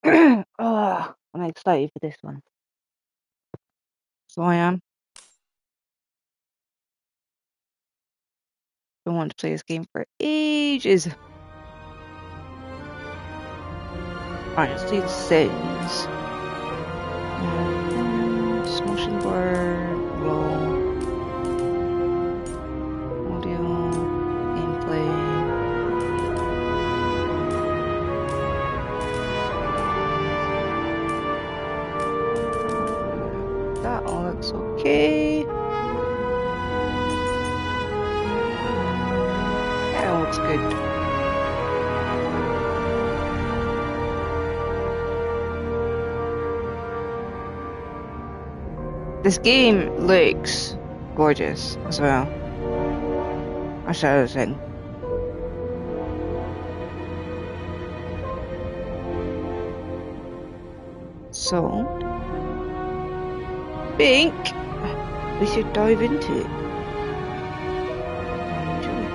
Oh, I'm excited for this one. So I am. Been wanting to play this game for ages. Alright, let's do the settings. Motion blur, roll, audio, gameplay. That all looks okay. That all looks good. This game looks gorgeous as well. That's the other thing. So, I think we should dive into it. Enjoy.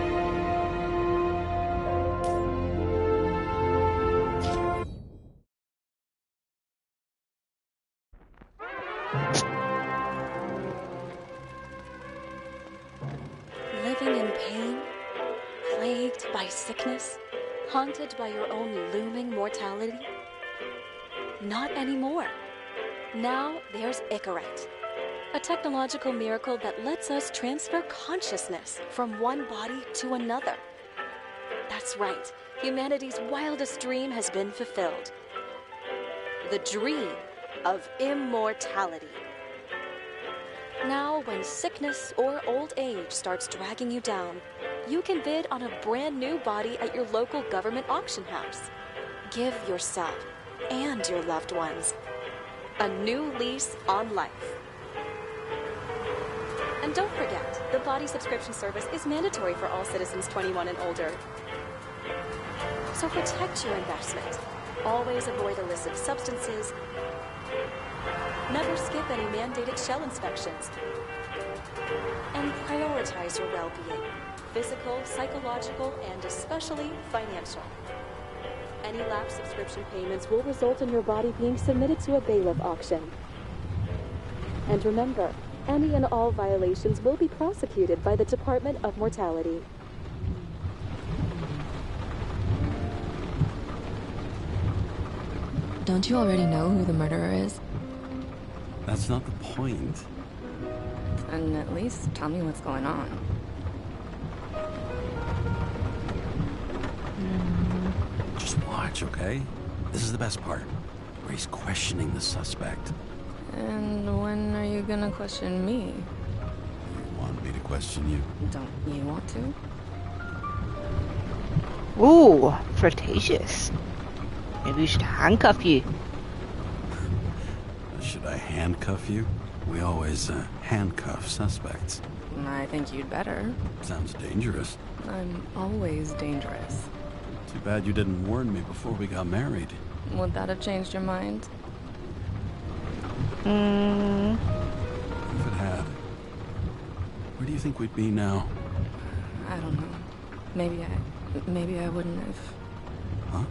Living in pain, plagued by sickness, haunted by your own looming mortality? Not anymore. Now there's Icaret, a technological miracle that lets us transfer consciousness from one body to another. That's right, humanity's wildest dream has been fulfilled. The dream of immortality. Now, when sickness or old age starts dragging you down, you can bid on a brand new body at your local government auction house. Give yourself and your loved ones a new lease on life. And don't forget, the body subscription service is mandatory for all citizens 21 and older. So protect your investment. Always avoid illicit substances. Never skip any mandated shell inspections. And prioritize your well-being, physical, psychological, and especially financial. Any lapsed subscription payments will result in your body being submitted to a bailiff auction. And remember, any and all violations will be prosecuted by the Department of Mortality. Don't you already know who the murderer is? That's not the point. And at least tell me what's going on. Just watch, okay? This is the best part, where he's questioning the suspect. And when are you gonna question me? You want me to question you? Don't you want to? Ooh, flirtatious. Maybe we should handcuff you. Should I handcuff you? We always handcuff suspects. I think you'd better. Sounds dangerous. I'm always dangerous. Too bad you didn't warn me before we got married. Would that have changed your mind? If it had, where do you think we'd be now? I don't know. Maybe I wouldn't have. Huh?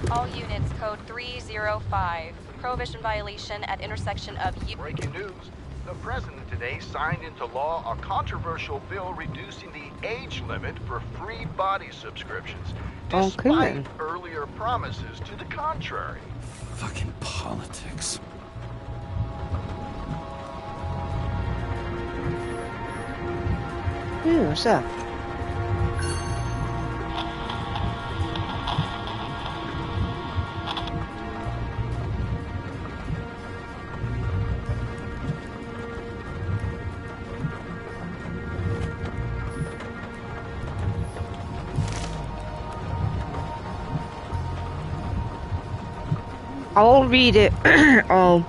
All units, code 305. Prohibition violation at intersection of... Breaking news. The president today signed into law a controversial bill reducing the age limit for free body subscriptions, despite earlier promises to the contrary. Fucking politics. Ooh, what's that? I'll read it. I'll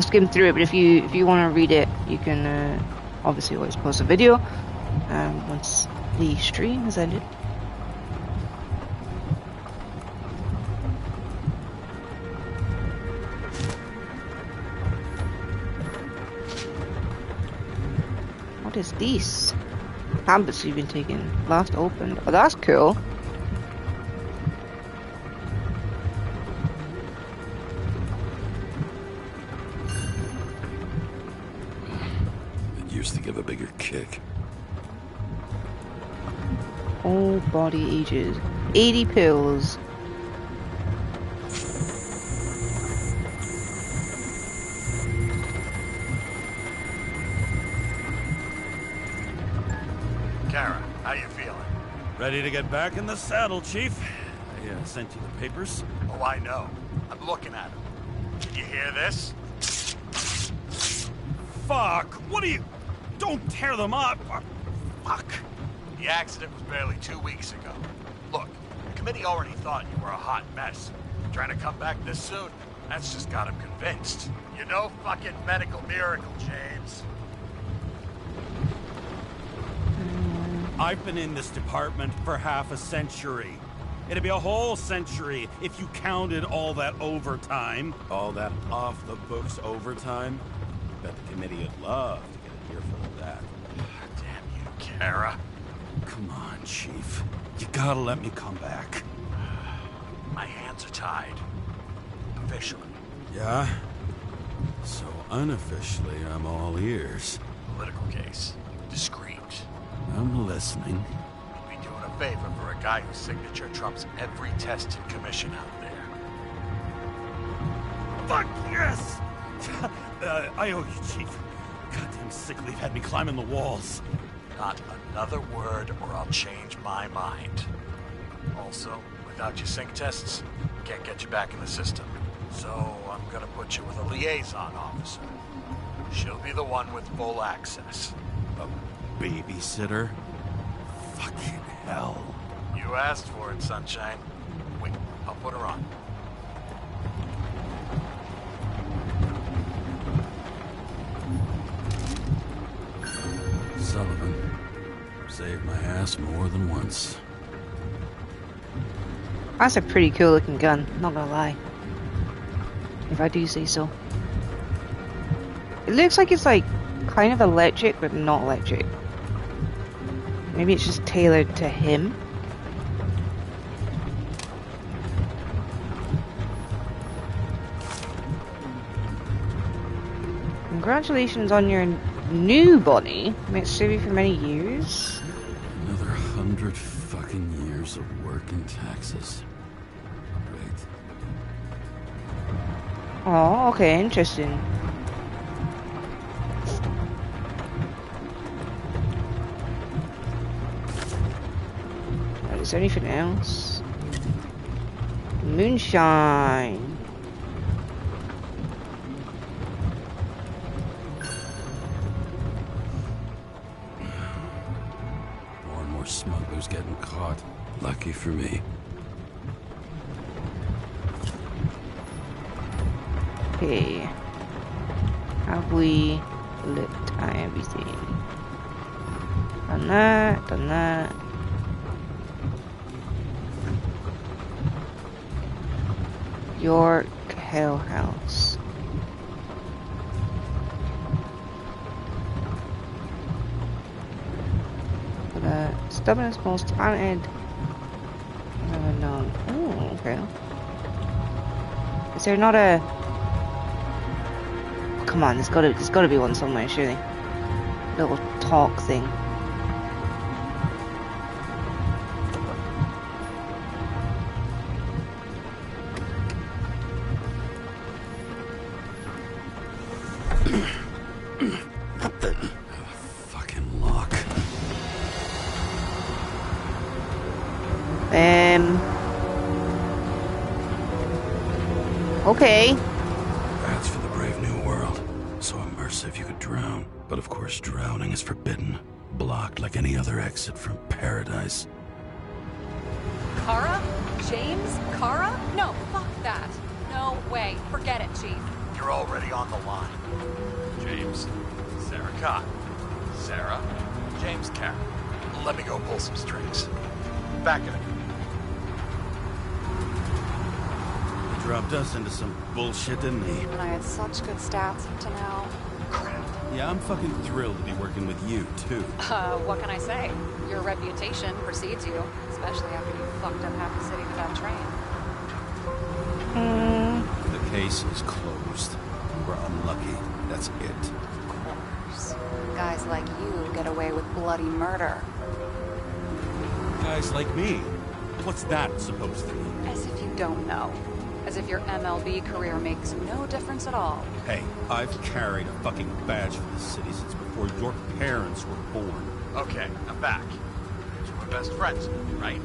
skim through it, but if you want to read it, you can obviously always post a video once the stream has ended. What is this? Tablets you've been taking. Last opened. Oh, that's cool. It used to give a bigger kick. All body ages. 80 pills. Kara, how you feeling? Ready to get back in the saddle, Chief. I sent you the papers. Oh, I know. I'm looking at them. Did you hear this? Fuck! What are you... Don't tear them up! Fuck! The accident was barely 2 weeks ago. Look, the committee already thought you were a hot mess. Trying to come back this soon, that's just got them convinced. You're no fucking medical miracle, James. I've been in this department for half a century. It'd be a whole century if you counted all that overtime. All that off-the-books overtime? Bet the committee would love to get an earful of that. Damn you, Kara. Come on, Chief. You gotta let me come back. My hands are tied. Officially. Yeah? So unofficially, I'm all ears. Political case. Discreet. I'm listening. You'd be doing a favor for a guy whose signature trumps every tested commission out there. Fuck yes! I owe you, Chief. Goddamn sick leave had me climbing the walls. Not another word or I'll change my mind. Also, without your sync tests, can't get you back in the system. So I'm gonna put you with a liaison officer. She'll be the one with full access. A babysitter? Fucking hell. You asked for it, Sunshine. Wait, I'll put her on. Sullivan saved my ass more than once. That's a pretty cool looking gun, not gonna lie. If I do say so. It looks like it's like kind of electric, but not electric. Maybe it's just tailored to him. Congratulations on your new body. May it serve you for many years. Another 100 fucking years of work and taxes. Great. Oh, okay, interesting. Is there anything else? Moonshine. More and more smugglers getting caught. Lucky for me. Okay. Have we looked at everything? Done that, done that. York Hell House. The stubbornest, most talented I've ever known. Oh, okay. Is there not a... Oh, come on, there's gotta be one somewhere, surely. Little talk thing. Fucking lock. Okay. That's for the brave new world. So immersive you could drown. But of course drowning is forbidden. Blocked like any other exit from paradise. Kara? James? Kara? No, fuck that. No way. Forget it, Chief. You're already on the line. James, Sarah Cott. Sarah, James Karen. Let me go pull some strings. Back in a minute. He dropped us into some bullshit, didn't he? And I had such good stats up to now. Crap. Yeah, I'm fucking thrilled to be working with you, too. What can I say? Your reputation precedes you, especially after you fucked up half the city with that train. The case is closed. We're unlucky. That's it. Of course. Guys like you get away with bloody murder. Guys like me. What's that supposed to mean? As if you don't know. As if your MLB career makes no difference at all. Hey, I've carried a fucking badge for the city since before your parents were born. Okay, I'm back. So we're best friends, right?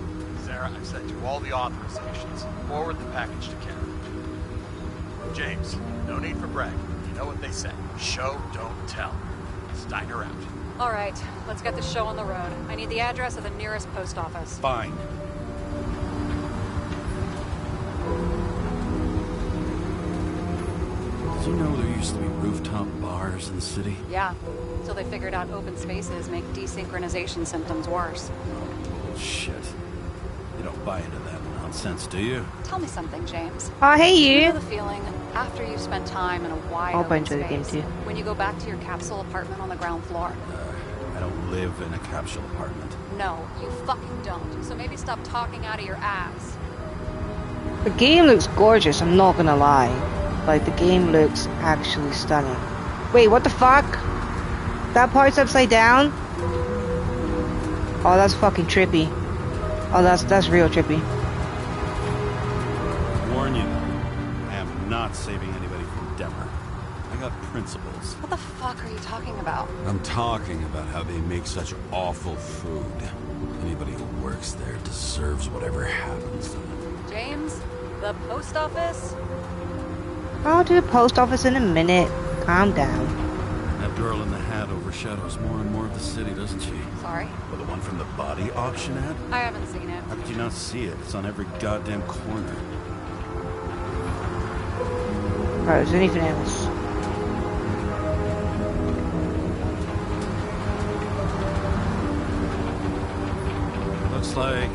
Sarah, I sent you all the authorizations. Forward the package to Karen. James, no need for bragging. You know what they say. Show, don't tell. Steiner out. All right, let's get the show on the road. I need the address of the nearest post office. Fine. Did you know there used to be rooftop bars in the city? Yeah, until they figured out open spaces make desynchronization symptoms worse. Bullshit. You don't buy into that nonsense, do you? Tell me something, James. Oh, hey You you. know the feeling after you've spent time in a wide I'll open bunch of the game space, too. when you go back to your capsule apartment on the ground floor? I don't live in a capsule apartment. No, you fucking don't. So maybe stop talking out of your ass. The game looks gorgeous, I'm not gonna lie. Like, the game looks actually stunning. Wait, what the fuck? That part's upside down? Oh, that's fucking trippy. Oh, that's real trippy. Warn you, I am not saving anybody from Demer. I got principles. What the fuck are you talking about? I'm talking about how they make such awful food. Anybody who works there deserves whatever happens to them. James? The post office? I'll do the post office in a minute. Calm down. That girl in the hat overshadows more and more of the city, doesn't she? Sorry? Well, the one from the body auction ad? I haven't seen it. How could you not see it? It's on every goddamn corner. Alright, is there anything else? Looks like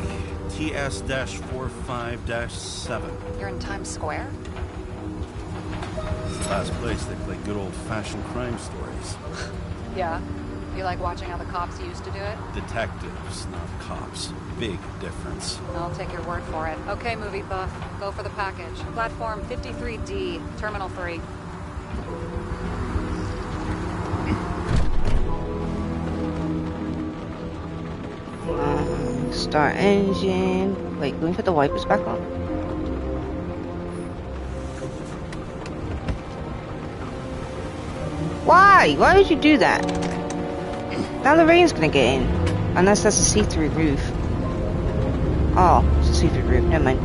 TS-45-7. You're in Times Square? It's the last place they play good old-fashioned crime stories. Yeah. You like watching how the cops used to do it? Detectives, not cops. Big difference. I'll take your word for it. Okay, movie buff. Go for the package. Platform 53D, Terminal 3. Start engine. Wait, let me put the wipers back on. Why? Why would you do that? Now the rain's gonna get in. Unless that's a see-through roof. Oh, it's a see-through roof. Never mind.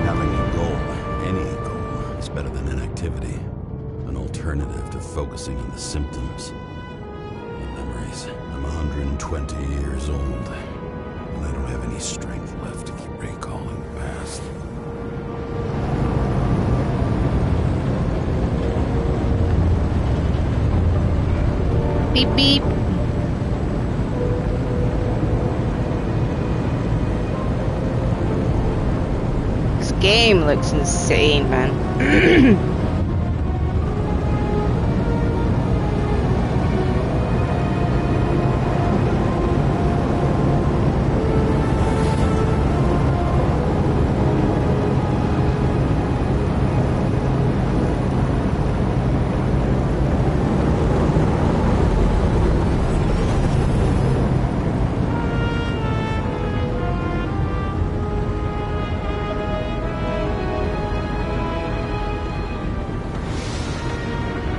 Having a goal, any goal, is better than inactivity. An alternative to focusing on the symptoms. The memories. I'm 120 years old, and I don't have any strength left to keep recalling the past. Beep beep. This game looks insane, man.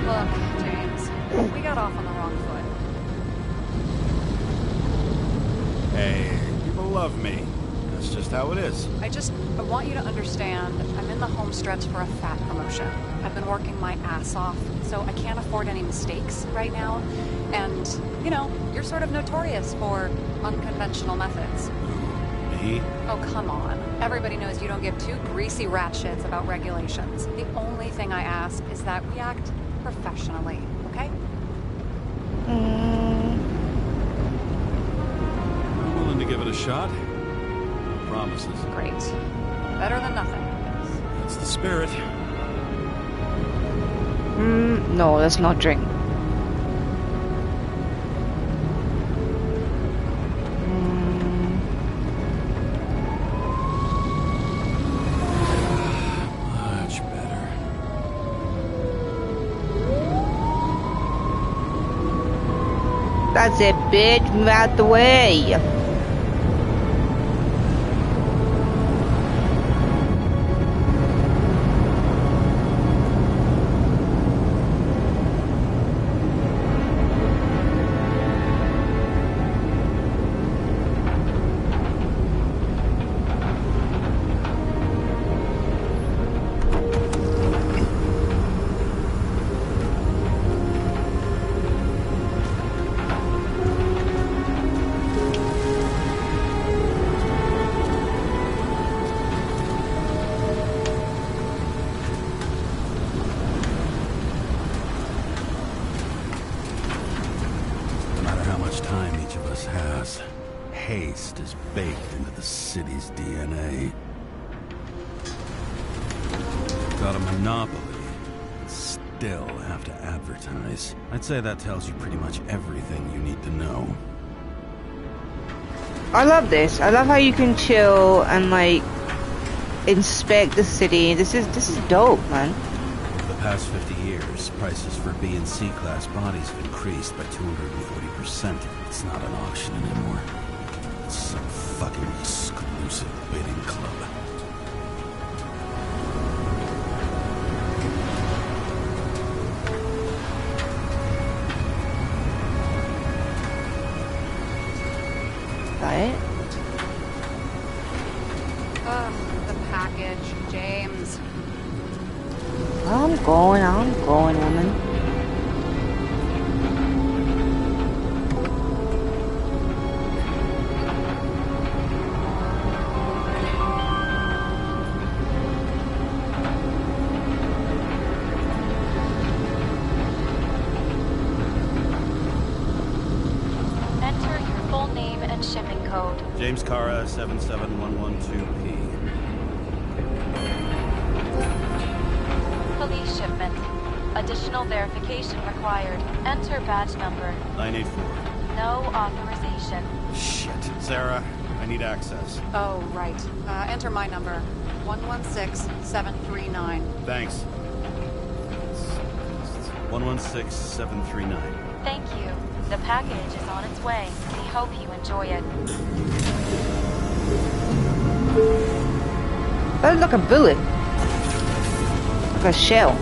Look, James, we got off on the wrong foot. Hey, people love me. That's just how it is. I want you to understand, I'm in the home stretch for a fat promotion. I've been working my ass off, so I can't afford any mistakes right now. And, you know, you're sort of notorious for unconventional methods. Me? Oh, come on. Everybody knows you don't give two greasy rat shits about regulations. The only thing I ask is that we act professionally, okay? I'm willing to give it a shot. No promises. Great. Better than nothing. That's the spirit. No, let's not drink. Much better. That's it, bitch. Move out the way. Haste is baked into the city's DNA. Got a monopoly, and still have to advertise. I'd say that tells you pretty much everything you need to know. I love this. I love how you can chill and like inspect the city. This is dope, man. Over the past 50 years, prices for B and C class bodies have increased by 240%. It's not an auction anymore. It's some fucking exclusive bidding club. Right? The package, James. I'm going, woman. Enter your full name and shipping code. James Cara, 77112P. Police shipment. Additional verification required. Enter badge number. 984. No authorization. Shit. Sarah, I need access. Oh, right. Enter my number. 116739. Thanks. 116739. Thank you. The package is on its way. We hope you enjoy it. That looks like a bullet. Like a shell.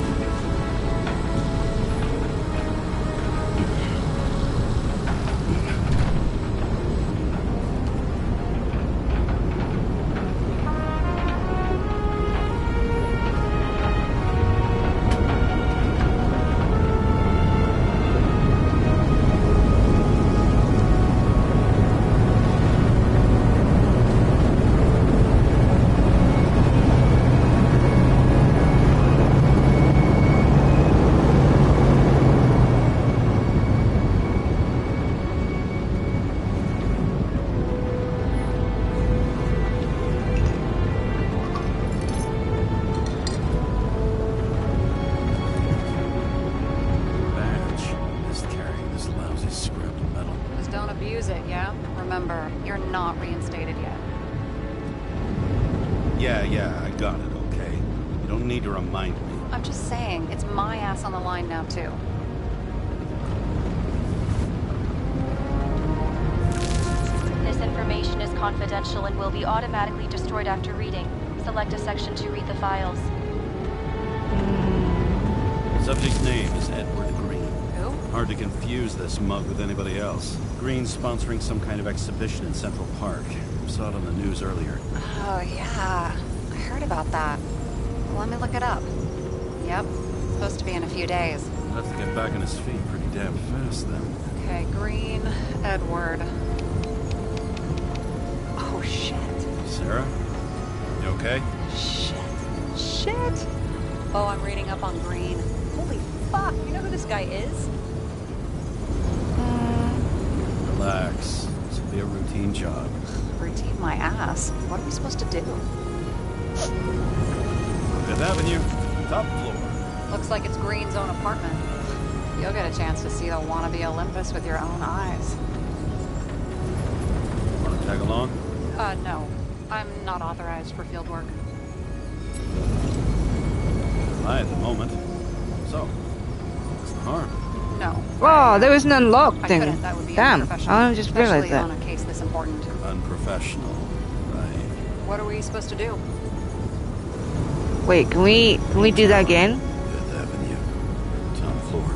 Yeah, I got it, okay? You don't need to remind me. I'm just saying, it's my ass on the line now, too. This information is confidential and will be automatically destroyed after reading. Select a section to read the files. Subject's name is Edward Green. Who? Hard to confuse this mug with anybody else. Green's sponsoring some kind of exhibition in Central Park. Saw it on the news earlier. Oh, yeah. I heard about that. Let me look it up. Yep. Supposed to be in a few days. I'll have to get back on his feet pretty damn fast then. Okay, Green, Edward. Oh, shit. Sarah? You okay? Shit. Oh, I'm reading up on Green. Holy fuck, you know who this guy is? Relax. This will be a routine job. Routine my ass. What are we supposed to do? Fifth Avenue, top floor. Looks like it's Green's own apartment. You'll get a chance to see the wannabe Olympus with your own eyes. Want to tag along? No. I'm not authorized for field work. Aye, at the moment. So, what's the harm? No. Oh, there was an unlock I thing. couldn't. That would be Damn, unprofessional. I just realized Especially that. on a case this important. Unprofessional. Right. What are we supposed to do? Wait, can we do that again? Fifth Avenue, top floor.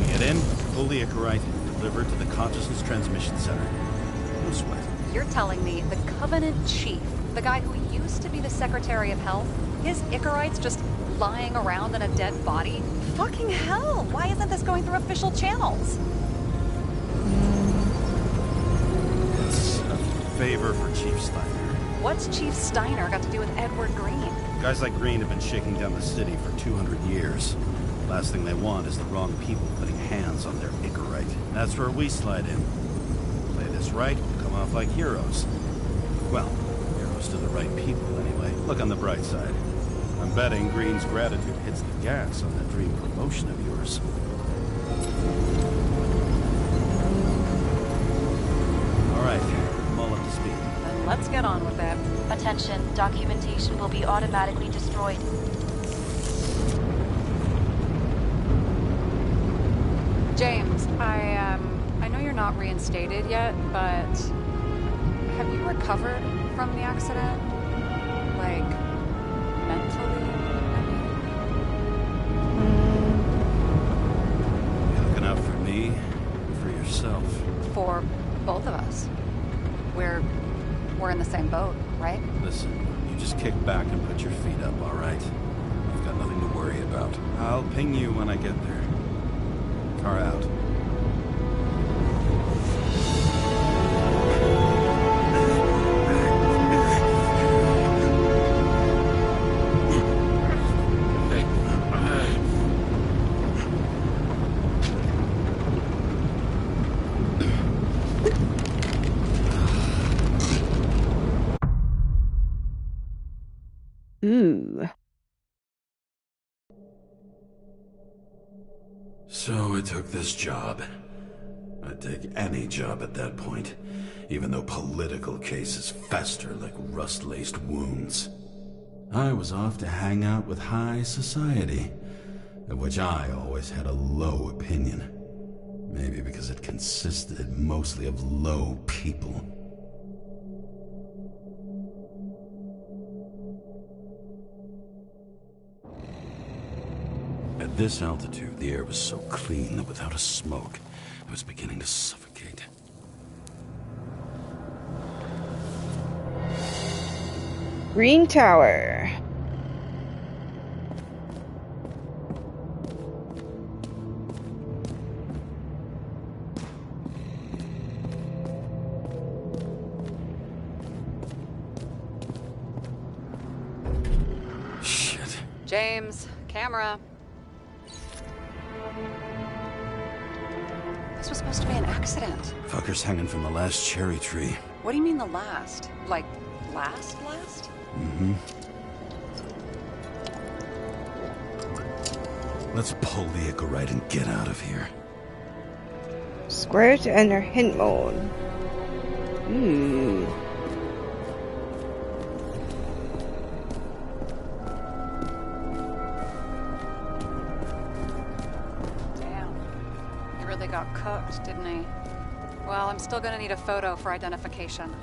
We get in, pull the Icarite, deliver it to the Consciousness Transmission Center. No sweat. You're telling me the Covenant Chief, the guy who used to be the Secretary of Health, his Icarite's just lying around in a dead body? Fucking hell! Why isn't this going through official channels? It's a favor for Chief Steiner. What's Chief Steiner got to do with Edward Green? Guys like Green have been shaking down the city for 200 years. Last thing they want is the wrong people putting hands on their Icarite. That's where we slide in. Play this right, we'll come off like heroes. Well, heroes to the right people anyway. Look on the bright side. I'm betting Green's gratitude hits the gas on that dream promotion of yours. All right, I'm all up to speed. Then let's get on with that. Attention, documentation will be automatically destroyed. James, I know you're not reinstated yet, but have you recovered from the accident? Like, mentally? You looking out for me or for yourself? For both of us. We're in the same boat, right? Listen, you just kick back and put your feet up, all right? I've got nothing to worry about. I'll ping you when I get there. Car out. Ooh. So I took this job. I'd take any job at that point, even though political cases fester like rust-laced wounds. I was off to hang out with high society, of which I always had a low opinion. Maybe because it consisted mostly of low people. At this altitude, the air was so clean that without a smoke, I was beginning to suffocate. Green Tower. Shit. James, camera. This was supposed to be an accident. Fucker's hanging from the last cherry tree. What do you mean the last? Like, last? Mm-hmm. Let's pull the Icarite and get out of here. Square to enter hint mode. Ooh. Damn. He really got cooked, didn't he? Well, I'm still gonna need a photo for identification.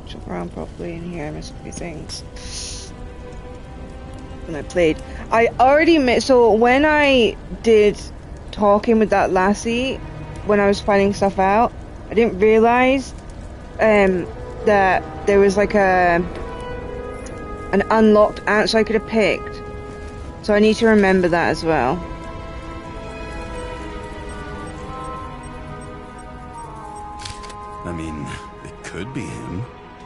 Jump around properly in here. I missed a few things. When I played, I already missed. So when I did talking with that lassie, when I was finding stuff out, I didn't realize that there was like an unlocked answer I could have picked. So I need to remember that as well. I mean, it could be him.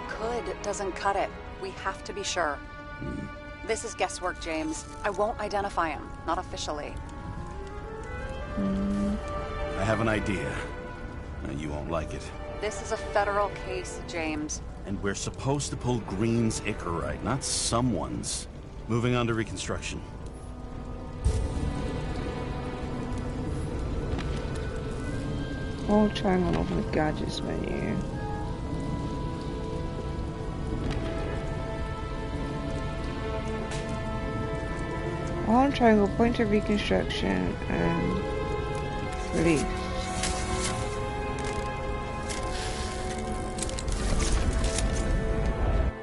Could doesn't cut it. We have to be sure. This is guesswork, James. I won't identify him. Not officially. I have an idea. You won't like it. This is a federal case, James. And we're supposed to pull Green's Icarite, not someone's. Moving on to reconstruction. Hold triangle, open the gadgets menu. Hold triangle, point to reconstruction, and release.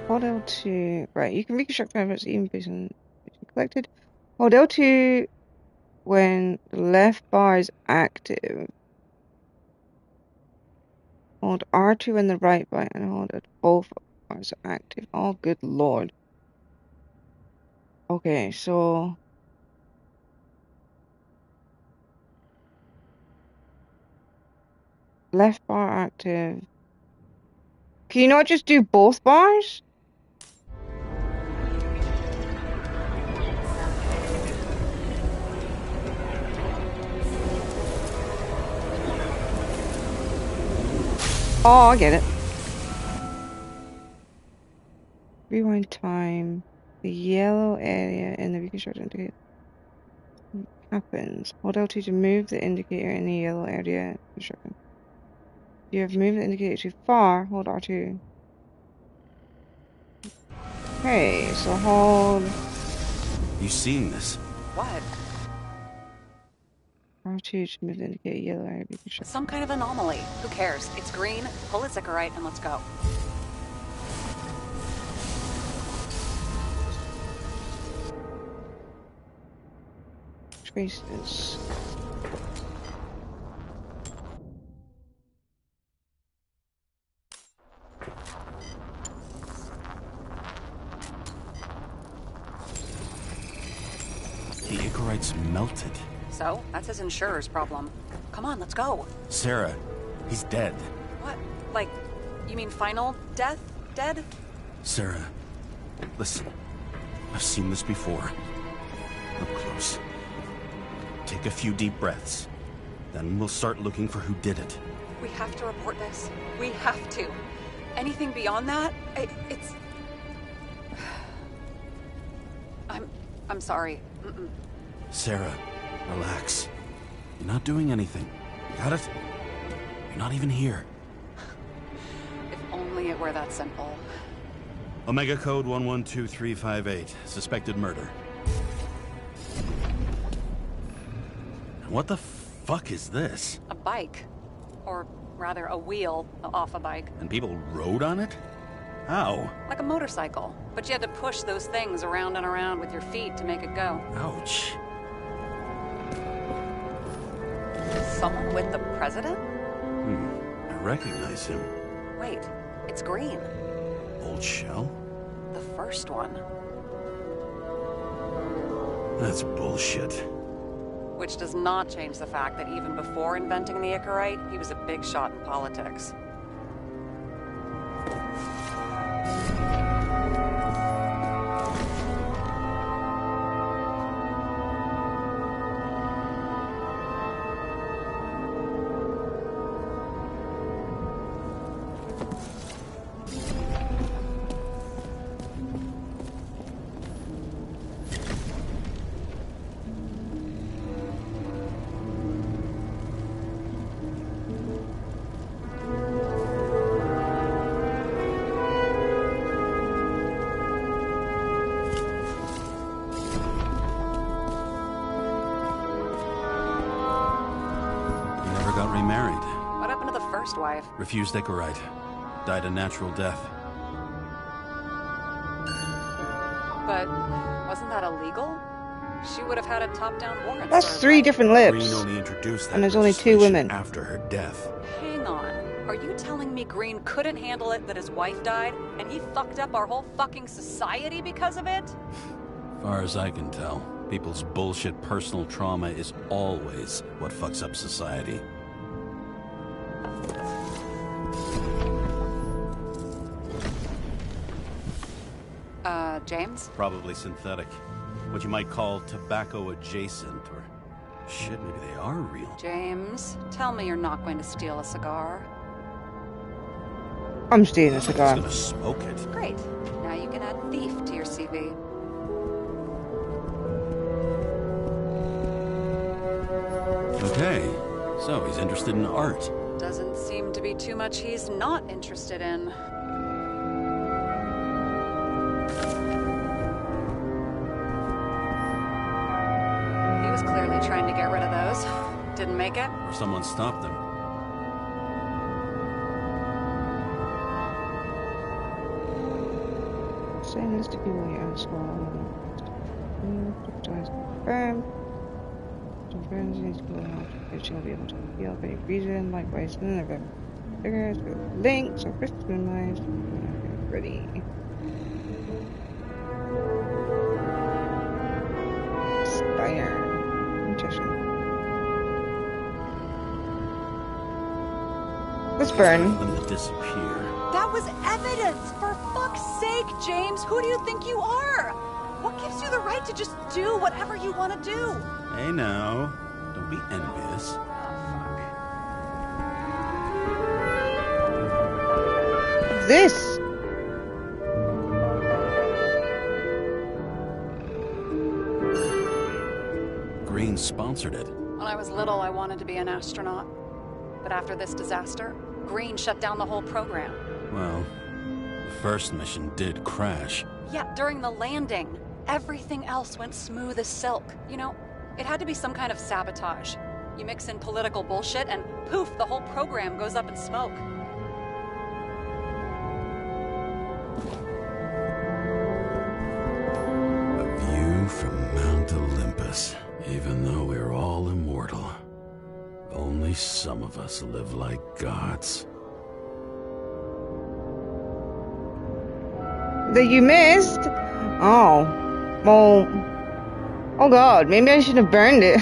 Hold L2, right, you can reconstruct elements even based on collected. Hold L2 when the left bar is active. Hold R2 when the right bar, and hold it both bars are active. Oh, good lord. Okay, so left bar active. Can you not just do both bars? Oh, I get it. Rewind time. The yellow area in the reconstruction indicator happens. Hold L2 to move the indicator in the yellow area. If you have moved the indicator too far, hold R2. Okay, so hold. You seen this? What? R2 to move the indicator yellow area. Some kind of anomaly. Who cares? It's green. Pull its Icarite and let's go. Traces. The Icarite's melted. So, that's his insurer's problem. Come on, let's go. Sarah, he's dead. What? Like, you mean final death? Dead? Sarah, listen. I've seen this before. Up close. Take a few deep breaths. Then we'll start looking for who did it. We have to report this. We have to. Anything beyond that, it's... I'm sorry. Sarah, relax. You're not doing anything. Got it? You're not even here. If only it were that simple. Omega code 112358. Suspected murder. What the fuck is this? A bike. Or rather, a wheel off a bike. And people rode on it? How? Like a motorcycle. But you had to push those things around and around with your feet to make it go. Ouch. Someone with the president? I recognize him. Wait, it's Green. Old Shell? The first one. That's bullshit. Which does not change the fact that even before inventing the Icarite, he was a big shot in politics. Wife. Refused Icarite. Died a natural death. But wasn't that illegal? She would have had a top-down warrant. That's three different lips. Green only introduced that and there's only two women. After her death. Hang on. Are you telling me Green couldn't handle it that his wife died, and he fucked up our whole fucking society because of it? Far as I can tell, people's bullshit personal trauma is always what fucks up society. James? Probably synthetic. What you might call tobacco adjacent, or shit, maybe they are real. James, tell me you're not going to steal a cigar. I'm stealing a cigar. I'm gonna smoke it. Great. Now you can add thief to your CV. Okay, so he's interested in art. Doesn't seem to be too much he's not interested in. He was clearly trying to get rid of those. Didn't make it. Or someone stopped them. Saying this to people here as well. Confirmed. Transparency is going on. It shall be able to feel for any reason. Likewise, none of them figures with links or risks minimized. Ready. Spire. Interesting. Let's burn. Them to disappear. That was evidence! For fuck's sake, James! Who do you think you are? What gives you the right to just do whatever you want to do? Hey now, don't be envious. This. Green sponsored it. When I was little, I wanted to be an astronaut. But after this disaster, Green shut down the whole program. Well, the first mission did crash. Yeah, during the landing, everything else went smooth as silk. You know, it had to be some kind of sabotage. You mix in political bullshit and poof, the whole program goes up in smoke. A view from Mount Olympus. Even though we're all immortal, only some of us live like gods. That you missed? Oh. Well. Oh god, maybe I should have burned it.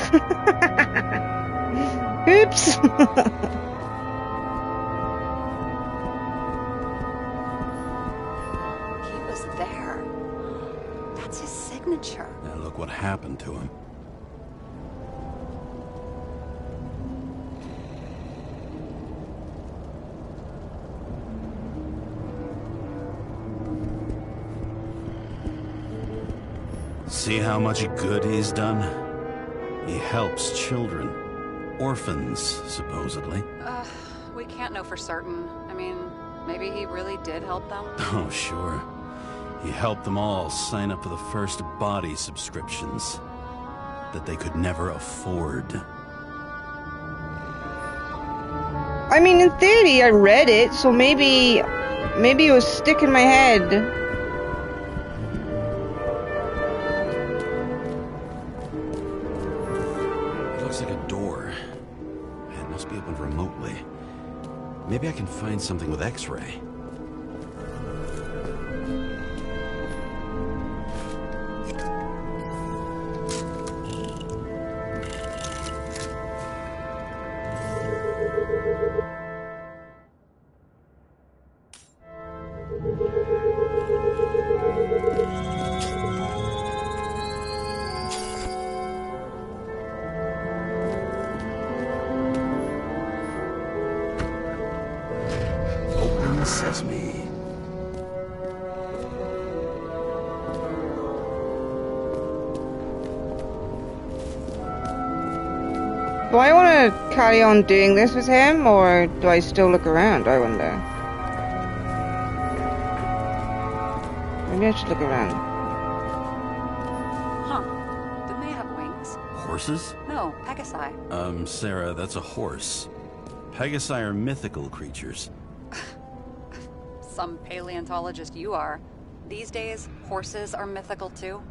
Oops. He was there. That's his signature. And look what happened to him. See how much good he's done? He helps children. Orphans, supposedly. We can't know for certain. I mean, maybe he really did help them. Oh, sure. He helped them all sign up for the first body subscriptions that they could never afford. I mean, in theory, I read it, so maybe it was stuck in my head. Maybe I can find something with X-ray. Do I want to carry on doing this with him, or do I still look around, I wonder? Maybe I should look around. Huh. Didn't they have wings? Horses? No, Pegasi. Sarah, that's a horse. Pegasi are mythical creatures. Some paleontologist you are. These days, horses are mythical too.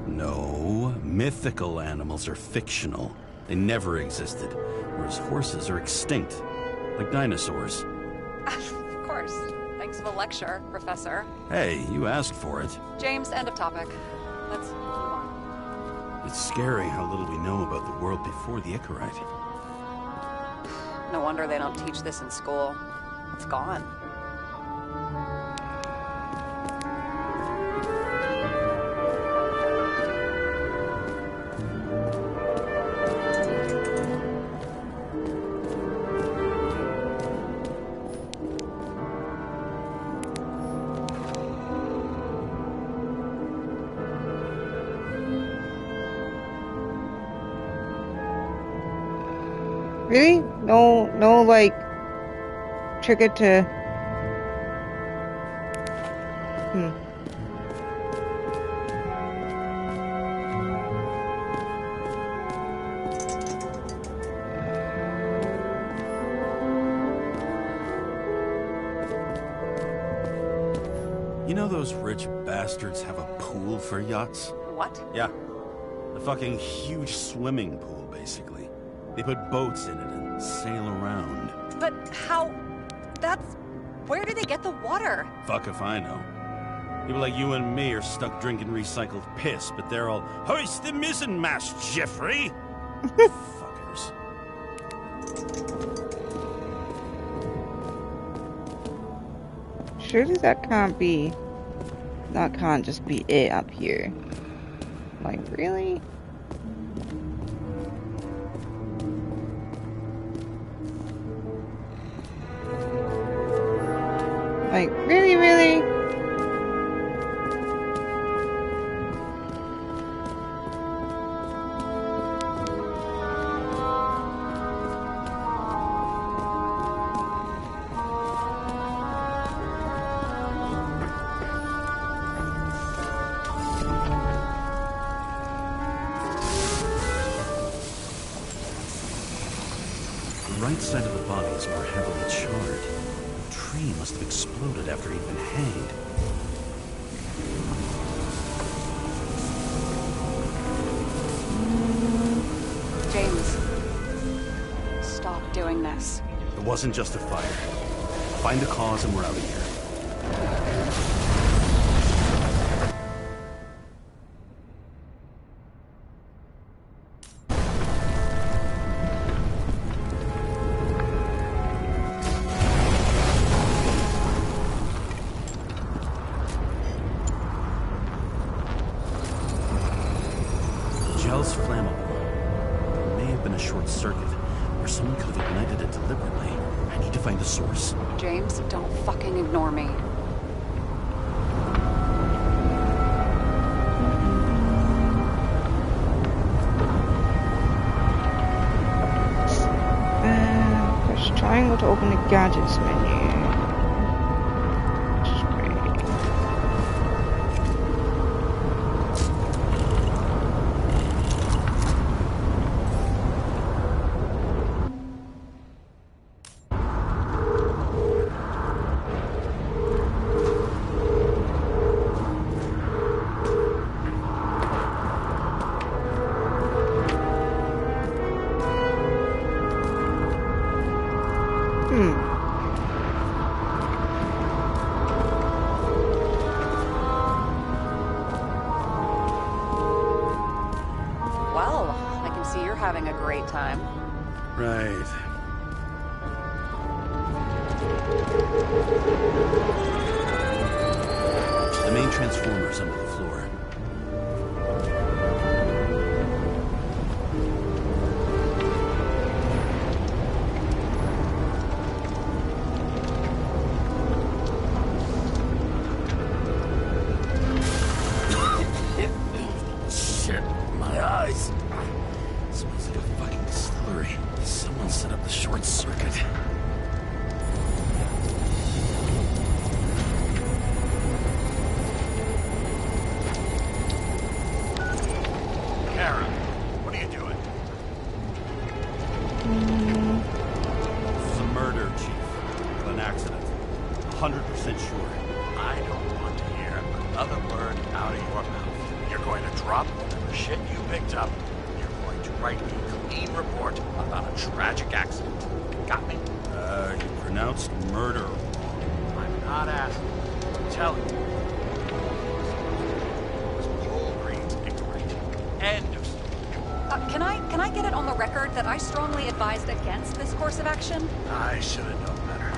No, mythical animals are fictional. They never existed, whereas horses are extinct, like dinosaurs. Of course. Thanks for the lecture, Professor. Hey, you asked for it. James, end of topic. Let's move on. It's scary how little we know about the world before the Icarite. No wonder they don't teach this in school. It's gone. Really? No, like, trigger to... You know those rich bastards have a pool for yachts? What? Yeah. A fucking huge swimming pool, basically. They put boats in it and sail around. But how... That's... Where do they get the water? Fuck if I know. People like you and me are stuck drinking recycled piss, but they're all, hoist the mizzenmast, Jeffrey! Fuckers. Surely that can't be... That can't just be it up here. Like, really? Like, really? The right side of the body is more heavily charred. The tree must have exploded after he'd been hanged. James, stop doing this. It wasn't just a fire. Find the cause and we're out of here. Gel's flammable. It may have been a short circuit, or someone could have ignited it deliberately. I need to find the source. James, don't fucking ignore me. Press triangle to open the gadgets menu. Which is great. Well, I can see you're having a great time. Right. The main transformer's under the floor. Shit, my eyes. It smells like a fucking distillery. Someone set up the short circuit. Karen, what are you doing? This is a murder, Chief. An accident. 100% sure. I don't want to hear another word out of your mouth. You're going to drop whatever shit you picked up. You're going to write a clean report about a tragic accident. Got me? You pronounced murder. I'm not asking. I'm telling you. It was Paul Green's Icarite. End of story. Can I get it on the record that I strongly advised against this course of action? I should have known better.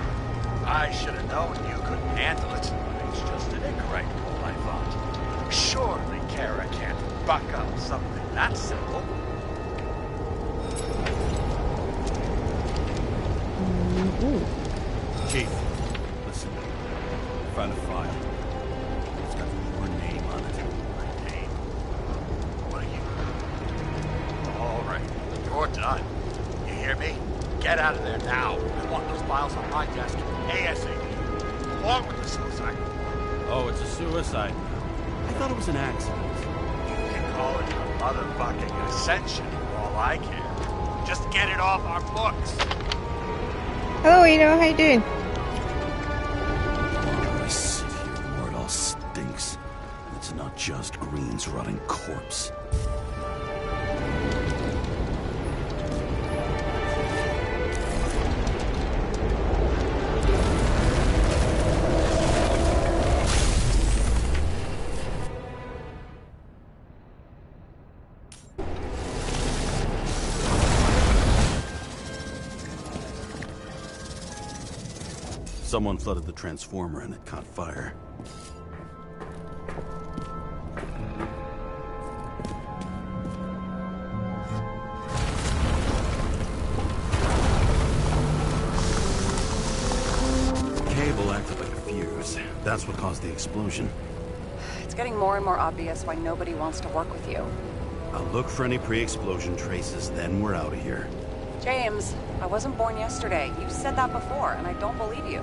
I should have known you couldn't handle it. It's just an Icarite rule, I thought. Surely Kara can't buck up something that simple. Chief, listen. I found a file. It's got your name on it. My name? What are you? All right, you're done. You hear me? Get out of there now. I want those files on my desk ASAP, along with the suicide report. Oh, it's a suicide. I thought it was an accident. You can call it a motherfucking ascension for all I care. Just get it off our books. Hello, Eno. How you doing? I sit here where it all stinks. It's not just Green's rotting corpse. Someone flooded the transformer and it caught fire. Cable acted like a fuse. That's what caused the explosion. It's getting more and more obvious why nobody wants to work with you. I'll look for any pre-explosion traces, then we're out of here. James, I wasn't born yesterday. You said that before, and I don't believe you.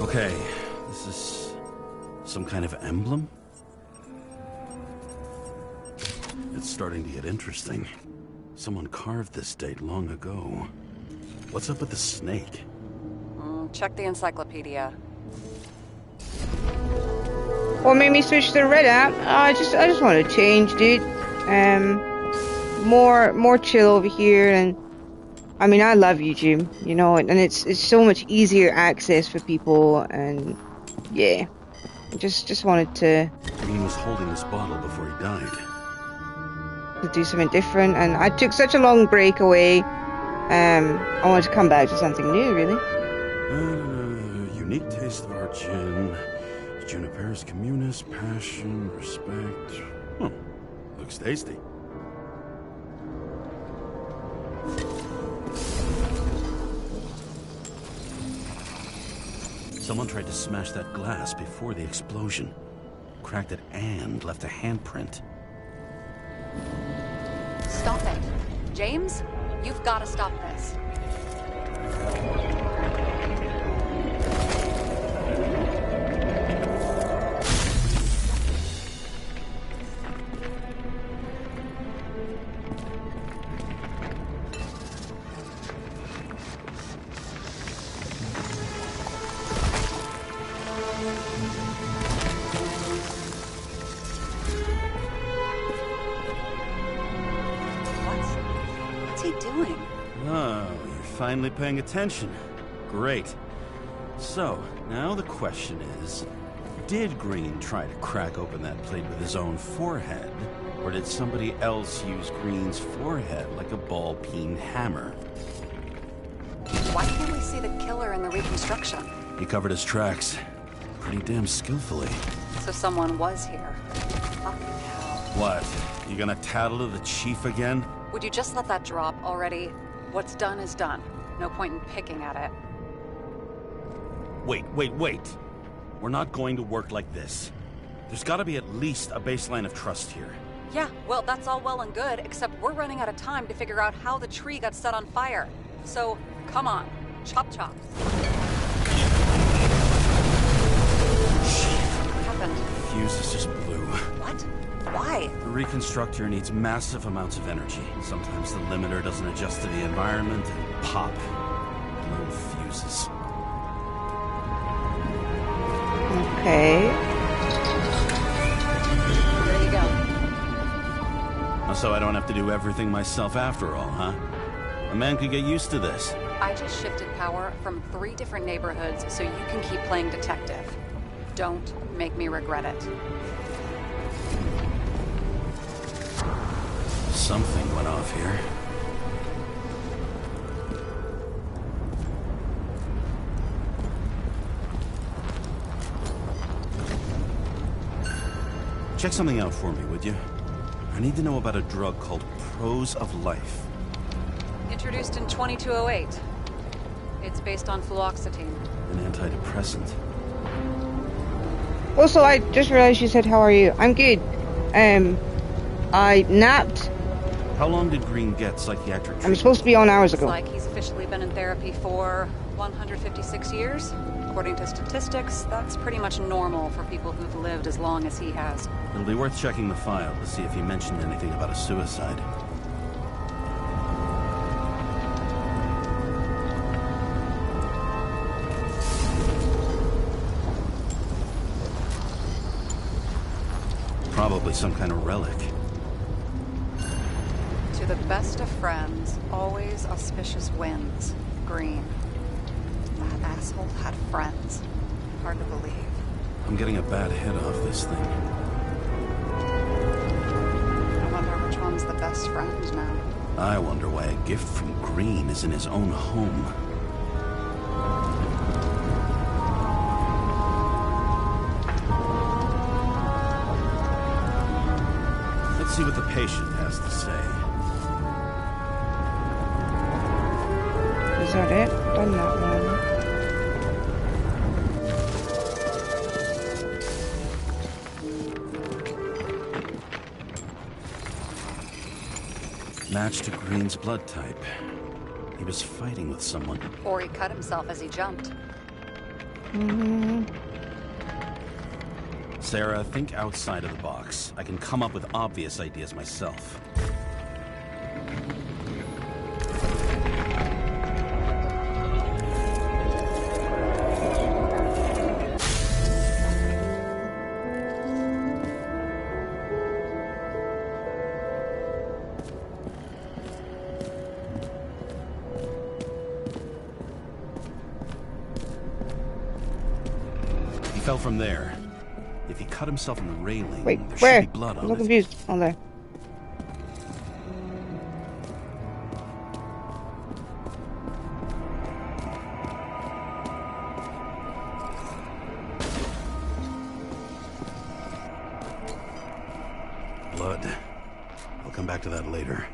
Okay, this is some kind of emblem? It's starting to get interesting. Someone carved this date long ago. What's up with the snake? Check the encyclopedia. What made me switch to the Red app? I just want to change, dude. More chill over here, and I mean, I love YouTube, you know, and it's so much easier access for people, and yeah, I just wanted to Green was holding this bottle before he died. do something different, and I took such a long break away. I wanted to come back to something new, really. Unique taste of our gin. Juniper's communis, passion, respect. Looks tasty. Someone tried to smash that glass before the explosion. Cracked it and left a handprint. Stop it. James, you've got to stop this. What's he doing? Oh, you're finally paying attention. Great. So, now the question is, did Green try to crack open that plate with his own forehead? Or did somebody else use Green's forehead like a ball-peen hammer? Why can't we see the killer in the reconstruction? He covered his tracks pretty damn skillfully. So someone was here. Fucking hell. What? You gonna tattle to the chief again? Would you just let that drop already? What's done is done. No point in picking at it. Wait. We're not going to work like this. There's gotta be at least a baseline of trust here. Yeah, well, that's all well and good, except we're running out of time to figure out how the tree got set on fire. So, come on. Chop chop. What happened? Fuse just blew. What? Why? The reconstructor needs massive amounts of energy. Sometimes the limiter doesn't adjust to the environment and pop. Blow fuses. Okay. There you go. So I don't have to do everything myself after all, huh? A man could get used to this. I just shifted power from 3 different neighborhoods so you can keep playing detective. Don't make me regret it. Something went off here. Check something out for me, would you? I need to know about a drug called Prose of Life. Introduced in 2208. It's based on fluoxetine. An antidepressant. Also, I just realized you said, how are you? I'm good. I napped. How long did Green get psychiatric treatment? I'm supposed to be on hours Looks ago. like he's officially been in therapy for 156 years. According to statistics, that's pretty much normal for people who've lived as long as he has. It'll be worth checking the file to see if he mentioned anything about a suicide. Probably some kind of relic. To the best of friends, always auspicious winds. Green. That asshole had friends. Hard to believe. I'm getting a bad hit off this thing. I wonder which one's the best friend now. I wonder why a gift from Green is in his own home. Let's see what the patient has to say. Is that it? Done that one. Match to Green's blood type. He was fighting with someone. Or he cut himself as he jumped. Sarah, think outside of the box. I can come up with obvious ideas myself. He fell from there. If he cut himself on the railing, Wait, there where? should be blood I'm on so it. confused. Oh, there. Blood. I'll come back to that later.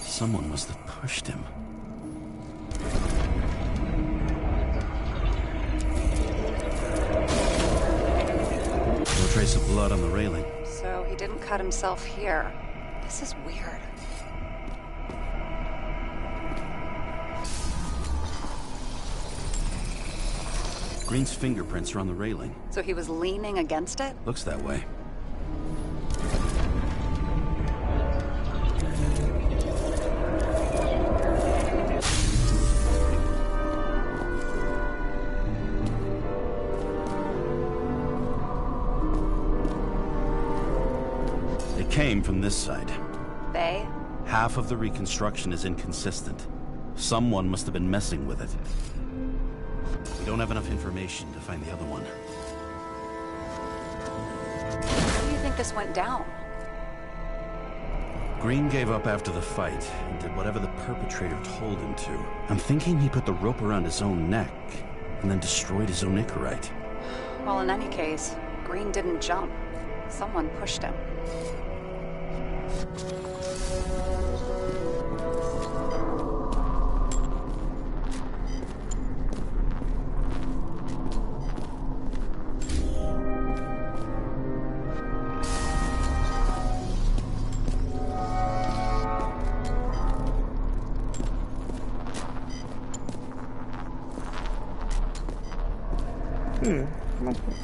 Someone must have pushed him. No trace of blood on the railing. So he didn't cut himself here. This is weird. Green's fingerprints are on the railing. So he was leaning against it? Looks that way. It came from this side. They? Half of the reconstruction is inconsistent. Someone must have been messing with it. We don't have enough information to find the other one. How do you think this went down? Green gave up after the fight and did whatever the perpetrator told him to. I'm thinking he put the rope around his own neck and then destroyed his own Icarite. Well, in any case, Green didn't jump. Someone pushed him.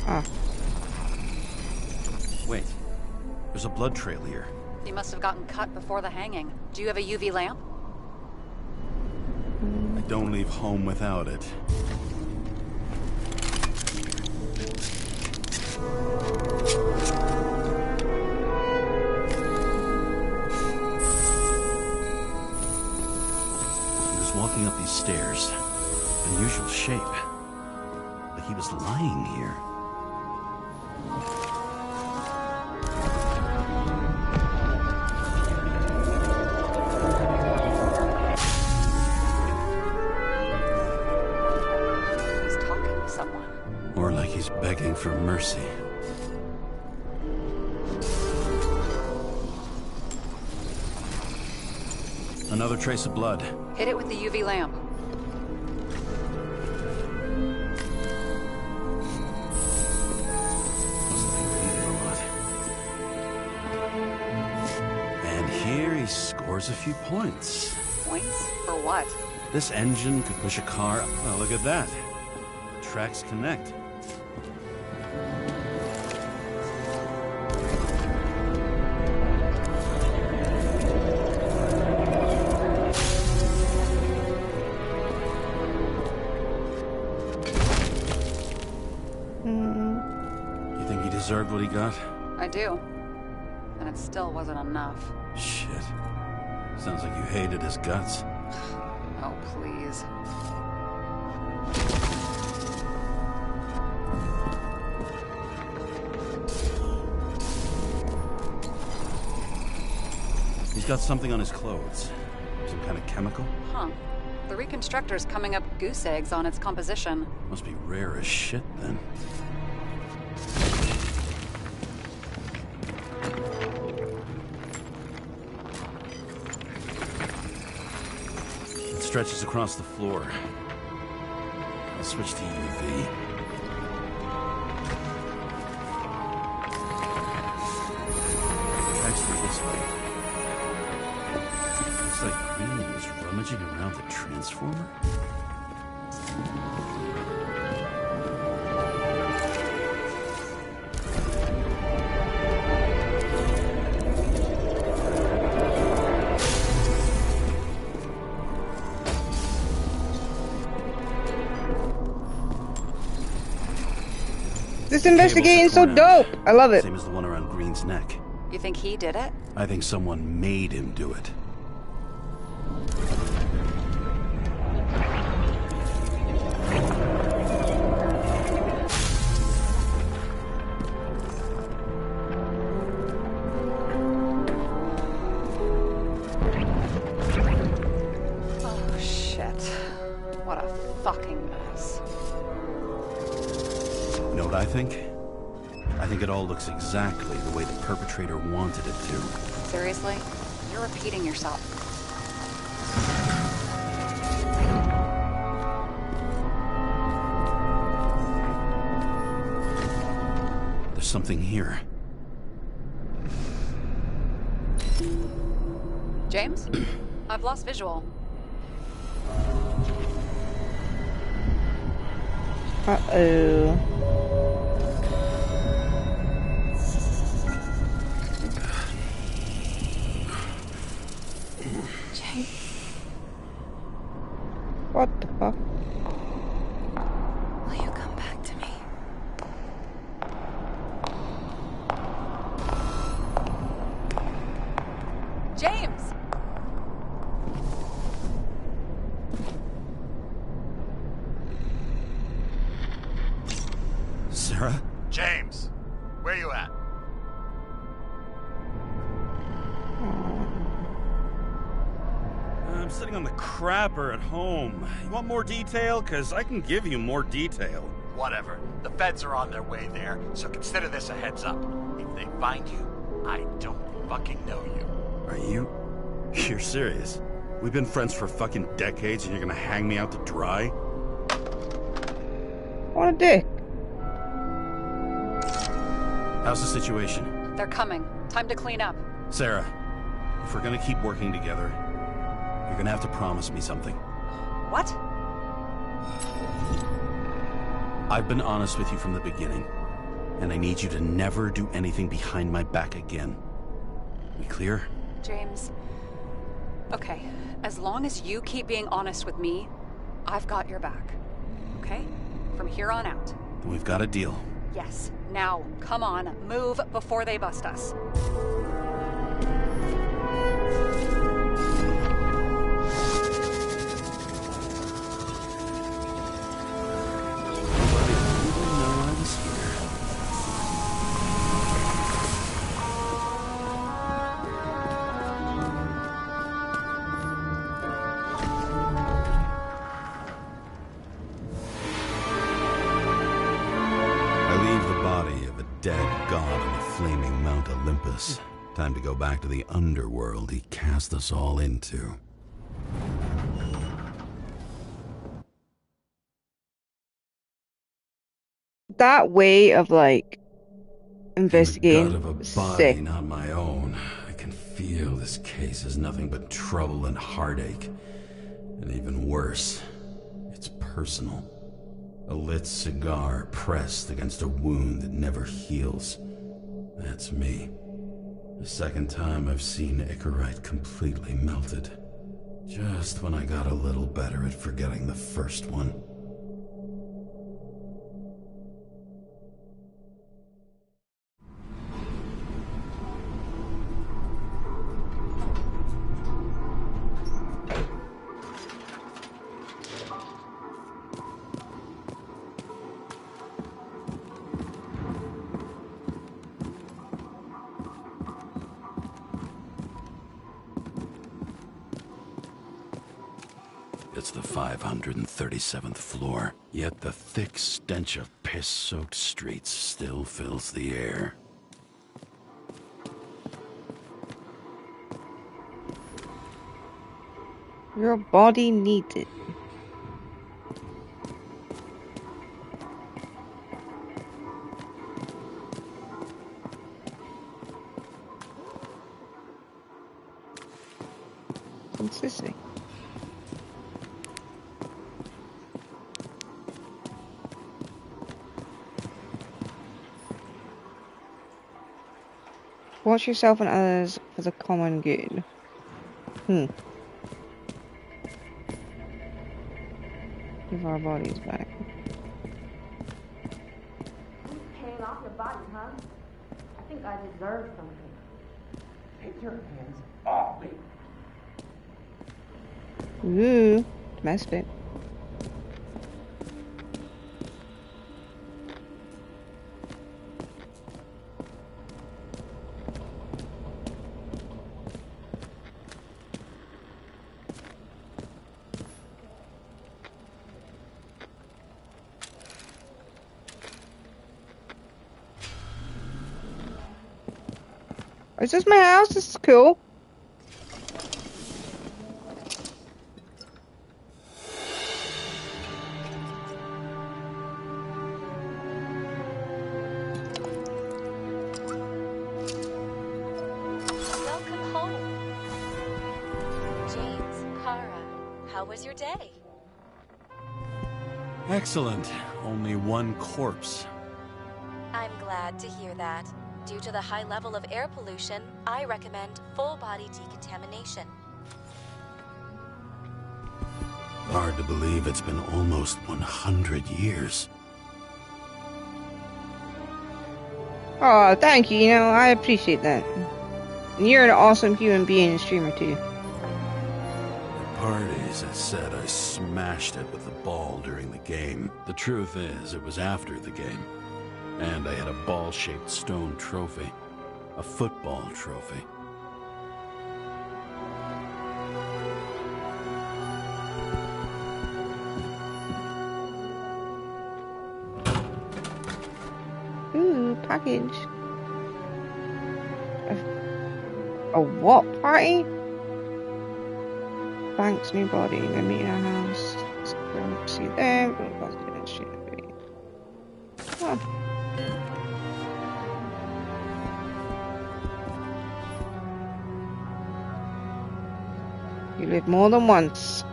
Ah. There's a blood trail here. He must have gotten cut before the hanging. Do you have a UV lamp? I don't leave home without it. He was walking up these stairs. Unusual shape. Like he was lying here. Or like he's begging for mercy. Another trace of blood. Hit it with the UV lamp. Must have been bleeding a lot. And here he scores a few points. Points? For what? This engine could push a car. Well, look at that. Tracks connect. You think he deserved what he got? I do. And it still wasn't enough. Shit. Sounds like you hated his guts. Oh, please. He's got something on his clothes. Some kind of chemical? Huh. The Reconstructor's coming up goose eggs on its composition. Must be rare as shit, then. It stretches across the floor. I'll switch to UV. Tracks lead this way. Looks like Green was rummaging around the transformer. This investigating's so dope. I love it. Same as the one around Green's neck. You think he did it? I think someone made him do it. Oh, shit. What a fucking mess. You know what I think? I think it all looks exactly the way the perpetrator wanted it to. Seriously? You're repeating yourself. There's something here. James? I've lost visual. Uh-oh. What the fuck? Will you come back to me? James! Sarah? James, where you at? I'm sitting on the crapper at home. You want more detail? Because I can give you more detail. Whatever. The feds are on their way there, so consider this a heads up. If they find you, I don't fucking know you. Are you? You're serious? We've been friends for fucking decades and you're gonna hang me out to dry? What a dick. How's the situation? They're coming. Time to clean up. Sarah, if we're gonna keep working together, you're gonna have to promise me something. What? I've been honest with you from the beginning, and I need you to never do anything behind my back again. We clear? James. Okay, as long as you keep being honest with me, I've got your back. Okay? From here on out. Then we've got a deal. Yes. Now, come on, move before they bust us. Time to go back to the underworld he cast us all into. That way of, like, investigating. In the gut of a body, not my own. I can feel this case is nothing but trouble and heartache. And even worse, it's personal. A lit cigar pressed against a wound that never heals. That's me. The second time I've seen Icarite completely melted. Just when I got a little better at forgetting the first one. It's the 537th floor, yet the thick stench of piss-soaked streets still fills the air. Your body needs it. What's this thing? Watch yourself and others for the common good. Give our bodies back. Who's paying off your body, huh? I think I deserve something. Take your hands off me. Ooh, messed it. Is this my house? This is cool. Welcome home. James, Kara, how was your day? Excellent. Only one corpse. I'm glad to hear that. Due to the high level of air pollution, I recommend full-body decontamination. Hard to believe it's been almost 100 years. Oh, thank you. You know, I appreciate that. And you're an awesome human being and streamer too. At parties, I said I smashed it with the ball during the game. The truth is, it was after the game. And I had a ball-shaped stone trophy. A football trophy. Ooh, package. A what party? Bank's new body. They meet in our house. See them. Oh. You live more than once.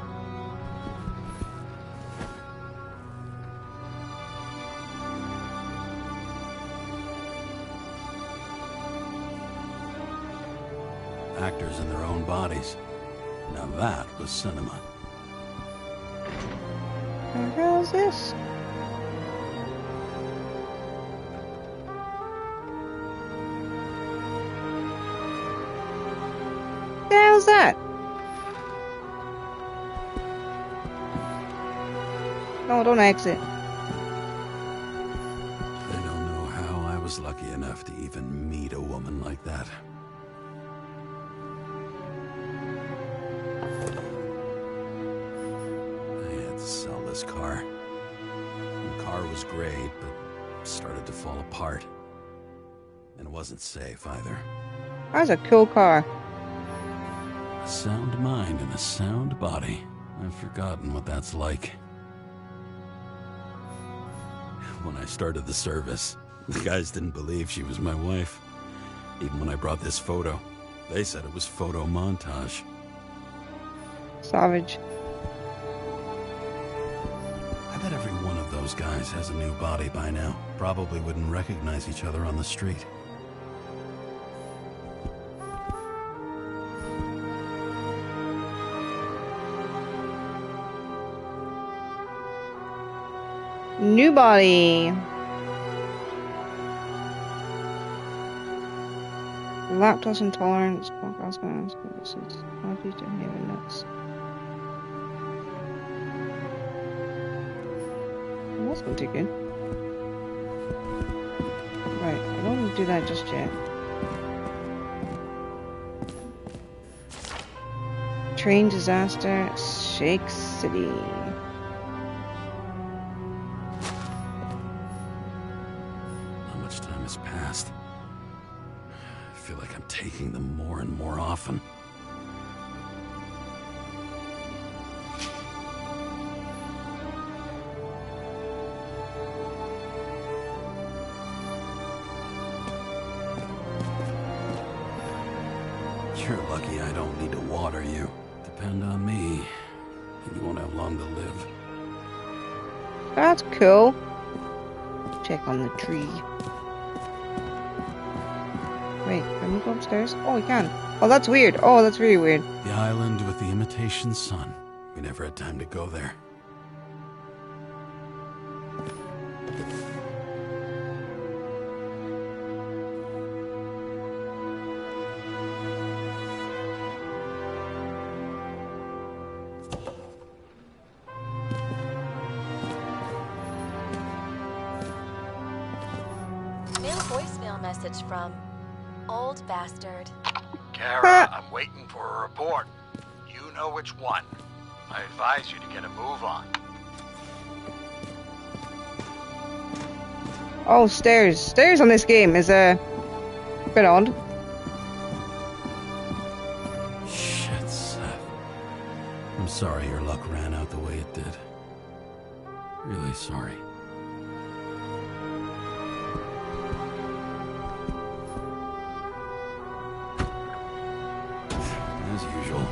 actors in their own bodies. Now that was cinema. What the hell is this? What the hell's that? No, don't exit. I don't know how I was lucky enough to even meet a woman like that. I had to sell this car. The car was great, but started to fall apart. And it wasn't safe either. That's a cool car. A sound mind and a sound body. I've forgotten what that's like. When I started the service, the guys didn't believe she was my wife. Even when I brought this photo, they said it was photo montage. Savage. I bet every one of those guys has a new body by now. Probably wouldn't recognize each other on the street. New body. Lactose intolerance. That's not too good. Right, I don't want to do that just yet. Train disaster, Shake City. Has passed. I feel like I'm taking them more and more often. You're lucky I don't need to water you. Depend on me, and you won't have long to live. That's cool. Check on the tree. Wait, can we go upstairs? Oh, we can. Oh, that's weird. Oh, that's really weird. The island with the imitation sun. We never had time to go there. New voicemail message from Old Bastard. Kara, I'm waiting for a report. You know which one. I advise you to get a move on. Oh, stairs. Stairs on this game is a bit odd. Shit, Seth. I'm sorry your luck ran out the way it did. Really sorry. As usual.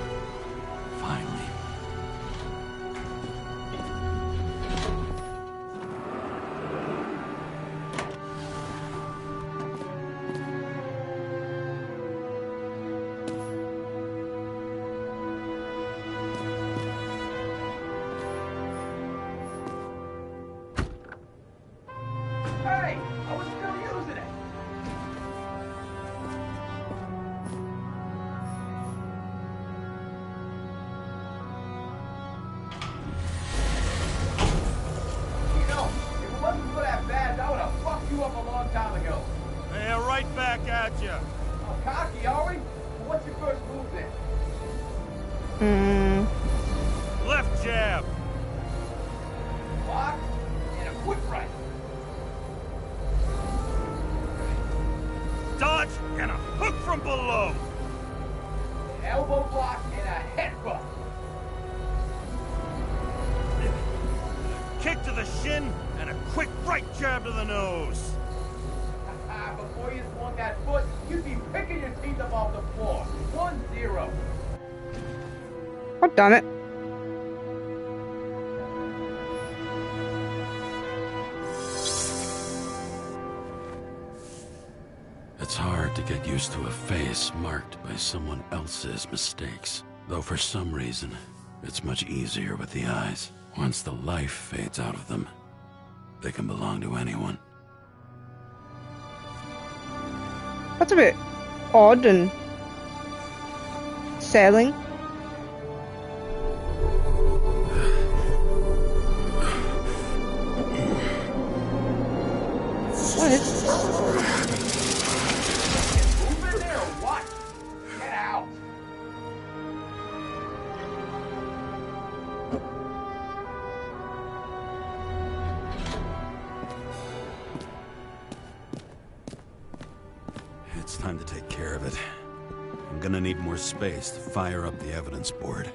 Finally. Hey, I was still using it. You know, if it wasn't for that badge, I would have fucked you up a long time ago. Yeah, right back at you. Oh, cocky, are we? Well, what's your first move then? Left jab. Block and a quick right. Dodge and a hook from below. Elbow block and a headbutt. Kick to the shin and a quick right jab to the nose. Before you swung that foot, you'd be picking your teeth up off the floor. 1-0. God damn it. It's hard to get used to a face marked by someone else's mistakes. Though for some reason, it's much easier with the eyes. Once the life fades out of them, they can belong to anyone. That's a bit odd and selling. What? Move in there or what? Get out! It's time to take care of it. I'm gonna need more space to fire up the evidence board.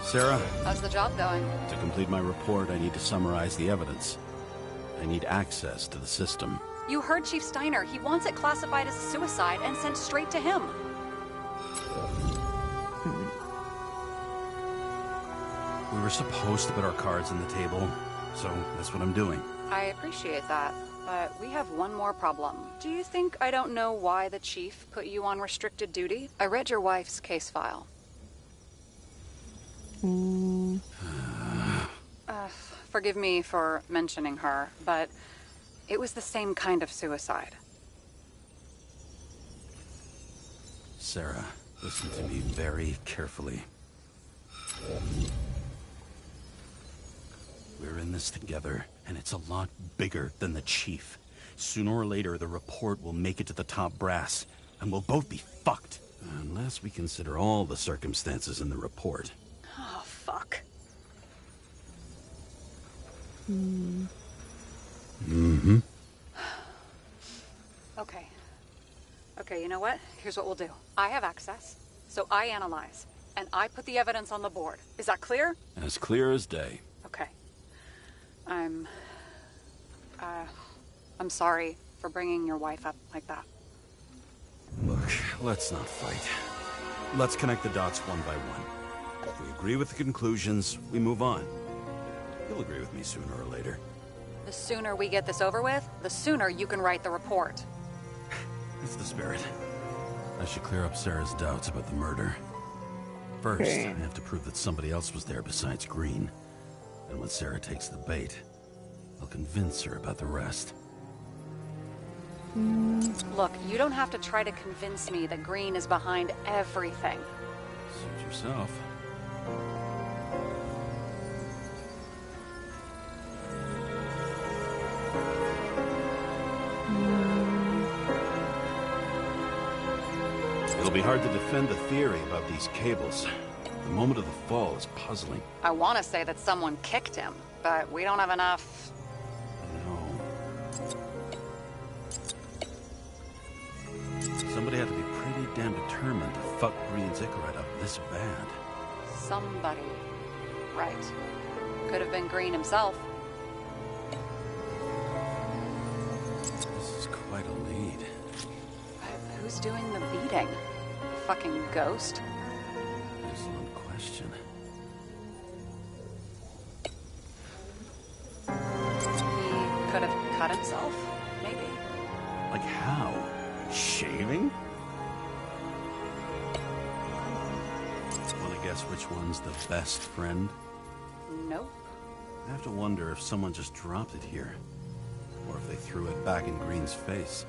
Sarah? How's the job going? To complete my report, I need to summarize the evidence. I need access to the system. You heard Chief Steiner. He wants it classified as a suicide and sent straight to him. We were supposed to put our cards on the table, so that's what I'm doing. I appreciate that, but we have one more problem. Do you think I don't know why the Chief put you on restricted duty? I read your wife's case file. Forgive me for mentioning her, but it was the same kind of suicide. Sarah, listen to me very carefully. We're in this together, and it's a lot bigger than the Chief. Sooner or later, the report will make it to the top brass, and we'll both be fucked. Unless we consider all the circumstances in the report. Oh, fuck. Mm-hmm. Okay. Okay, you know what? Here's what we'll do. I have access, so I analyze, and I put the evidence on the board. Is that clear? As clear as day. Okay. I'm sorry for bringing your wife up like that. Look, let's not fight. Let's connect the dots one by one. If we agree with the conclusions, we move on. You'll agree with me sooner or later. The sooner we get this over with, the sooner you can write the report. That's the spirit. I should clear up Sarah's doubts about the murder. First, Okay. I have to prove that somebody else was there besides Green. And when Sarah takes the bait, I'll convince her about the rest. Look, you don't have to try to convince me that Green is behind everything. Suit yourself. It'll be hard to defend the theory about these cables. The moment of the fall is puzzling. I want to say that someone kicked him, but we don't have enough. No. Somebody had to be pretty damn determined to fuck Green's Icarite up this bad. Somebody. Right. Could have been Green himself. This is quite a lead. But who's doing the beating? Fucking ghost? Excellent question. He could have cut himself, maybe. Like how? Shaving? Wanna guess which one's the best friend? Nope. I have to wonder if someone just dropped it here. Or if they threw it back in Green's face.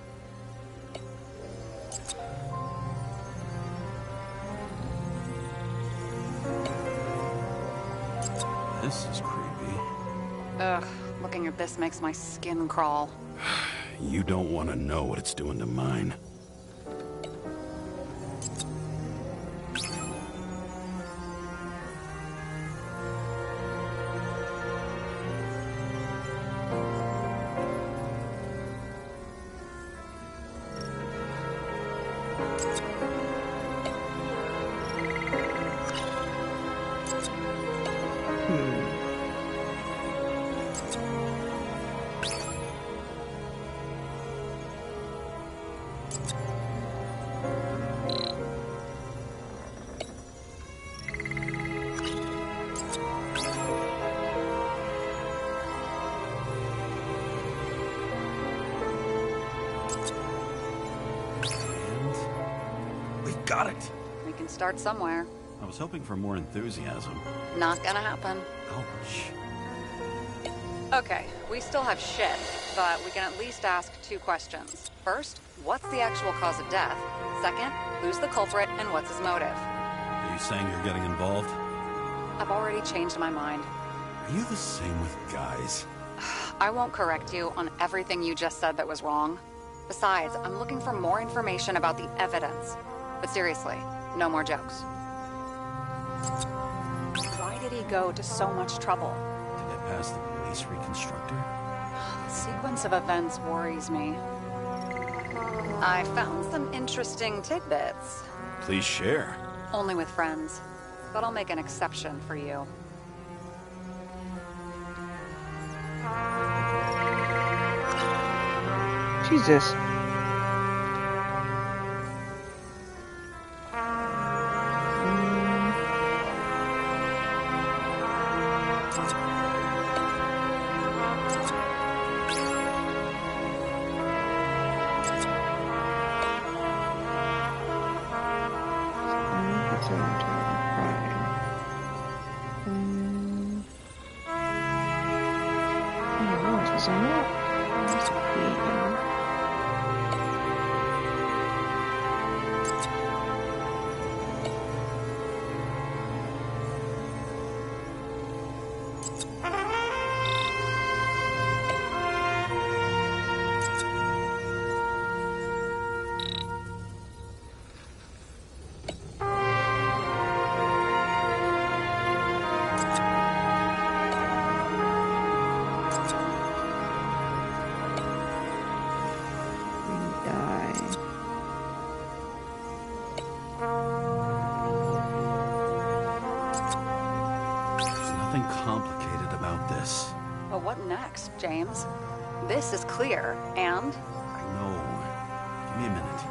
This is creepy. Ugh, looking at this makes my skin crawl. You don't want to know what it's doing to mine. Got it. We can start somewhere. I was hoping for more enthusiasm. Not gonna happen. Ouch. Okay, we still have shit, but we can at least ask 2 questions. First, what's the actual cause of death? Second, who's the culprit and what's his motive? Are you saying you're getting involved? I've already changed my mind. Are you the same with guys? I won't correct you on everything you just said that was wrong. Besides, I'm looking for more information about the evidence. But seriously, no more jokes. Why did he go to so much trouble? To get past the police reconstructor? The sequence of events worries me. I found some interesting tidbits. Please share. Only with friends. But I'll make an exception for you. Jesus. Complicated about this. But what next, James? This is clear, and... I know. Give me a minute.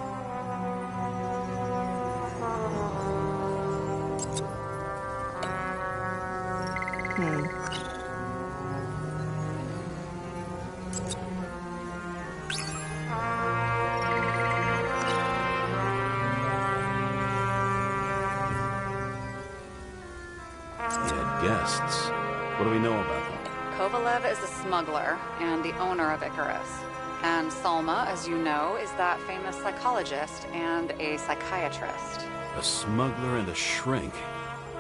Guests. What do we know about them? Kovalev is a smuggler and the owner of Icarus. And Salma, as you know, is that famous psychologist and a psychiatrist. A smuggler and a shrink.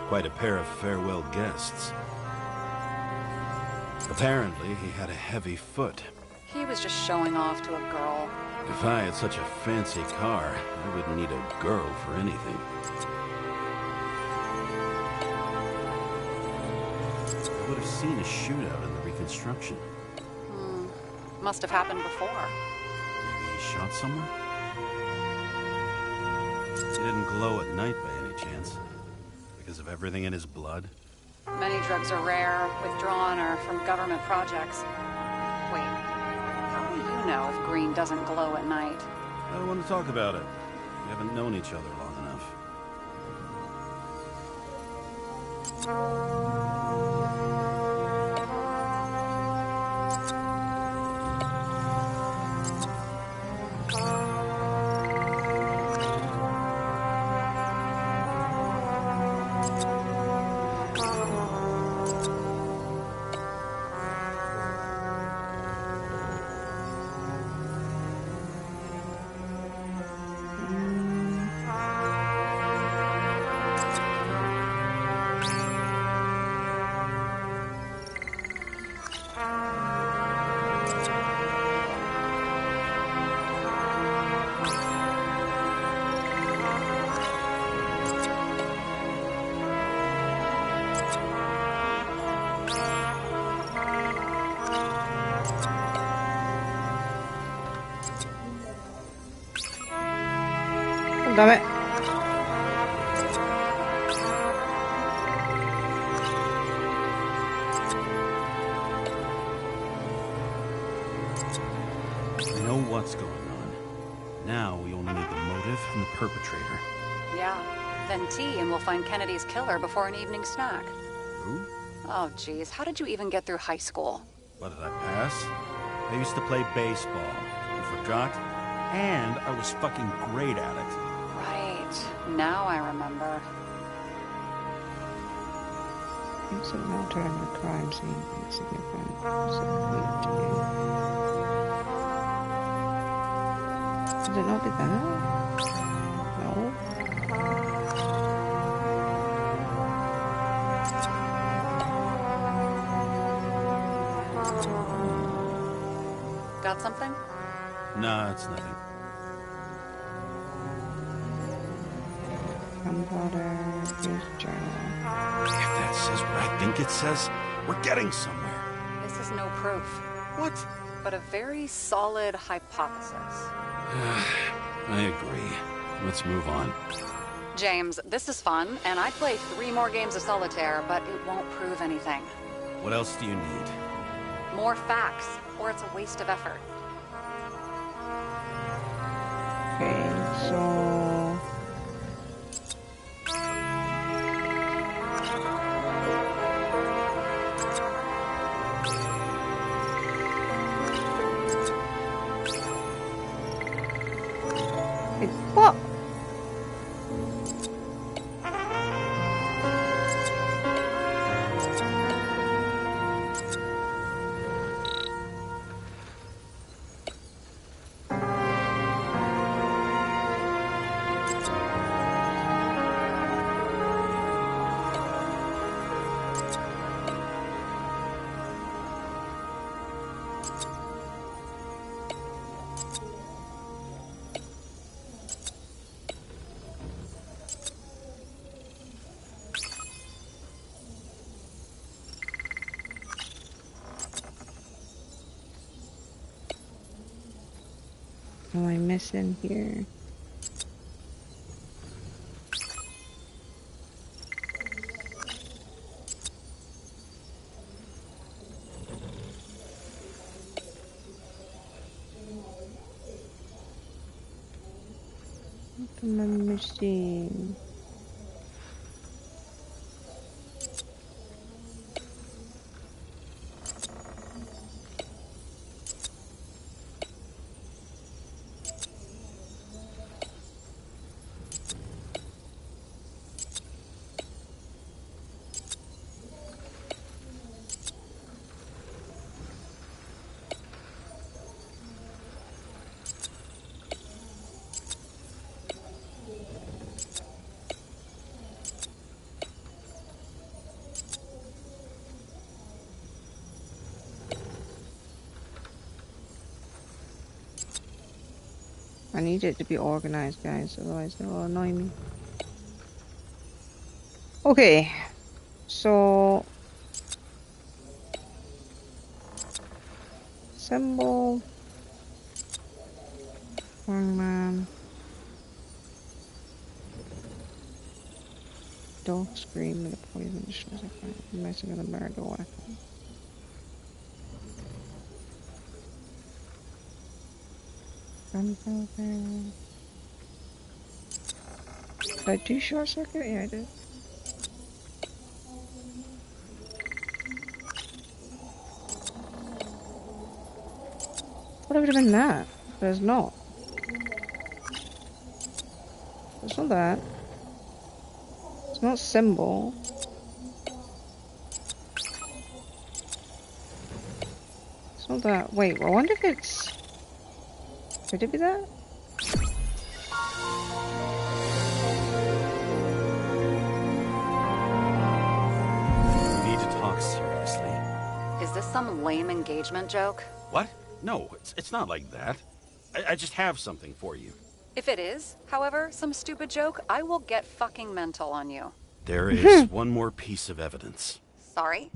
Quite a pair of farewell guests. Apparently, he had a heavy foot. He was just showing off to a girl. If I had such a fancy car, I wouldn't need a girl for anything. I would have seen a shootout in the reconstruction. Must have happened before. Maybe he shot someone? He didn't glow at night by any chance. Because of everything in his blood. Many drugs are rare, withdrawn, or from government projects. Wait, how do you know if green doesn't glow at night? I don't want to talk about it. We haven't known each other long enough. damn it. We know what's going on. Now we only need the motive and the perpetrator. Yeah. Then tea and we'll find Kennedy's killer before an evening snack. Who? Oh, geez. How did you even get through high school? What, did I pass? I used to play baseball. You forgot? And I was fucking great at it. Right. Now I remember. Instant matter in the crime scene. Insignificant. Could it not be that? No. Got something? Nah, it's nothing. Gunpowder, here's journal. If that says what I think it says, we're getting somewhere. This is no proof. What? But a very solid hypothesis. I agree. Let's move on. James, this is fun, and I'd play 3 more games of solitaire, but it won't prove anything. What else do you need? More facts, or it's a waste of effort. Okay, so... What? What am I missing here? What am I missing? I need it to be organized, guys, otherwise it will annoy me. Okay, so... Symbol... Strongman... Dog scream with a poison messing with a murder weapon. Did I do short circuit? Yeah, I did. What would have been that? But it's not. It's not that. It's not symbol. It's not that. Wait, I wonder if it's... Could it be that? We need to talk seriously. Is this some lame engagement joke? What? No, it's not like that. I just have something for you. If it is, however, some stupid joke, I will get fucking mental on you. There is one more piece of evidence. Sorry?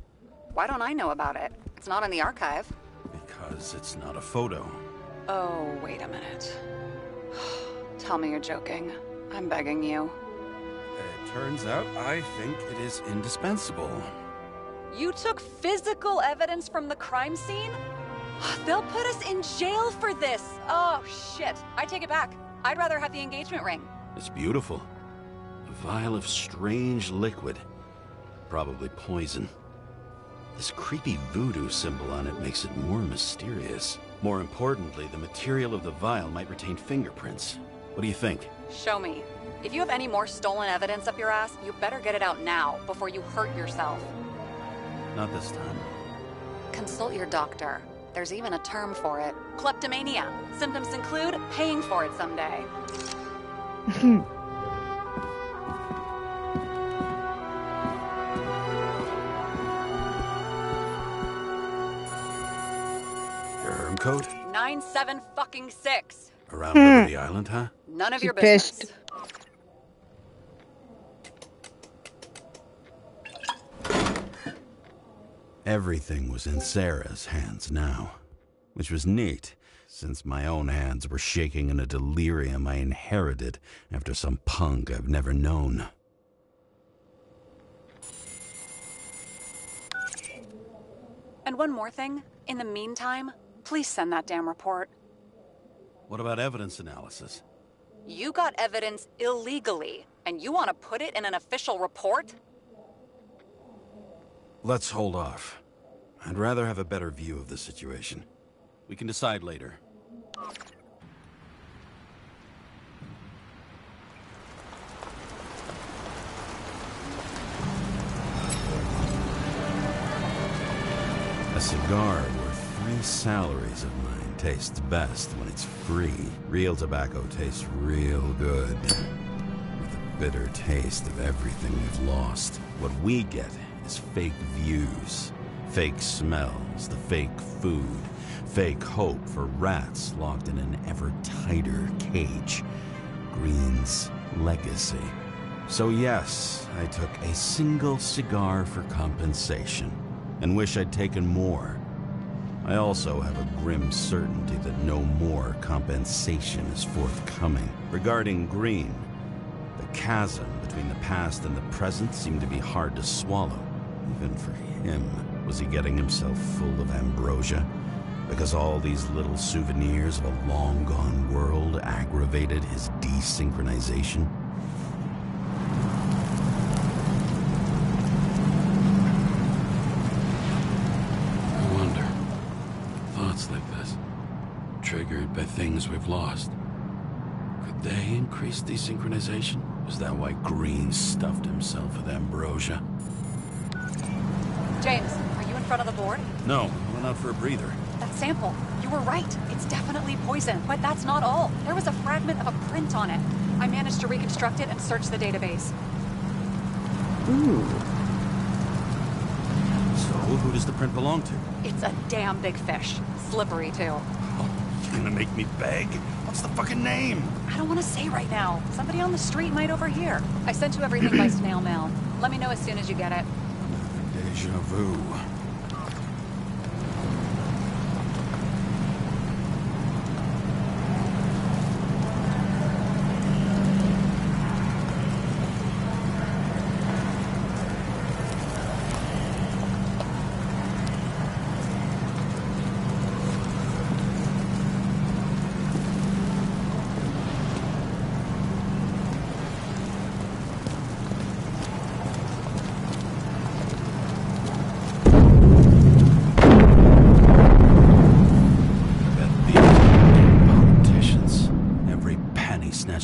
Why don't I know about it? It's not in the archive. Because it's not a photo. Oh, wait a minute. Tell me you're joking. I'm begging you. It turns out I think it is indispensable. You took physical evidence from the crime scene? They'll put us in jail for this. Oh, shit. I take it back. I'd rather have the engagement ring. It's beautiful. A vial of strange liquid. Probably poison. This creepy voodoo symbol on it makes it more mysterious. More importantly, the material of the vial might retain fingerprints. What do you think? Show me. If you have any more stolen evidence up your ass, you better get it out now before you hurt yourself. Not this time. Consult your doctor. There's even a term for it. Kleptomania. Symptoms include paying for it someday. Your herm code? 97-fucking-6. Around Liberty Island, huh? None of She your business. pissed. Everything was in Sarah's hands now, which was neat, since my own hands were shaking in a delirium I inherited after some punk I've never known. And one more thing. In the meantime, please send that damn report. What about evidence analysis? You got evidence illegally, and you want to put it in an official report? Let's hold off. I'd rather have a better view of the situation. We can decide later. A cigar worth 3 salaries of mine tastes best when it's free. Real tobacco tastes real good. With the bitter taste of everything we've lost. What we get is fake views, fake smells, the fake food, fake hope for rats locked in an ever tighter cage. Green's legacy. So yes, I took a single cigar for compensation, and wish I'd taken more. I also have a grim certainty that no more compensation is forthcoming. Regarding Green, the chasm between the past and the present seemed to be hard to swallow, even for him. Was he getting himself full of ambrosia? Because all these little souvenirs of a long-gone world aggravated his desynchronization? Like this, triggered by things we've lost. Could they increase desynchronization? Is that why Green stuffed himself with ambrosia? James, are you in front of the board? No, I went out for a breather. That sample. You were right. It's definitely poison. But that's not all. There was a fragment of a print on it. I managed to reconstruct it and search the database. Ooh. So, who does the print belong to? It's a damn big fish. Slippery, too. Oh, you're gonna make me beg? What's the fucking name? I don't want to say right now. Somebody on the street might overhear. I sent you everything by snail mail. Let me know as soon as you get it. Deja vu.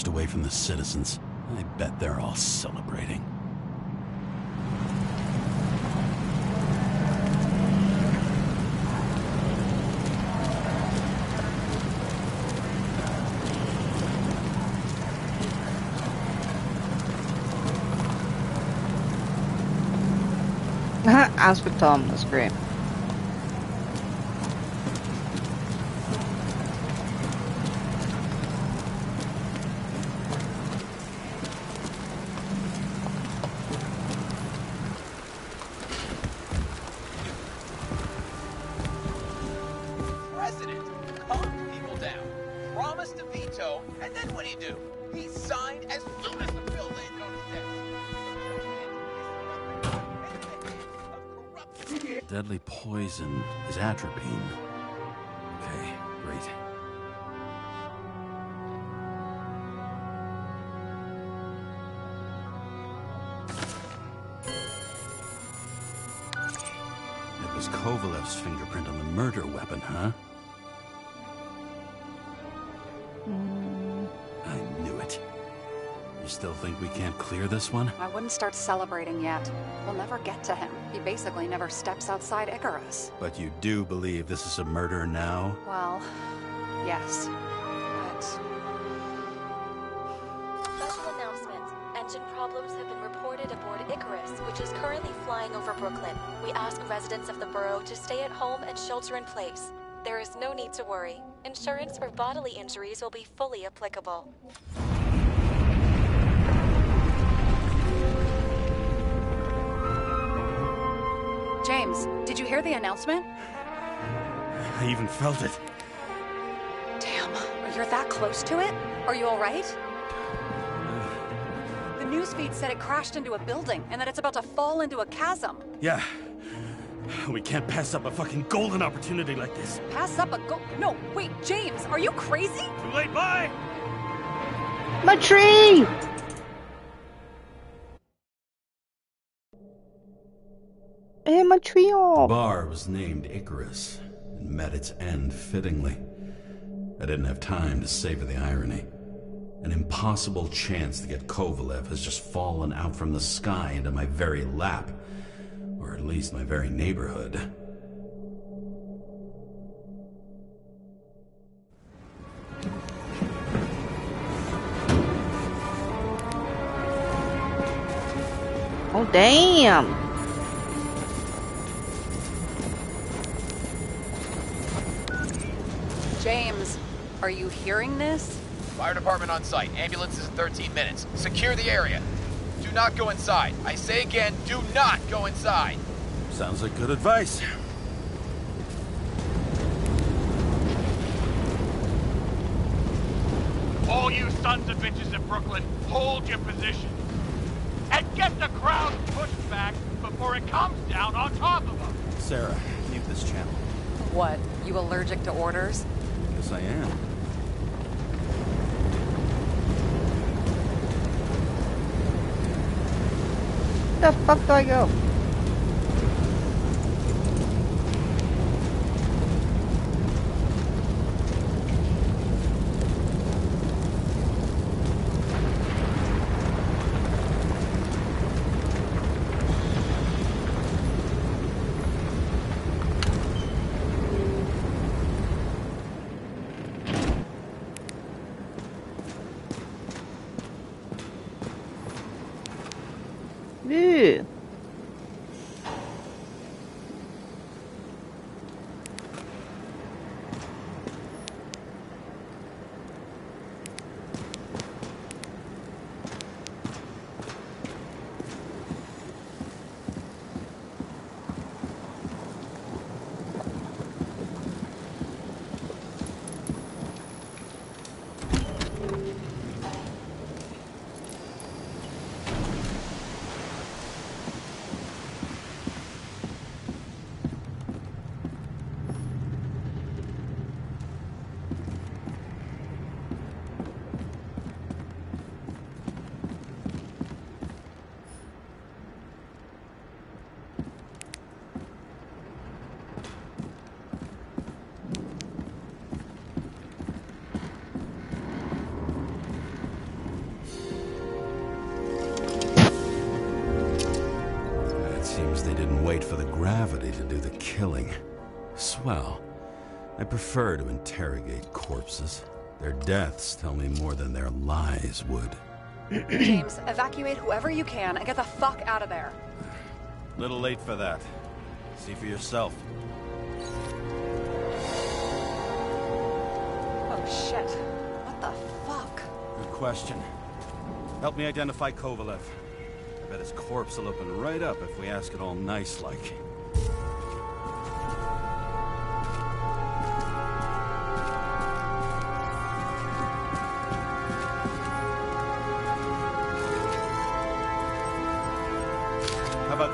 Away from the citizens. I bet they're all celebrating. As for Tom, that's great. President, calm people down. Promise to veto, and then what do? He signed as soon as the bill landed on his desk. Deadly poison is atropine. Okay, great. It was Kovalev's fingerprint on the murder weapon, huh? I knew it. You still think we can't clear this one? I wouldn't start celebrating yet. We'll never get to him. He basically never steps outside Icarus. But you do believe this is a murder now? Well, yes. But... Special announcement. Engine problems have been reported aboard Icarus, which is currently flying over Brooklyn. We ask residents of the borough to stay at home and shelter in place. There is no need to worry. Insurance for bodily injuries will be fully applicable. James, did you hear the announcement? I even felt it. Damn, you're that close to it? Are you all right? The newsfeed said it crashed into a building and that it's about to fall into a chasm. Yeah. We can't pass up a fucking golden opportunity like this. Pass up a No, wait, James, are you crazy? Too late, bye! My tree! Hey, my trio! Bar was named Icarus and met its end fittingly. I didn't have time to savor the irony. An impossible chance to get Kovalev has just fallen out from the sky into my very lap. Or at least my very neighborhood. Oh, damn! James, are you hearing this? Fire department on site. Ambulances in 13 minutes. Secure the area. Do not go inside. I say again, do not go inside. Sounds like good advice. All you sons of bitches in Brooklyn, hold your position. And get the crowd pushed back before it comes down on top of them. Sarah, mute this channel. What, you allergic to orders? Yes, I am. Where the fuck do I go? Ew. They didn't wait for the gravity to do the killing. Swell. I prefer to interrogate corpses. Their deaths tell me more than their lies would. James, evacuate whoever you can and get the fuck out of there. Little late for that. See for yourself. Oh shit. What the fuck? Good question. Help me identify Kovalev. I bet his corpse will open right up if we ask it all nice-like.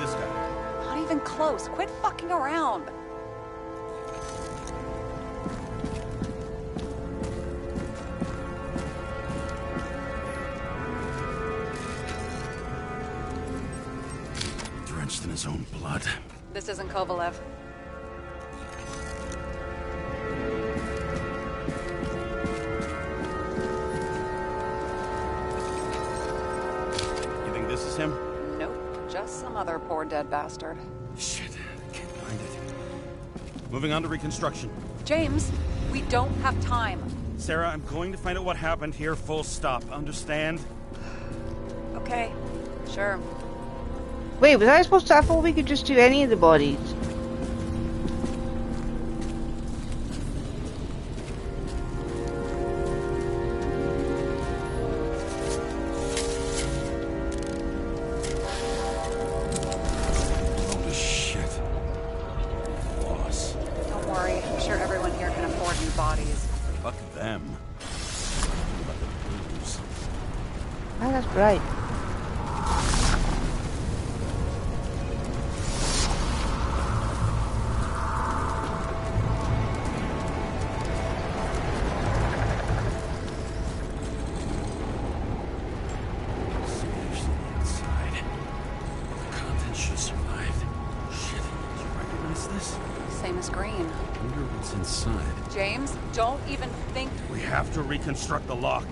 this guy. Not even close. Quit fucking around. Drenched in his own blood. This isn't Kovalev. You think this is him? Nope. Just some other poor dead bastard. Shit, I can't find it. Moving on to reconstruction. James, we don't have time. Sarah, I'm going to find out what happened here, full stop. Understand? Okay, sure. Wait, was I supposed to? I thought we could just do any of the bodies. Holy shit. Boss. Don't worry, I'm sure everyone here can afford new bodies. Fuck them. What about the blues? Ah, that's right. Inside. James, don't even think. We have to reconstruct the lock.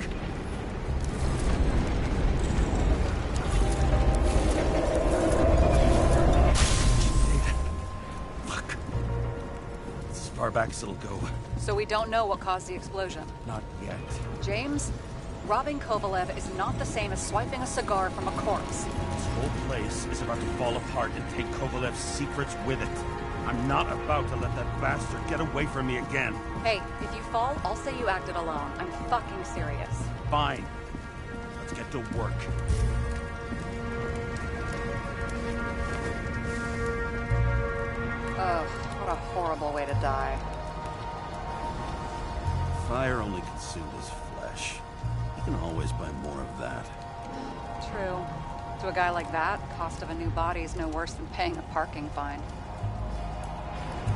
Fuck. It's as far back as it'll go. So we don't know what caused the explosion. Not yet. James, robbing Kovalev is not the same as swiping a cigar from a corpse. This whole place is about to fall apart and take Kovalev's secrets with it. I'm not about to let that bastard get away from me again. Hey, if you fall, I'll say you acted alone. I'm fucking serious. Fine. Let's get to work. Ugh, what a horrible way to die. Fire only consumed his flesh. You can always buy more of that. True. To a guy like that, cost of a new body is no worse than paying a parking fine.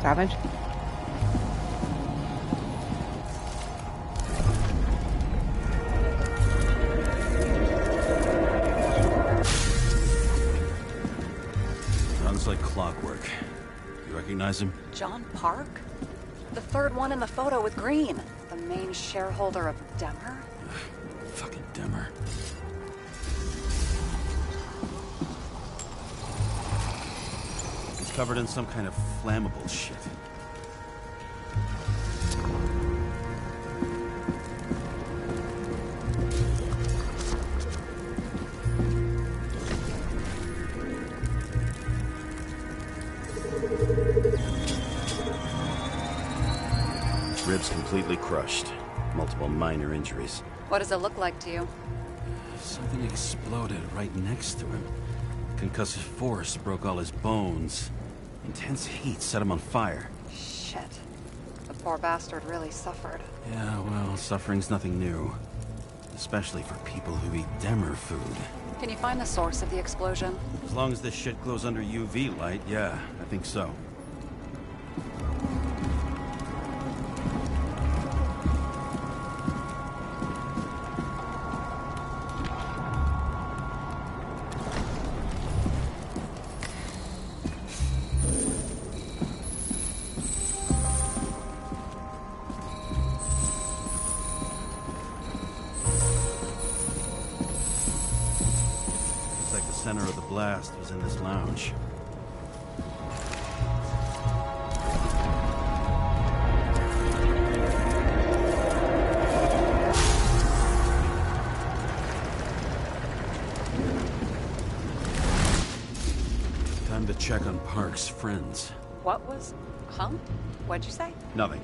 Savage. Runs like clockwork. You recognize him? John Park? The third one in the photo with Green. The main shareholder of Demmer? Fucking Demmer. He's covered in some kind of flammable shit. Ribs completely crushed. Multiple minor injuries. What does it look like to you? Something exploded right next to him. Concussive force broke all his bones. Intense heat set him on fire. Shit. The poor bastard really suffered. Yeah, well, suffering's nothing new. Especially for people who eat Demmer food. Can you find the source of the explosion? As long as this shit glows under UV light, yeah, I think so. Center of the blast was in this lounge. Time to check on Park's friends. What was... Huh? What'd you say? Nothing.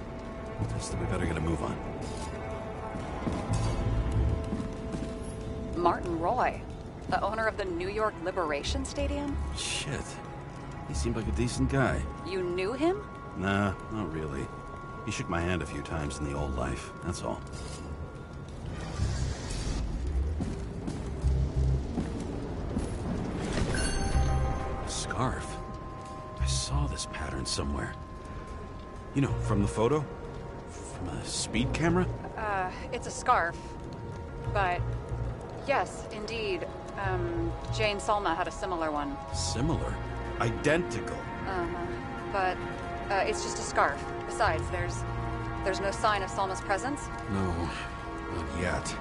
Just that we better get a move on. Martin Roy. The owner of the New York Liberation Stadium? Shit. He seemed like a decent guy. You knew him? Nah, not really. He shook my hand a few times in the old life, that's all. Skull. scarf. I saw this pattern somewhere. You know, from the photo? From a speed camera? It's a scarf. But, yes, indeed. Jane Salma had a similar one. Similar? Identical? Uh-huh. But, it's just a scarf. Besides, there's no sign of Salma's presence? No, not yet.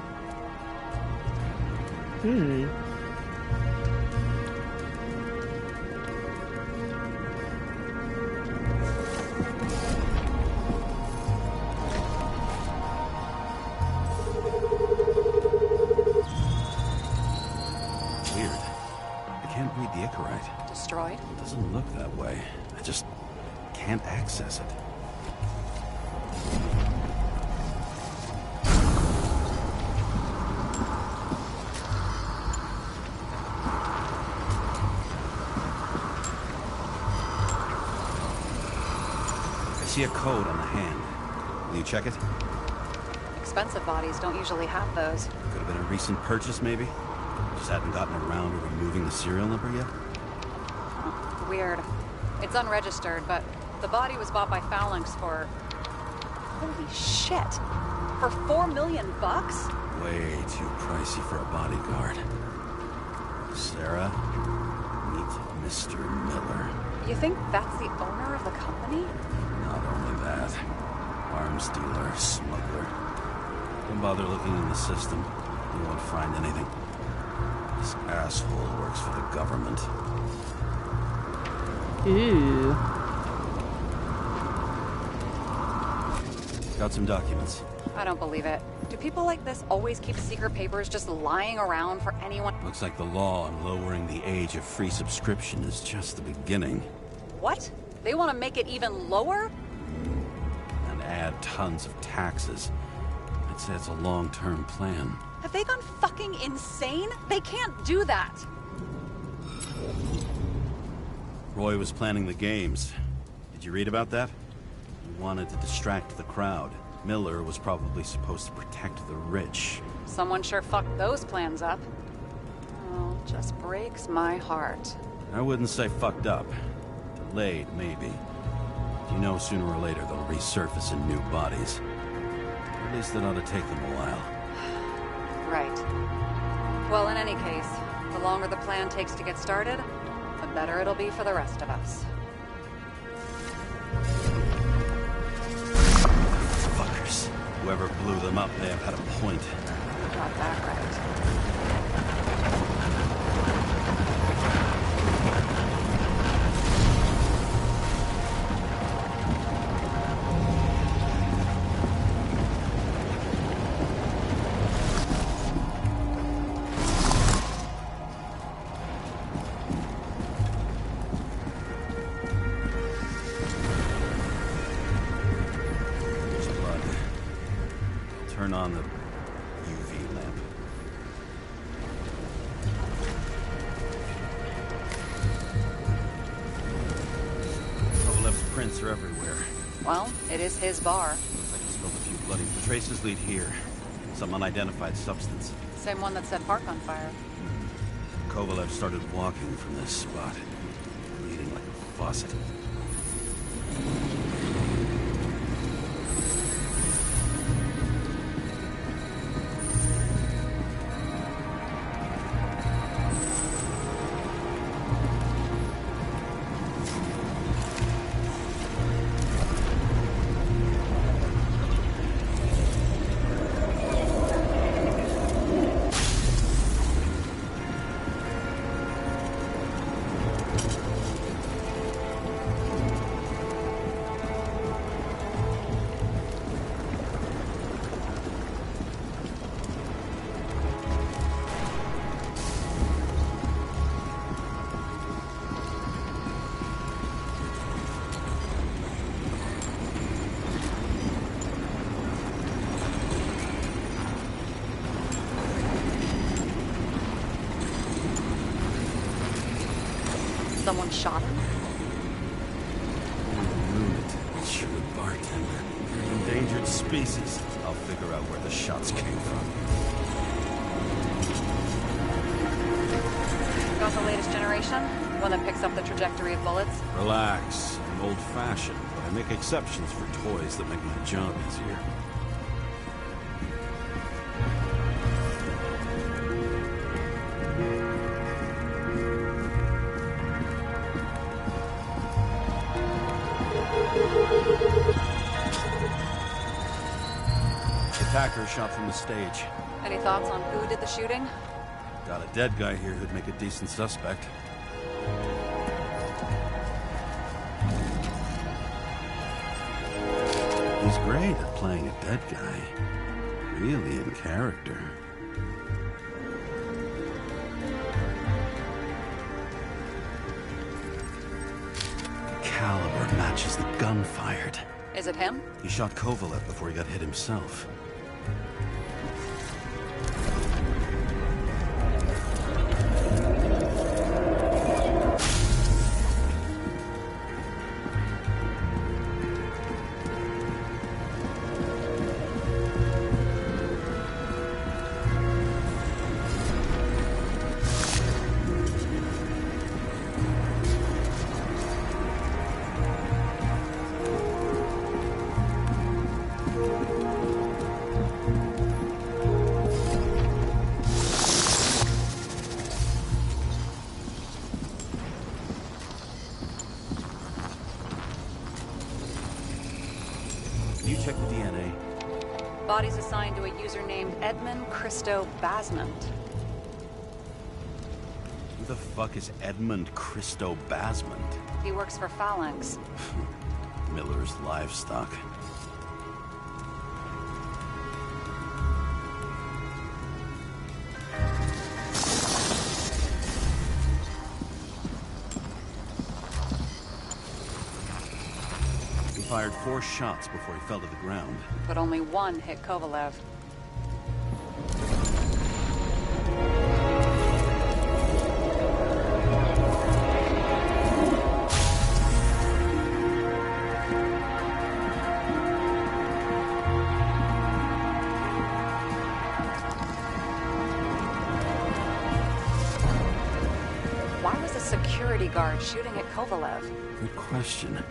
Destroyed? It doesn't look that way. I just can't access it. I see a code on the hand. Will you check it? Expensive bodies don't usually have those. Could have been a recent purchase, maybe? Just hadn't gotten around to removing the serial number yet? Weird. It's unregistered, but the body was bought by Phalanx for... Holy shit! For $4 million bucks? Way too pricey for a bodyguard. Sarah, meet Mr. Miller. You think that's the owner of the company? Not only that. Arms dealer, smuggler. Don't bother looking in the system. You won't find anything. This asshole works for the government. Ooh. Got some documents. I don't believe it. Do people like this always keep secret papers just lying around for anyone? Looks like the law on lowering the age of free subscription is just the beginning. What? They want to make it even lower? And add tons of taxes. I'd say it's a long-term plan. Have they gone fucking insane? They can't do that! Roy was planning the games. Did you read about that? He wanted to distract the crowd. Miller was probably supposed to protect the rich. Someone sure fucked those plans up. Oh, just breaks my heart. I wouldn't say fucked up. Delayed, maybe. You know sooner or later they'll resurface in new bodies. At least it ought to take them a while. Right. Well, in any case, the longer the plan takes to get started, the better it'll be for the rest of us. Fuckers. Whoever blew them up may have had a point. Got that right. Turn on the UV lamp. Kovalev's prints are everywhere. Well, it is his bar. Looks like he spilled a few bloody traces lead here. Some unidentified substance. Same one that set Park on fire. Kovalev started walking from this spot, bleeding like a faucet. Someone shot him? Sure, bartender. Endangered species. I'll figure out where the shots came from. Got the latest generation? One that picks up the trajectory of bullets? Relax. I'm old-fashioned, but I make exceptions for toys that make my job easier. Attacker shot from the stage. Any thoughts on who did the shooting? Got a dead guy here who'd make a decent suspect. He's great at playing a dead guy. Really in character. Caliber matches the gun fired. Is it him? He shot Kovalev before he got hit himself. Check the DNA. Body's assigned to a user named Edmund Christo Basment. Who the fuck is Edmund Christo Basment? He works for Phalanx. Miller's Livestock. Fired 4 shots before he fell to the ground. But only one hit Kovalev. Why was a security guard shooting at Kovalev? Good question.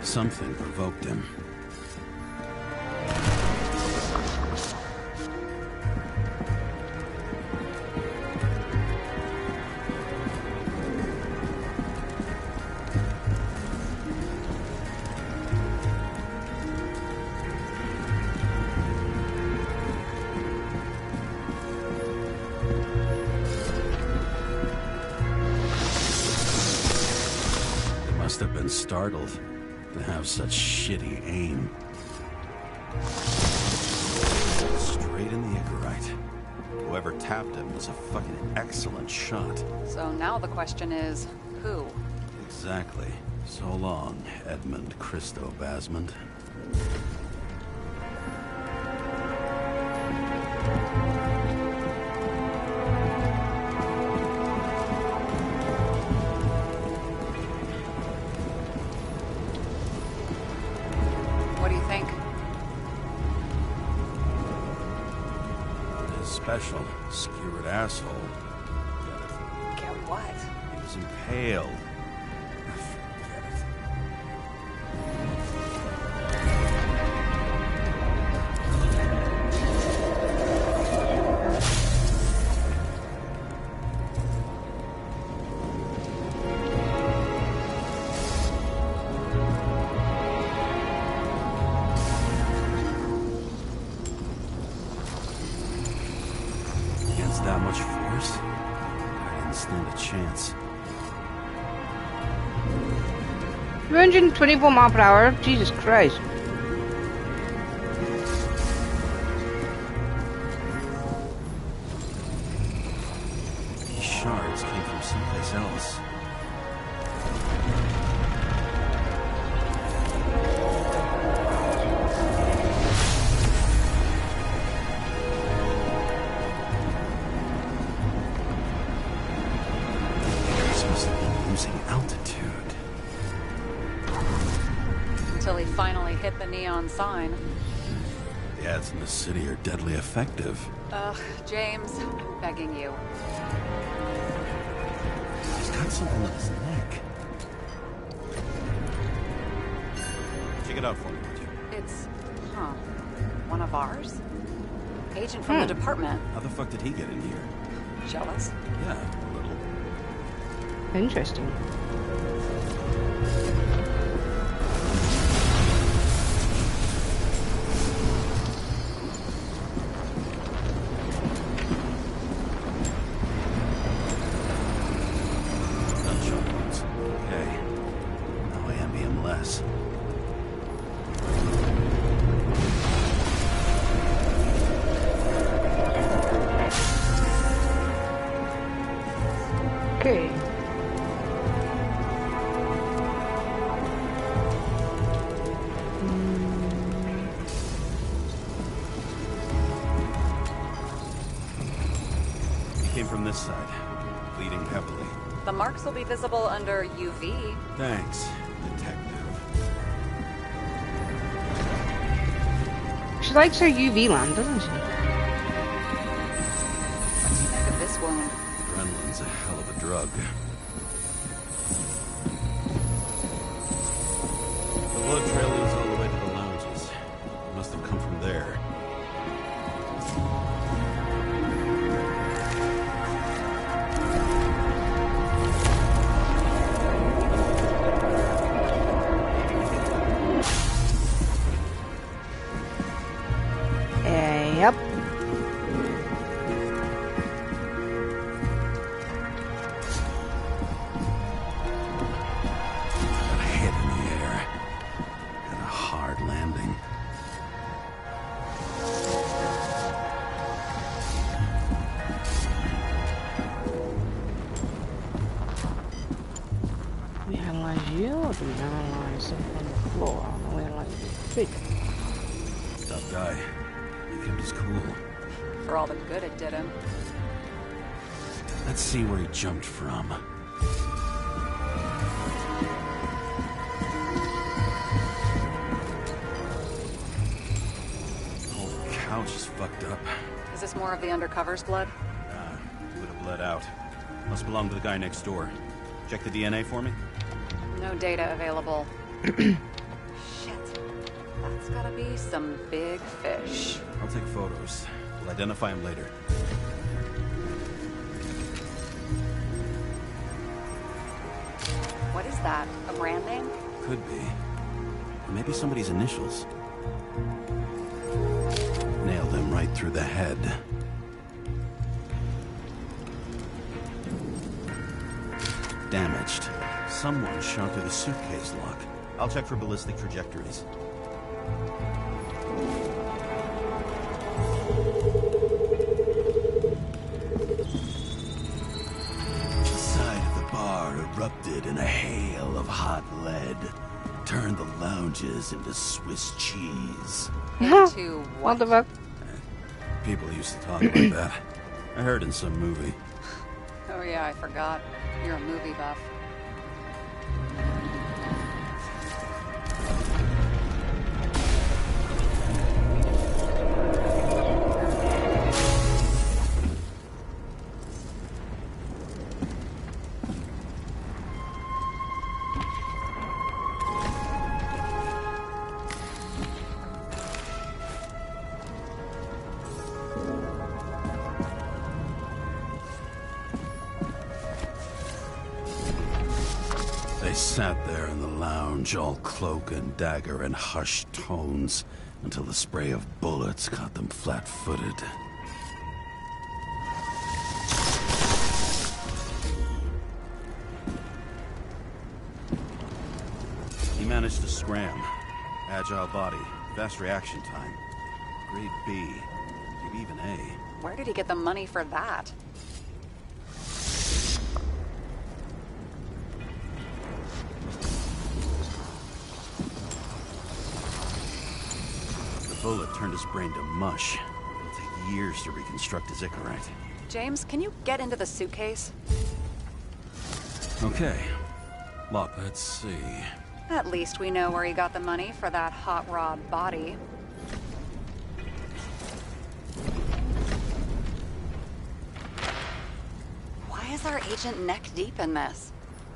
Something provoked him. They must have been startled to have such shitty aim. Straight in the Icarite. Whoever tapped him was a fucking excellent shot. So now the question is, who? Exactly. So long, Edmund Christo Basment. Special, skewered asshole. Get what? He was impaled. Forget it. That much force? I didn't stand a chance. 324 miles per hour? Jesus Christ. He shards came from someplace else. Icarus must have been losing altitude. Until he finally hit the neon sign. The ads in the city are deadly effective. Ugh, James, I'm begging you. He's got something on his neck. Check it out for me, would you? It's, one of ours? Agent from the department. How the fuck did he get in here? Jealous? Yeah, a little. Interesting. Okay. He came from this side, bleeding heavily. The marks will be visible under UV. Thanks, detective. She likes her UV lamp, doesn't she? What do you think of this wound? Adrenaline's a hell of a drug. The blood trail leads all the way to the lounges. It must have come from there. Yep. A hit in the air. And a hard landing. We analyze you, or do we analyze something on the floor? I don't know, we analyze the big. Tough guy. He kept his cool. For all the good it did him. Let's see where he jumped from. The whole couch is fucked up. Is this more of the undercover's blood? Would have bled out. Must belong to the guy next door. Check the DNA for me. No data available. Shit. That's gotta be some big fish. I'll take photos. We'll identify him later. What is that? A brand name? Could be. Or maybe somebody's initials. Nailed him right through the head. Damaged. Someone shot through the suitcase lock. I'll check for ballistic trajectories. The side of the bar erupted in a hail of hot lead. Turned the lounges into Swiss cheese. Into what? What the fuck? People used to talk like that. I heard in some movie. Oh yeah, I forgot. You're a movie buff. They sat there in the lounge, all cloak and dagger and hushed tones, until the spray of bullets caught them flat-footed. He managed to scram. Agile body, fast reaction time. Grade B, maybe even A. Where did he get the money for that? bullet turned his brain to mush. It'll take years to reconstruct his Icarite. James, can you get into the suitcase? Okay. Look, let's see. At least we know where he got the money for that hot rod body. Why is our agent neck deep in this?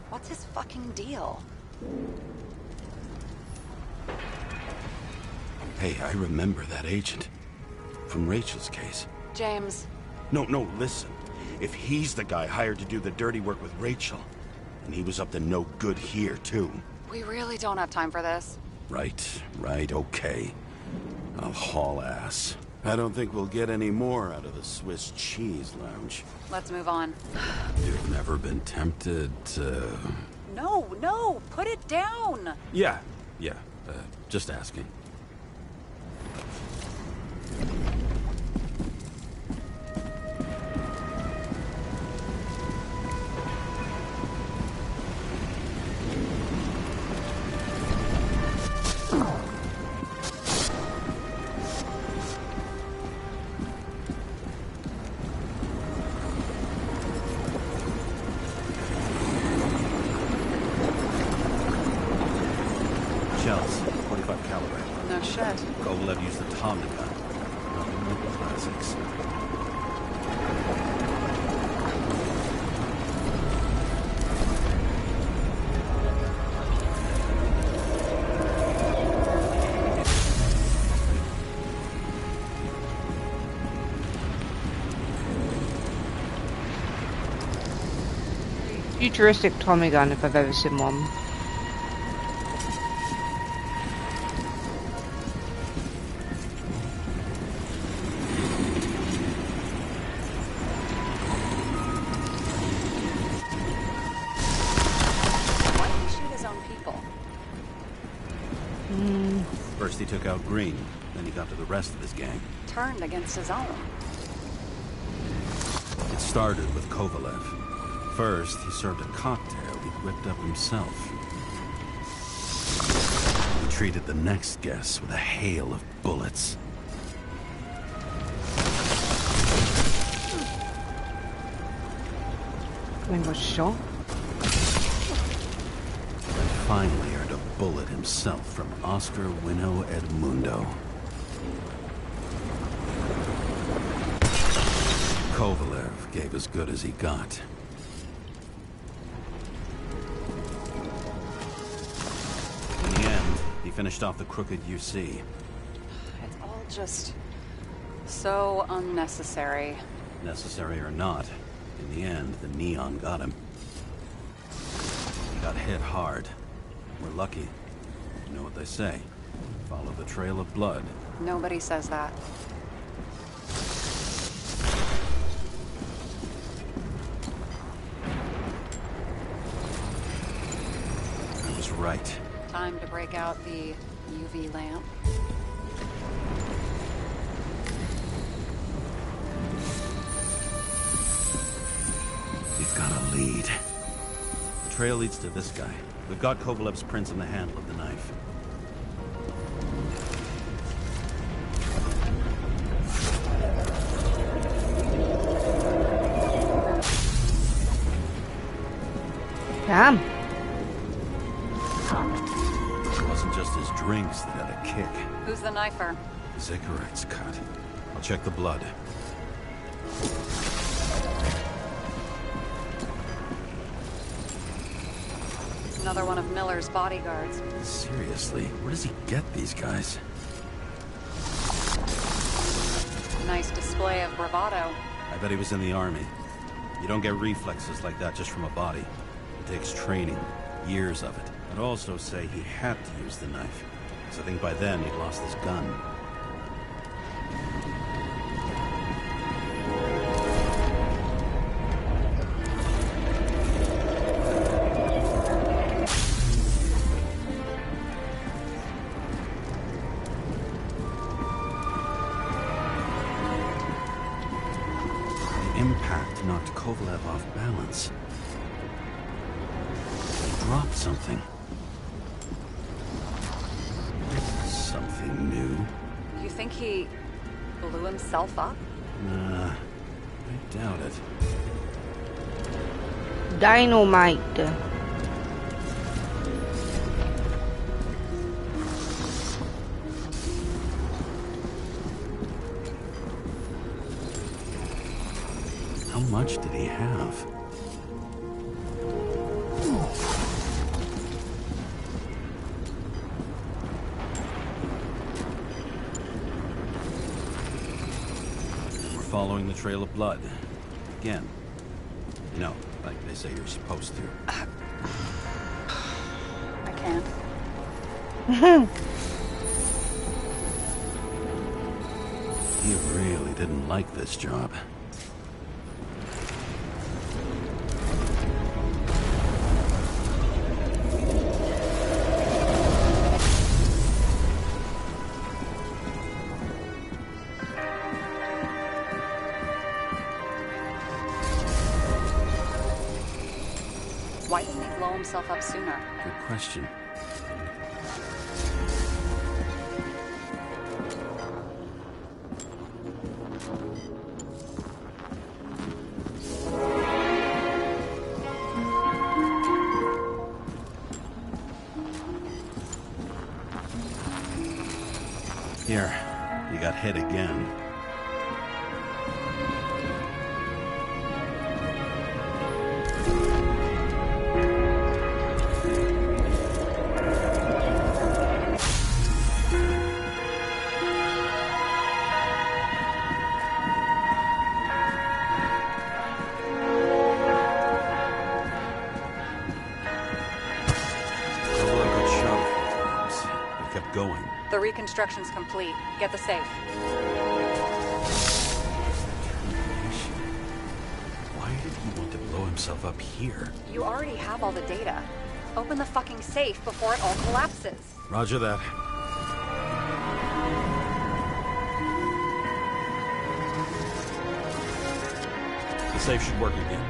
What's his fucking deal? Hey, I remember that agent. From Rachel's case. James. No, listen. If he's the guy hired to do the dirty work with Rachel, and he was up to no good here, too. We really don't have time for this. Right, okay. I'll haul ass. I don't think we'll get any more out of the Swiss Cheese Lounge. Let's move on. You've never been tempted to... No, put it down! Yeah, just asking. Shells, 45 caliber. No shit. Kovalev used the Tommy gun. Nothing like the classics. Futuristic Tommy gun if I've ever seen one. First he took out Green, then he got to the rest of his gang. Turned against his own. It started with Kovalev. First, he served a cocktail he'd whipped up himself. He treated the next guest with a hail of bullets. He was shot. And finally earned a bullet himself from Oscar Wino Edmundo. Kovalev gave as good as he got. In the end, he finished off the crooked UC. It's all just so unnecessary. Necessary or not, in the end, the neon got him. He got hit hard. We're lucky. You know what they say. Follow the trail of blood. Nobody says that. I was right. Time to break out the UV lamp. We've got a lead. The trail leads to this guy. We've got Kovalev's prints on the handle of the knife. Damn. It wasn't just his drinks that had a kick. Who's the knifer? His Icarite's cut. I'll check the blood. Another one of Miller's bodyguards. Seriously, where does he get these guys? Nice display of bravado. I bet he was in the army. You don't get reflexes like that just from a body. It takes training, years of it. I'd also say he had to use the knife, because I think by then he'd lost his gun. Impact knocked Kovalev off balance. He dropped something. Something new. You think he blew himself up? Nah, I doubt it. Dynamite. How much did he have? We're following the trail of blood. Again. You know, like they say you're supposed to. I can't. He really didn't like this job. Why didn't he blow himself up sooner? Good question. Here, you got hit again. Going. The reconstruction's complete. Get the safe. Why did he want to blow himself up here? You already have all the data. Open the fucking safe before it all collapses. Roger that. The safe should work again.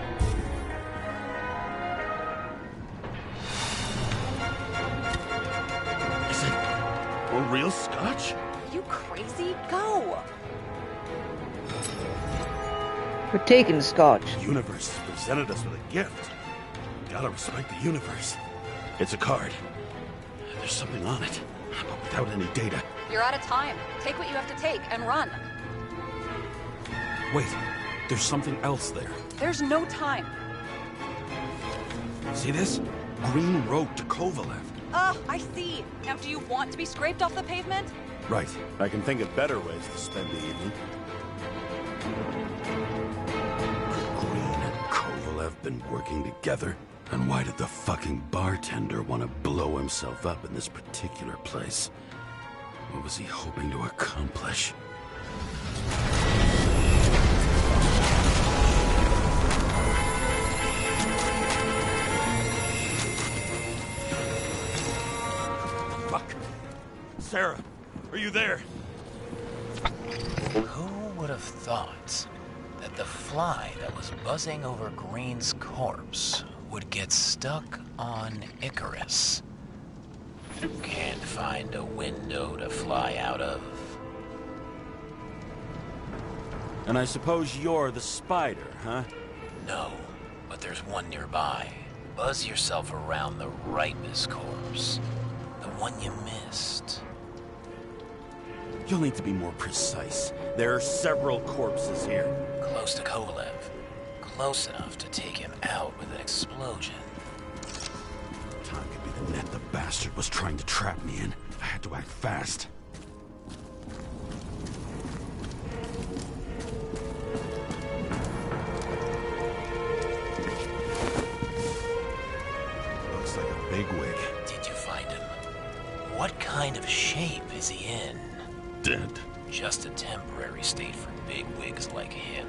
Real scotch? You crazy? Go! We're taking the scotch. The universe has presented us with a gift. Gotta respect the universe. It's a card. There's something on it, but without any data. You're out of time. Take what you have to take and run. Wait, there's something else there. There's no time. See this? Green Road to Kovalev. Oh, I see. Now, do you want to be scraped off the pavement? Right. I can think of better ways to spend the evening. Could Green and Kovalev been working together? And why did the fucking bartender want to blow himself up in this particular place? What was he hoping to accomplish? Sarah, are you there? Who would have thought that the fly that was buzzing over Green's corpse would get stuck on Icarus? Can't find a window to fly out of. And I suppose you're the spider, huh? No, but there's one nearby. Buzz yourself around the Ripus corpse. The one you missed. You'll need to be more precise. There are several corpses here. Close to Kovalev. Close enough to take him out with an explosion. Time could be the net the bastard was trying to trap me in. I had to act fast. Looks like a bigwig. Did you find him? What kind of shape is he in? Dead. Just a temporary state for bigwigs like him.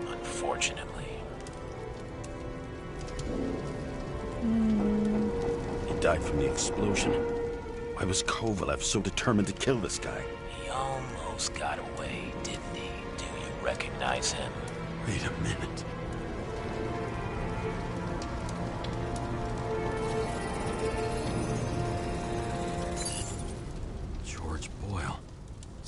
Unfortunately. He died from the explosion. Why was Kovalev so determined to kill this guy? He almost got away, didn't he? Do you recognize him? Wait a minute.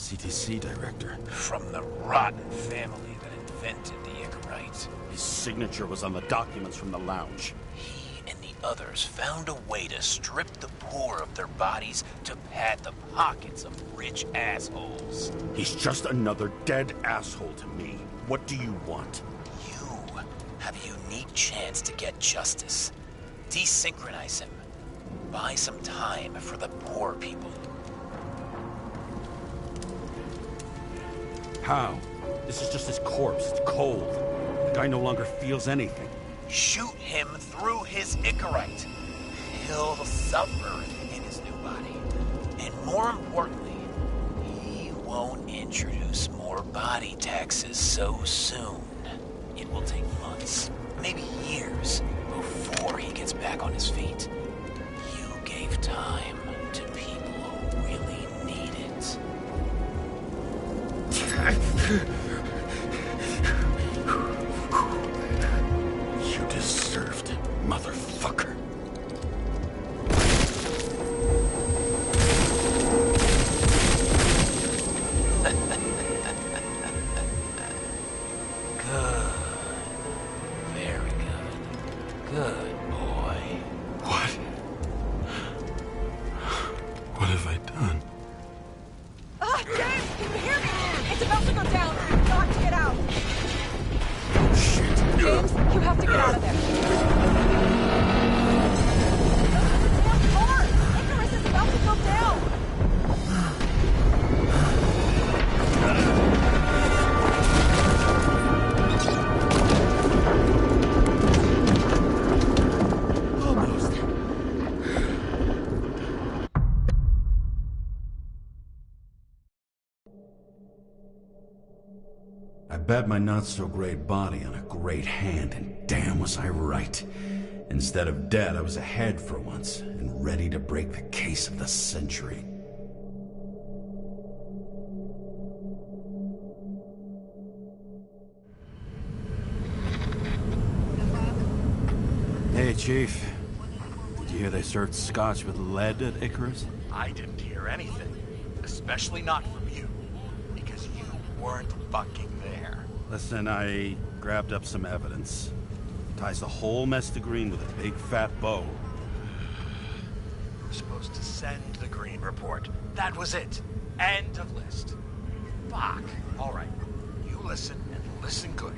CTC director. From the rotten family that invented the Icarite. His signature was on the documents from the lounge. He and the others found a way to strip the poor of their bodies to pad the pockets of rich assholes. He's just another dead asshole to me. What do you want? You have a unique chance to get justice. Desynchronize him. Buy some time for the poor people. How? This is just his corpse. It's cold. The guy no longer feels anything. Shoot him through his Icarite. He'll suffer in his new body. And more importantly, he won't introduce more body taxes so soon. It will take months, maybe years, before he gets back on his feet. You gave time to people who really need it. You deserved it, motherfucker. Good. Very good. Good boy. What? What have I done? Ah, James, can you hear me? It's about to go down. You've got to get out. Shit. James, you have to get out of there. Damn car! Icarus is about to go down. Almost. I bet my not-so-great body on a great hand, and damn was I right. Instead of dead, I was ahead for once, and ready to break the case of the century. Hey, Chief. Did you hear they served scotch with lead at Icarus? I didn't hear anything. Especially not from you. Because you weren't fucking there. Listen, I grabbed up some evidence. Ties the whole mess to Green with a big fat bow. We're supposed to send the Green report. That was it. End of list. Fuck. All right. You listen, and listen good.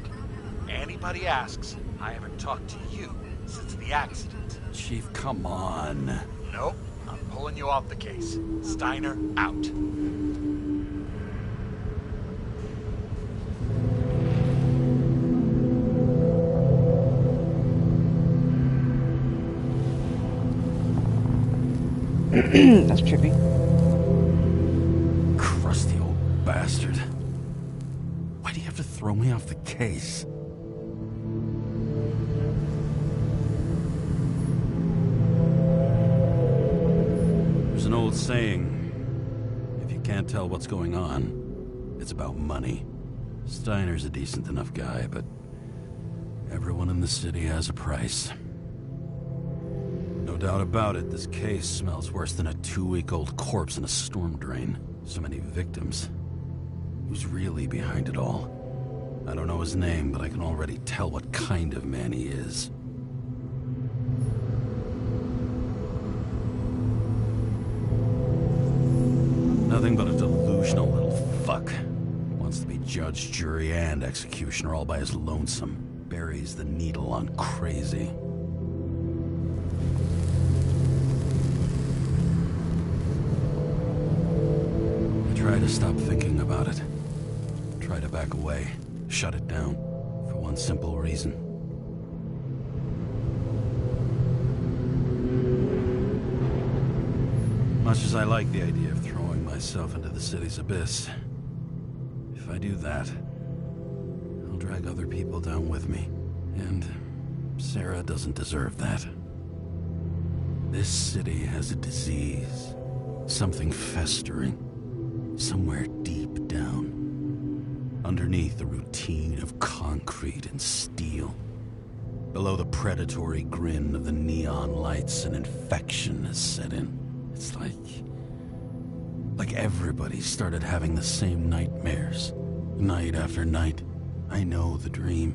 Anybody asks, I haven't talked to you since the accident. Chief, come on. Nope. I'm pulling you off the case. Steiner, out. That's trippy. Crusty old bastard. Why do you have to throw me off the case? There's an old saying, if you can't tell what's going on, it's about money. Steiner's a decent enough guy, but everyone in the city has a price. No doubt about it, this case smells worse than a 2-week-old corpse in a storm drain. So many victims. Who's really behind it all? I don't know his name, but I can already tell what kind of man he is. Nothing but a delusional little fuck. Wants to be judge, jury, and executioner all by his lonesome. Buries the needle on crazy. Try to stop thinking about it. Try to back away. Shut it down. For one simple reason. Much as I like the idea of throwing myself into the city's abyss, if I do that, I'll drag other people down with me. And Sarah doesn't deserve that. This city has a disease. Something festering. Somewhere deep down, underneath the routine of concrete and steel, below the predatory grin of the neon lights, an infection has set in. It's like Like everybody started having the same nightmares. Night after night. I know the dream.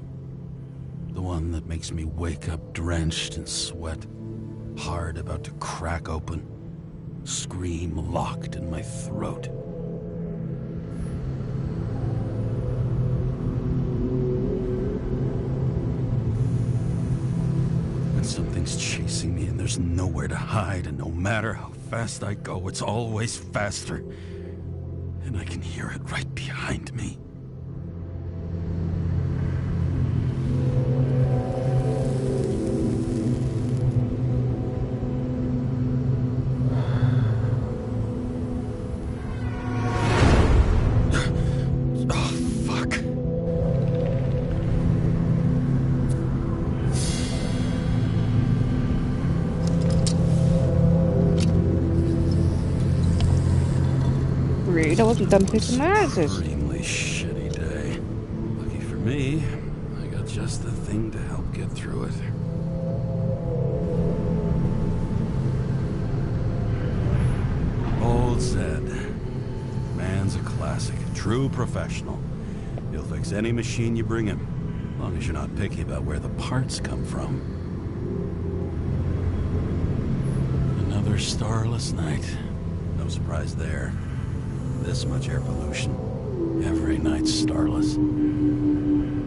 The one that makes me wake up drenched in sweat. Heart about to crack open. Scream locked in my throat. Something's chasing me and there's nowhere to hide, and no matter how fast I go, it's always faster. And I can hear it right behind me. I wasn't done picking my answers. Extremely shitty day. Lucky for me, I got just the thing to help get through it. Old Zed. Man's a classic. A true professional. He'll fix any machine you bring him. As long as you're not picky about where the parts come from. Another starless night. No surprise there. This much air pollution. Every night's starless. One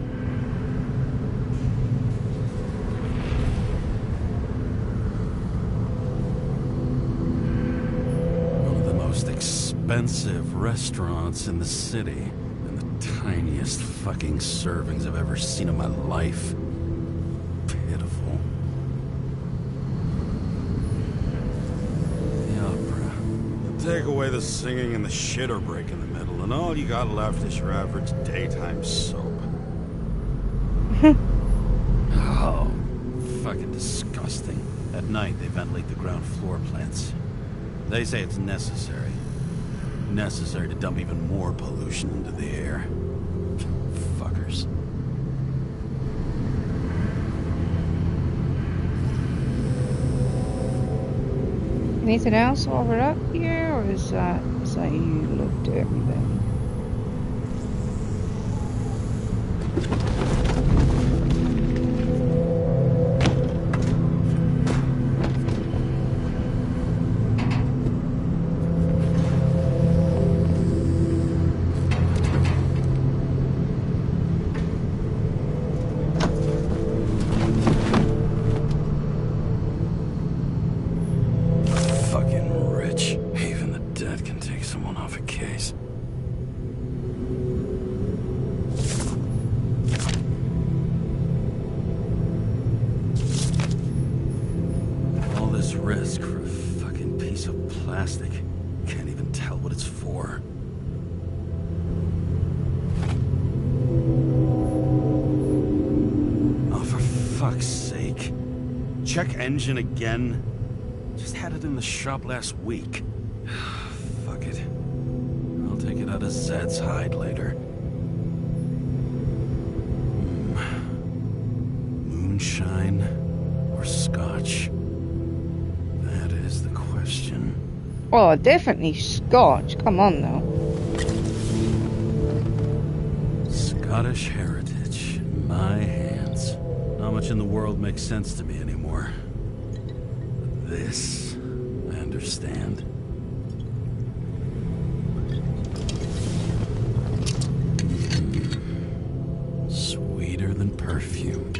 of the most expensive restaurants in the city. And the tiniest fucking servings I've ever seen in my life. Pitiful. Take away the singing and the shitter break in the middle, and all you got left is your average daytime soap. Oh, fucking disgusting. At night, they ventilate the ground floor plants. They say it's necessary. Necessary to dump even more pollution into the air. Fuckers. Anything else while we're up here, or is that you looked at everything? Risk for a fucking piece of plastic. Can't even tell what it's for. Oh, for fuck's sake. Check engine again. Just had it in the shop last week. Fuck it. I'll take it out of Zed's hide later. Moonshine or scotch? That is the question. Oh, definitely scotch. Come on now. Scottish heritage in my hands. Not much in the world makes sense to me anymore. But this, I understand. Sweeter than perfume.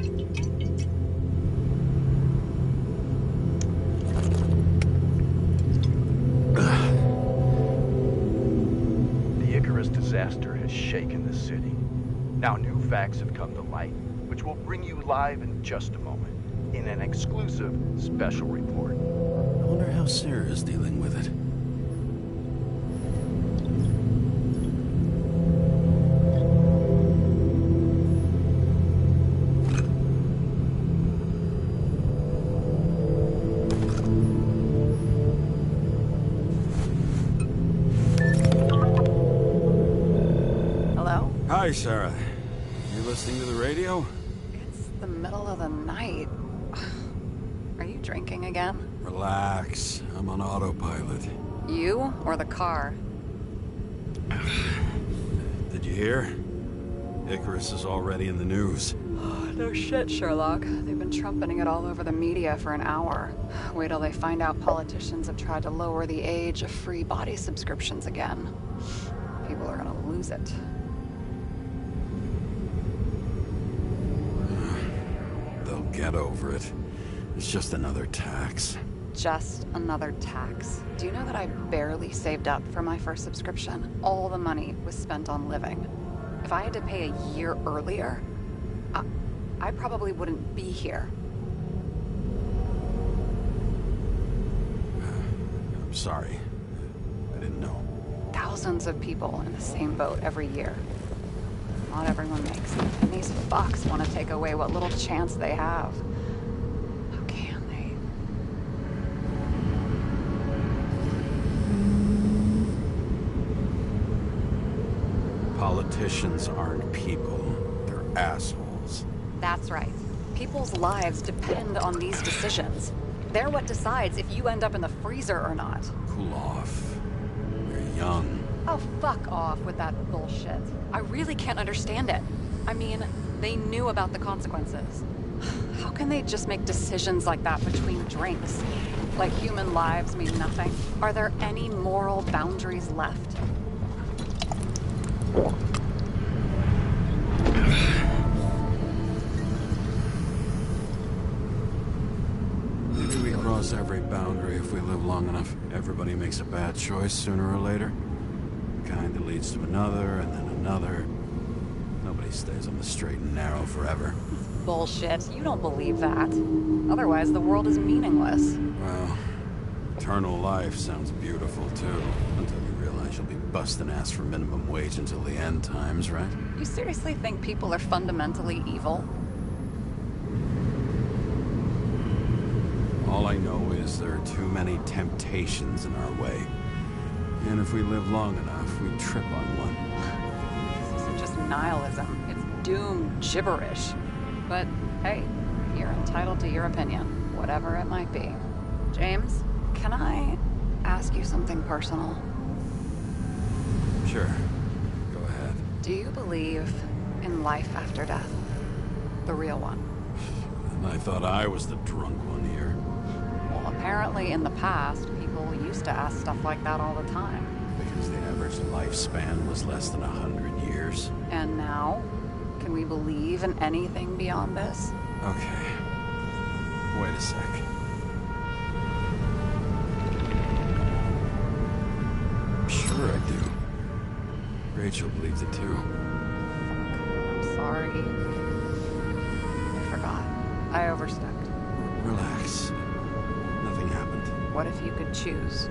Disaster has shaken the city. Now new facts have come to light, which will bring you live in just a moment, in an exclusive special report. I wonder how Sarah is dealing with it. Hi, Sarah. You listening to the radio? It's the middle of the night. Are you drinking again? Relax. I'm on autopilot. You or the car? Did you hear? Icarus is already in the news. No shit, Sherlock. They've been trumpeting it all over the media for an hour. Wait till they find out politicians have tried to lower the age of free body subscriptions again. People are gonna lose it. They'll get over it. It's just another tax. Just another tax. Do you know that I barely saved up for my first subscription? All the money was spent on living. If I had to pay a year earlier, I probably wouldn't be here. I'm sorry. I didn't know. Thousands of people in the same boat every year. Not everyone makes it. And these fucks want to take away what little chance they have. How can they? Politicians aren't people. They're assholes. That's right. People's lives depend on these decisions. They're what decides if you end up in the freezer or not. Cool off. You're young. Oh, fuck off with that bullshit. I really can't understand it. I mean, they knew about the consequences. How can they just make decisions like that between drinks? Like human lives mean nothing? Are there any moral boundaries left? Maybe we cross every boundary if we live long enough. Everybody makes a bad choice sooner or later. Kinda leads to another, and then another. Nobody stays on the straight and narrow forever. Bullshit. You don't believe that. Otherwise, the world is meaningless. Well, eternal life sounds beautiful, too. Until you realize you'll be busting ass for minimum wage until the end times, right? You seriously think people are fundamentally evil? All I know is there are too many temptations in our way. And if we live long enough, we trip on one. This isn't just nihilism. It's doom gibberish. But hey, you're entitled to your opinion, whatever it might be. James, can I ask you something personal? Sure. Go ahead. Do you believe in life after death? The real one? And I thought I was the drunk one here. Well, apparently in the past, people used to ask stuff like that all the time. Because the average lifespan was less than 100 years. And now? Can we believe in anything beyond this? Okay. Wait a sec. Sure I do. Rachel believes it too. I'm sorry. I forgot. I overstepped. Relax. Nothing happened. What if you could choose?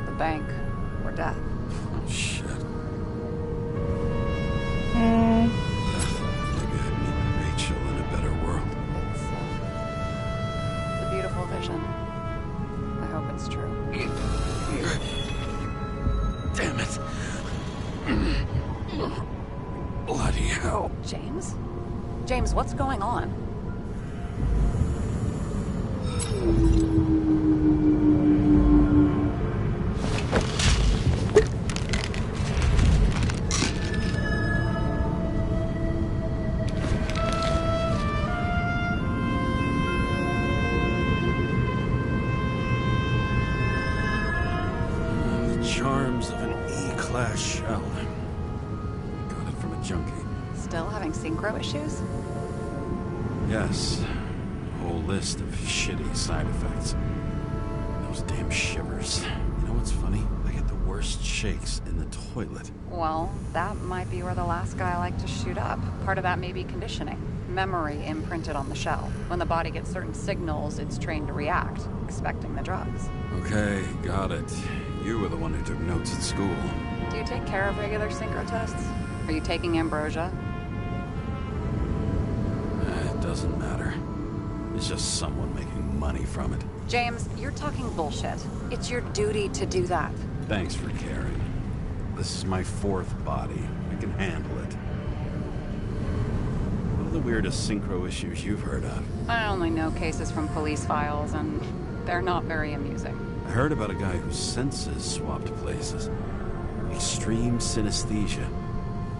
The bank or death? Oh, shit. Maybe I'd meet Rachel in a better world. It's a beautiful vision. I hope it's true. Damn it. Bloody hell. James? James, what's going on? Charms of an E-class shell. Got it from a junkie. Still having synchro issues? Yes. A whole list of shitty side effects. Those damn shivers. You know what's funny? I get the worst shakes in the toilet. Well, that might be where the last guy liked to shoot up. Part of that may be conditioning. Memory imprinted on the shell. When the body gets certain signals, it's trained to react, expecting the drugs. Okay, got it. You were the one who took notes at school. Do you take care of regular synchro tests? Are you taking ambrosia? It doesn't matter. It's just someone making money from it. James, you're talking bullshit. It's your duty to do that. Thanks for caring. This is my fourth body. I can handle it. What are the weirdest synchro issues you've heard of? I only know cases from police files, and they're not very amusing. I heard about a guy whose senses swapped places. Extreme synesthesia.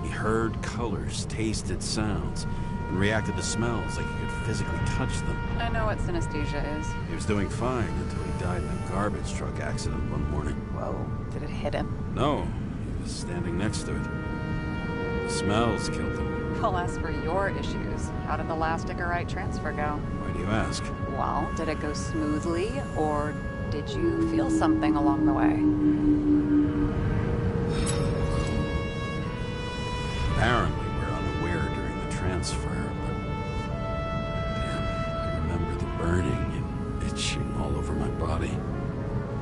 He heard colors, tasted sounds, and reacted to smells like he could physically touch them. I know what synesthesia is. He was doing fine until he died in a garbage truck accident one morning. Whoa, did it hit him? No, he was standing next to it. The smells killed him. Well, as for your issues, how did the last Icarite transfer go? Why do you ask? Well, did it go smoothly, or did you feel something along the way? Apparently, we're unaware during the transfer, but... Damn, I remember the burning and itching all over my body.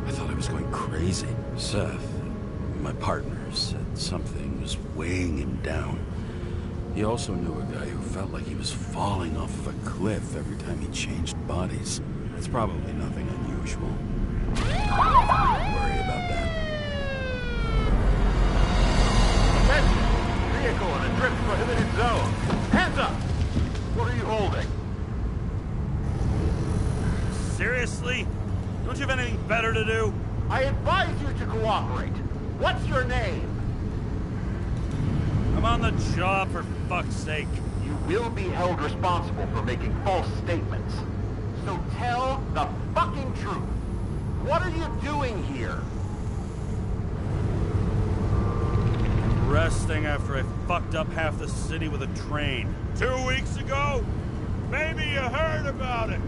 I thought I was going crazy. Seth, my partner, said something was weighing him down. He also knew a guy who felt like he was falling off of a cliff every time he changed bodies. It's probably nothing unusual. Don't worry about that. Attention! Vehicle in a trip prohibited zone. Hands up! What are you holding? Seriously? Don't you have anything better to do? I advise you to cooperate. What's your name? I'm on the job, for fuck's sake. You will be held responsible for making false statements. So tell the fucking truth. What are you doing here? Resting after I fucked up half the city with a train. 2 weeks ago? Maybe you heard about it.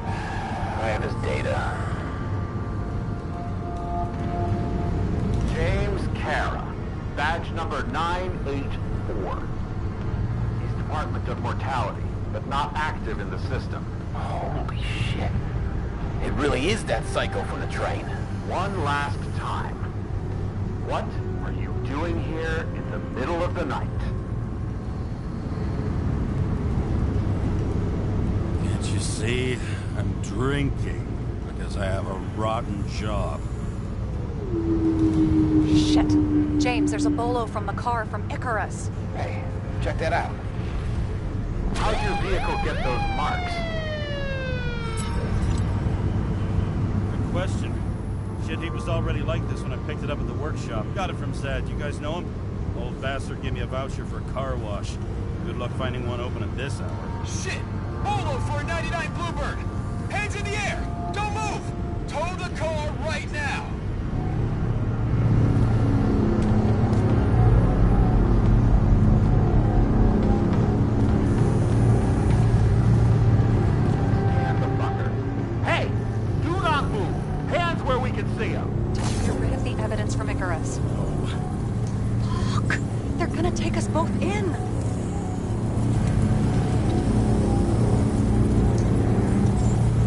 I have his data. James Kara. Badge number 984. He's Department of Mortality, but not active in the system. Holy shit. It really is that psycho from the train. One last time. What are you doing here in the middle of the night? Can't you see? I'm drinking because I have a rotten job. Shit. James, there's a bolo from the car from Icarus. Hey, check that out. How'd your vehicle get those marks? Good question. Shit, he was already like this when I picked it up at the workshop. Got it from Zed. You guys know him? Old bastard gave me a voucher for a car wash. Good luck finding one open at this hour. Shit! Bolo for a 99 Bluebird! Hands in the air! Don't move! Tow the car right now! Take us both in.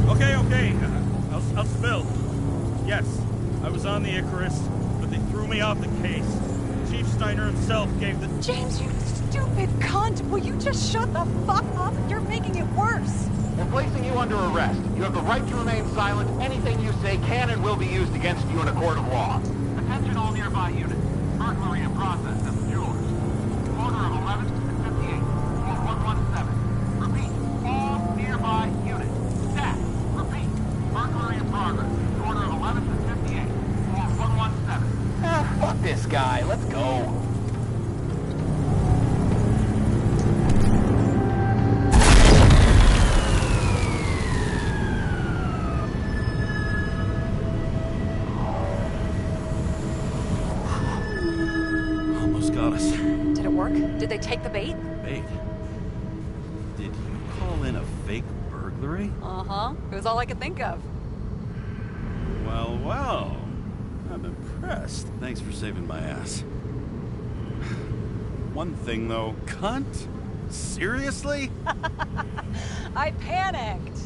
Okay. I'll spill. Yes, I was on the Icarus, but they threw me off the case. Chief Steiner himself gave the... James, you stupid cunt! Will you just shut the fuck up? You're making it worse. We're placing you under arrest. You have the right to remain silent. Anything you say can and will be used against you in a court of law. Attention all nearby units. Burglary in process at the jewelers. Order of 11 and 58. Or 117. Repeat. All nearby units. Staff. Repeat. Burglary in progress. Order of 11 and 58. Or 117. Fuck this guy. Let's go. Did they take the bait? Bait? Did you call in a fake burglary? Uh-huh. It was all I could think of. Well. I'm impressed. Thanks for saving my ass. One thing, though. Cunt? Seriously? I panicked.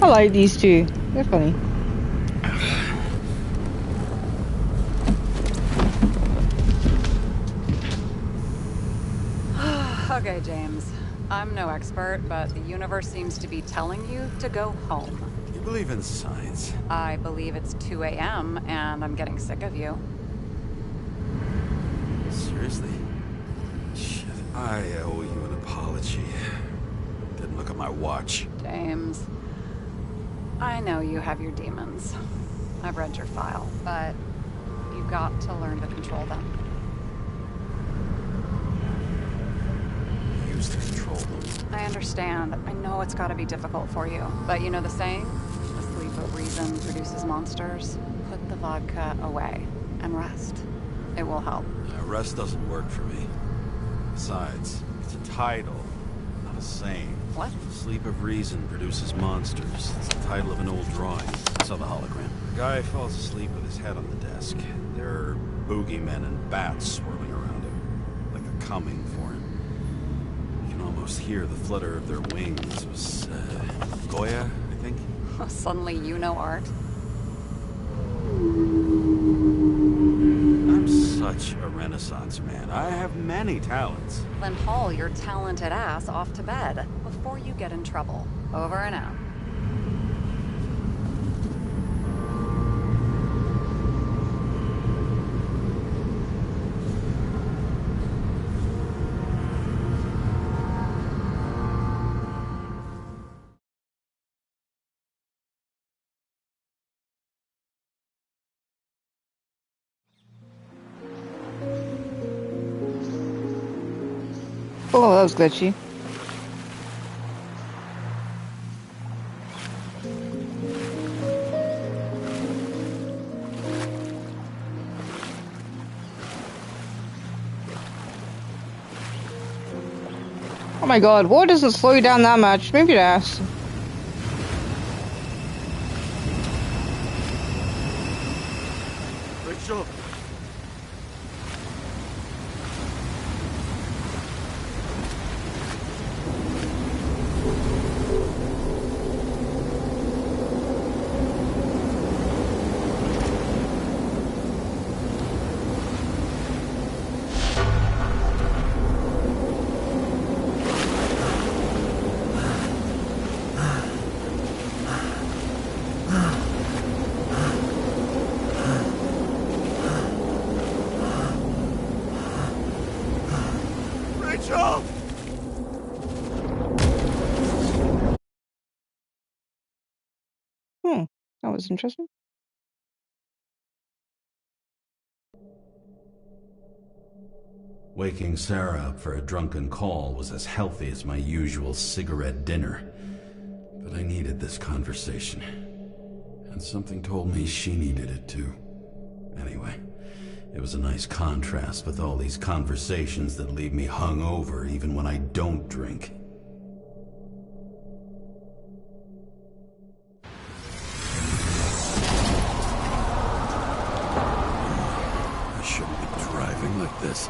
I like these two. They're funny. Okay, James. I'm no expert, but the universe seems to be telling you to go home. You believe in science? I believe it's 2 a.m. and I'm getting sick of you. Seriously? Shit, I owe you an apology. Didn't look at my watch. James. I know you have your demons. I've read your file, but you've got to learn to control them. Use to control them. I understand. I know it's got to be difficult for you. But you know the saying? The sleep of reason produces monsters. Put the vodka away and rest. It will help. Rest doesn't work for me. Besides, it's a title, not a saying. What? Sleep of Reason produces monsters. It's the title of an old drawing. I saw the hologram. The guy falls asleep with his head on the desk. There are boogeymen and bats swirling around him, like they're coming for him. You can almost hear the flutter of their wings. It was, Goya, I think? Suddenly you know art. I'm such a Renaissance man. I have many talents. Then haul your talented ass off to bed before you get in trouble. Over and out. Oh, that was glitchy. Oh my god, what doesn't slow you down that much? Move your ass. Rachel! That was interesting. Waking Sarah up for a drunken call was as healthy as my usual cigarette dinner. But I needed this conversation. And something told me she needed it too. Anyway, it was a nice contrast with all these conversations that leave me hungover even when I don't drink. I shouldn't be driving like this.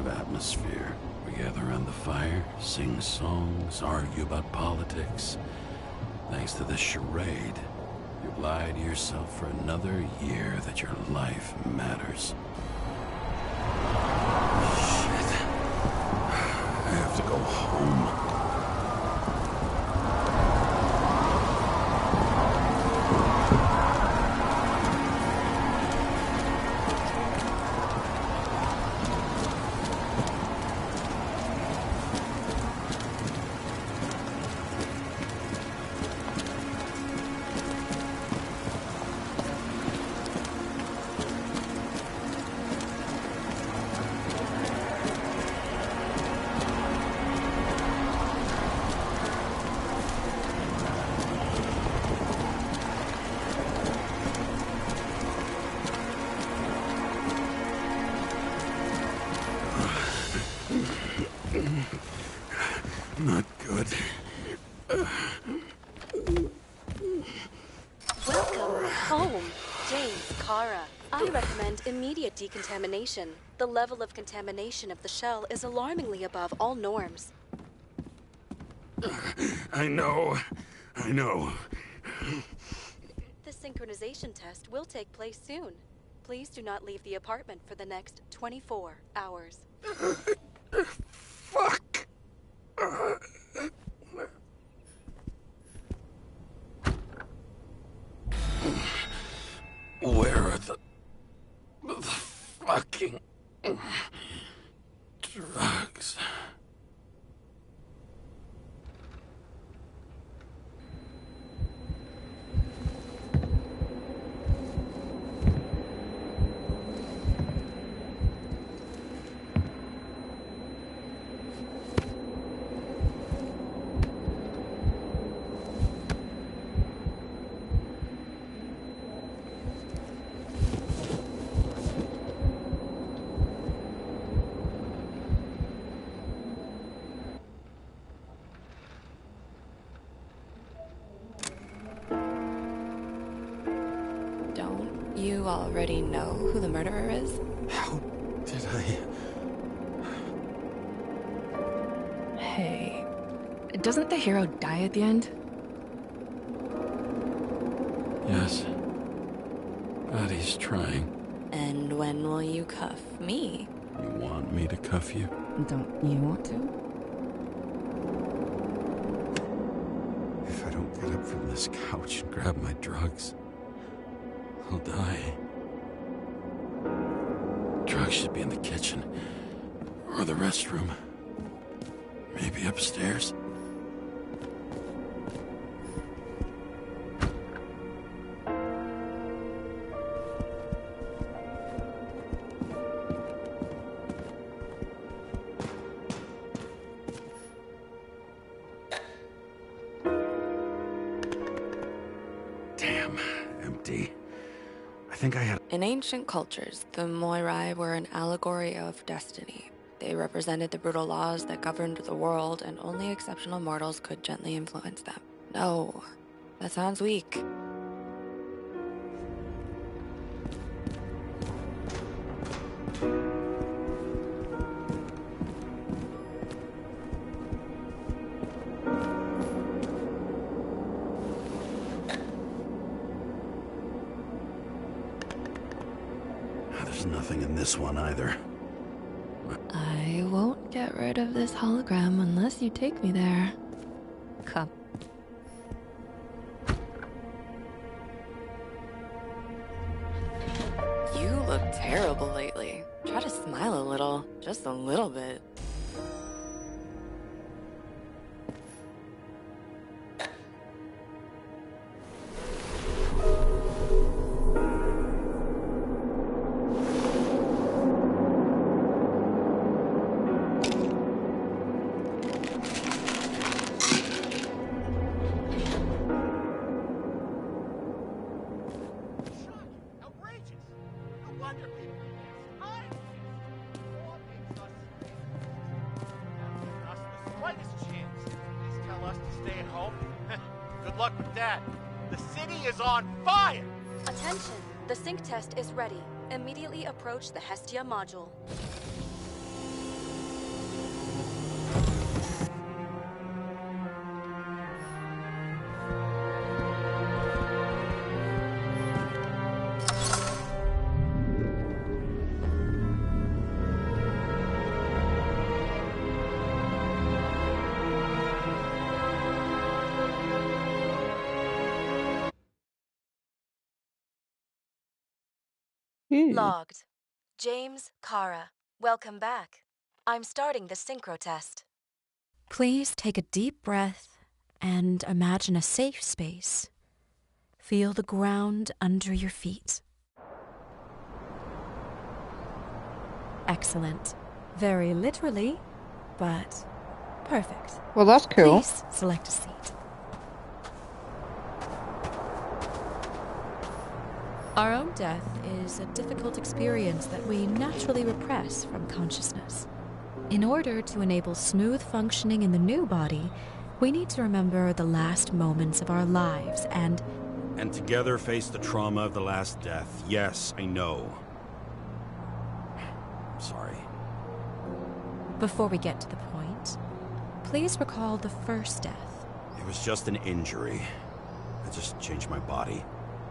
Atmosphere. We gather around the fire, sing songs, argue about politics. Thanks to this charade, you've lied to yourself for another year that your life matters. Shit. I have to go home. Not good. Welcome home, James, Kara. I recommend immediate decontamination. The level of contamination of the shell is alarmingly above all norms. I know. The synchronization test will take place soon. Please do not leave the apartment for the next 24 hours. Fuck! Where are the fucking drugs? You already know who the murderer is? How did I... Hey, doesn't the hero die at the end? Yes. But he's trying. And when will you cuff me? You want me to cuff you? Don't you want to? If I don't get up from this couch and grab my drugs, I'll die. Drugs should be in the kitchen. Or the restroom. Maybe upstairs. Damn, empty. I think I had... In ancient cultures, the Moirai were an allegory of destiny. They represented the brutal laws that governed the world, and only exceptional mortals could gently influence them. No, that sounds weak. There's nothing in this one either. I won't get rid of this hologram unless you take me there. Come. You look terrible lately. Try to smile a little. Just a little bit. Attention! The sync test is ready. Immediately approach the Hestia module. Logged. James Kara. Welcome back. I'm starting the synchro test. Please take a deep breath and imagine a safe space. Feel the ground under your feet. Excellent. Very literally, but perfect. Well, that's cool. Please select a seat. Our own death is a difficult experience that we naturally repress from consciousness. In order to enable smooth functioning in the new body, we need to remember the last moments of our lives and together face the trauma of the last death. Yes, I know. Sorry. Before we get to the point, please recall the first death. It was just an injury. I just changed my body.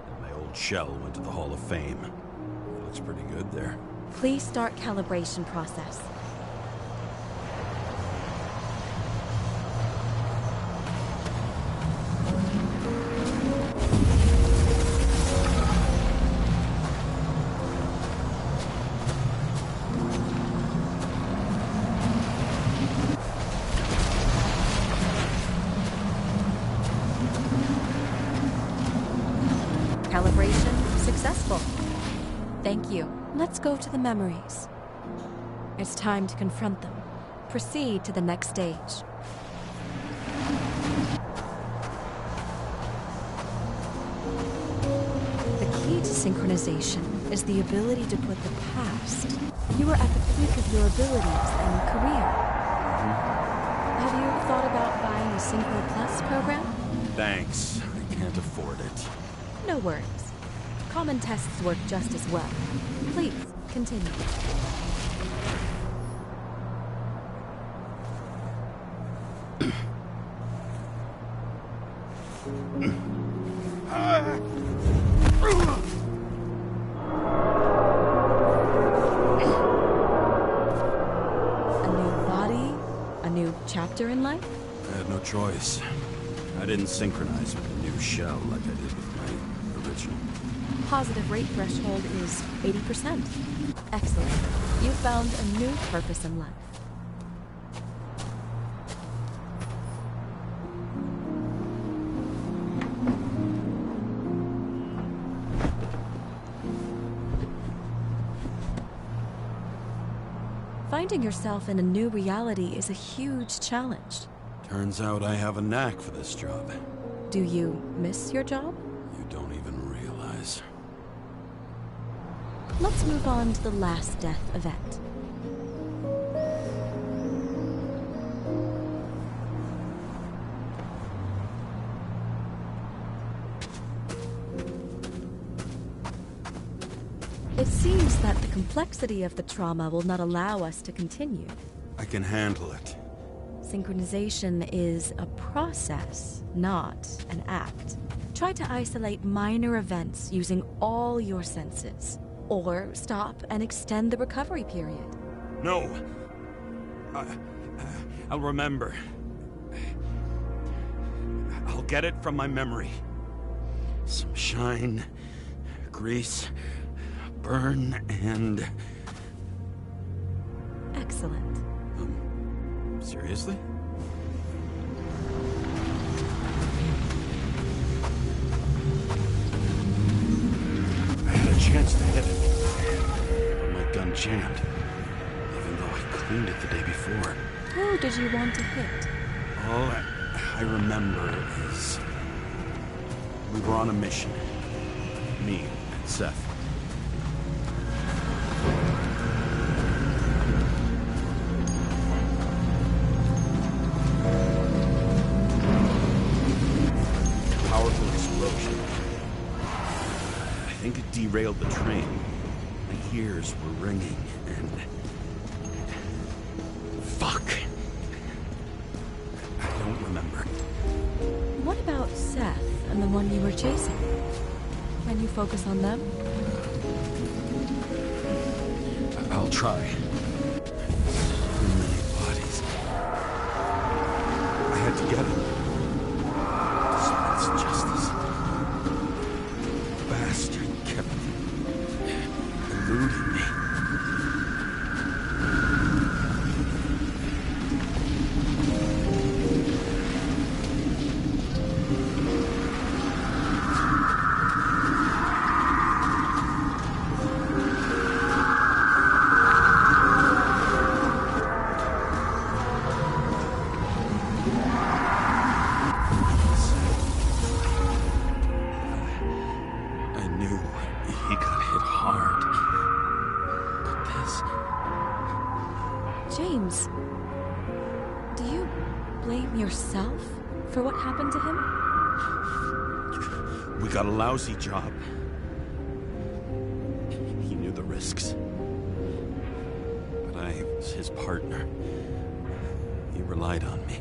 And my old shell went to the Hall of Fame. It looks pretty good there. Please start calibration process. Calibration successful. Thank you. Let's go to the memories. It's time to confront them. Proceed to the next stage. The key to synchronization is the ability to put the past. You are at the peak of your abilities and career. Have you thought about buying a Synchro Plus program? Thanks. I can't afford it. No worries. Common tests work just as well. Please, continue. A new body? A new chapter in life? I had no choice. I didn't synchronize with the new shell like I did with my original. Positive rate threshold is 80%. Excellent. You found a new purpose in life. Finding yourself in a new reality is a huge challenge. Turns out I have a knack for this job. Do you miss your job? You don't even realize. Let's move on to the last death event. It seems that the complexity of the trauma will not allow us to continue. I can handle it. Synchronization is a process, not an act. Try to isolate minor events using all your senses. Or stop and extend the recovery period. No! I'll remember. I'll get it from my memory. Some shine, grease, burn, and... Excellent. Seriously? I had a chance to hit it, but my gun jammed, even though I cleaned it the day before. Who did you want to hit? All I remember is we were on a mission. Me and Seth. Powerful explosion. I think it derailed the train. My ears were ringing and... Fuck! I don't remember. What about Seth and the one you were chasing? Can you focus on them? I'll try. So many bodies. I had to get him. Dispense justice. The bastard kept eluding me. James, do you blame yourself for what happened to him? We got a lousy job. He knew the risks. But I was his partner. He relied on me.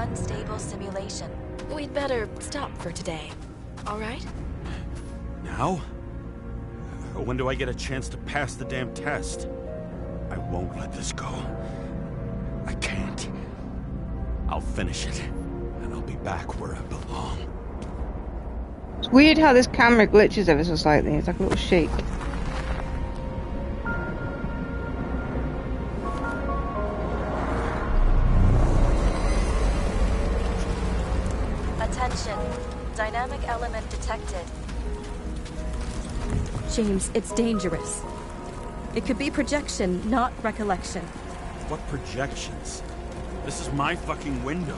unstable simulation. We'd better stop for today, all right? Now? When do I get a chance to pass the damn test? I won't let this go. I can't. I'll finish it, and I'll be back where I belong. It's weird how this camera glitches ever so slightly. It's like a little shake. Attention. Dynamic element detected. James, it's dangerous. It could be projection, not recollection. What projections? This is my fucking window.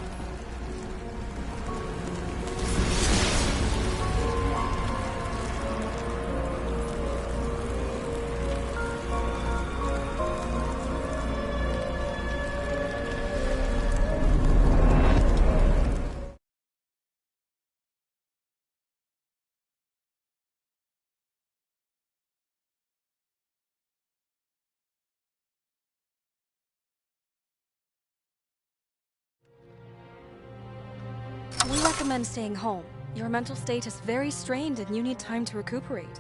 We recommend staying home. Your mental state is very strained and you need time to recuperate.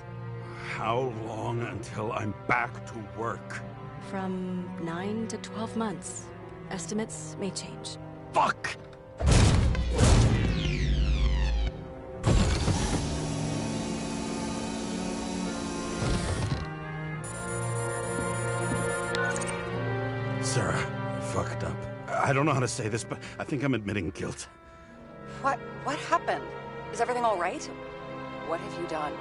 How long until I'm back to work? From 9 to 12 months. Estimates may change. Fuck! Sarah, I fucked up. I don't know how to say this, but I think I'm admitting guilt. What happened? Is everything all right? What have you done?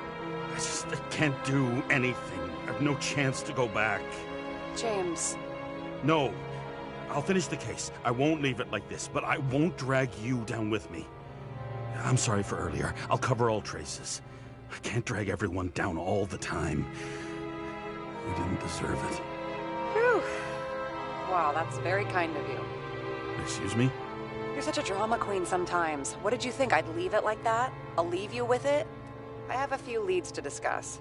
I can't do anything. I have no chance to go back. James. No. I'll finish the case. I won't leave it like this, but I won't drag you down with me. I'm sorry for earlier. I'll cover all traces. I can't drag everyone down all the time. We didn't deserve it. Whew. Wow, that's very kind of you. Excuse me? You're such a drama queen sometimes. What did you think, I'd leave it like that? I'll leave you with it? I have a few leads to discuss.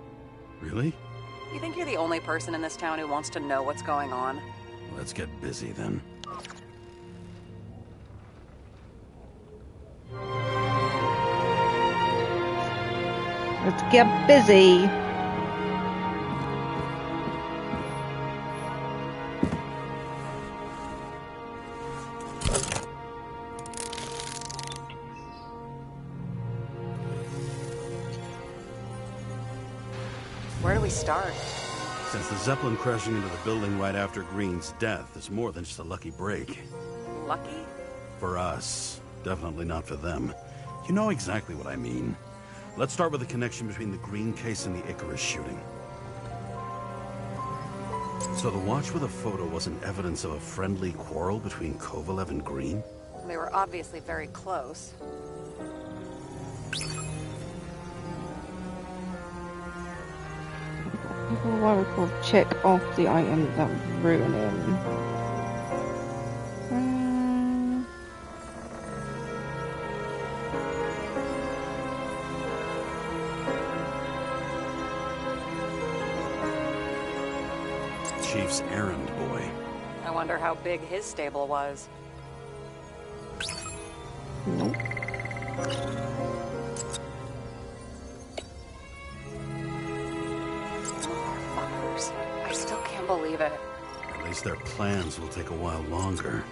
Really? You think you're the only person in this town who wants to know what's going on? Let's get busy then. Let's get busy. Where do we start? Since the Zeppelin crashing into the building right after Green's death is more than just a lucky break. Lucky? For us. Definitely not for them. You know exactly what I mean. Let's start with the connection between the Green case and the Icarus shooting. So the watch with a photo wasn't evidence of a friendly quarrel between Kovalev and Green? They were obviously very close. What we call check off the item that ruined him. Chief's errand boy. I wonder how big his stable was. Nope. I still can't believe it. At least their plans will take a while longer.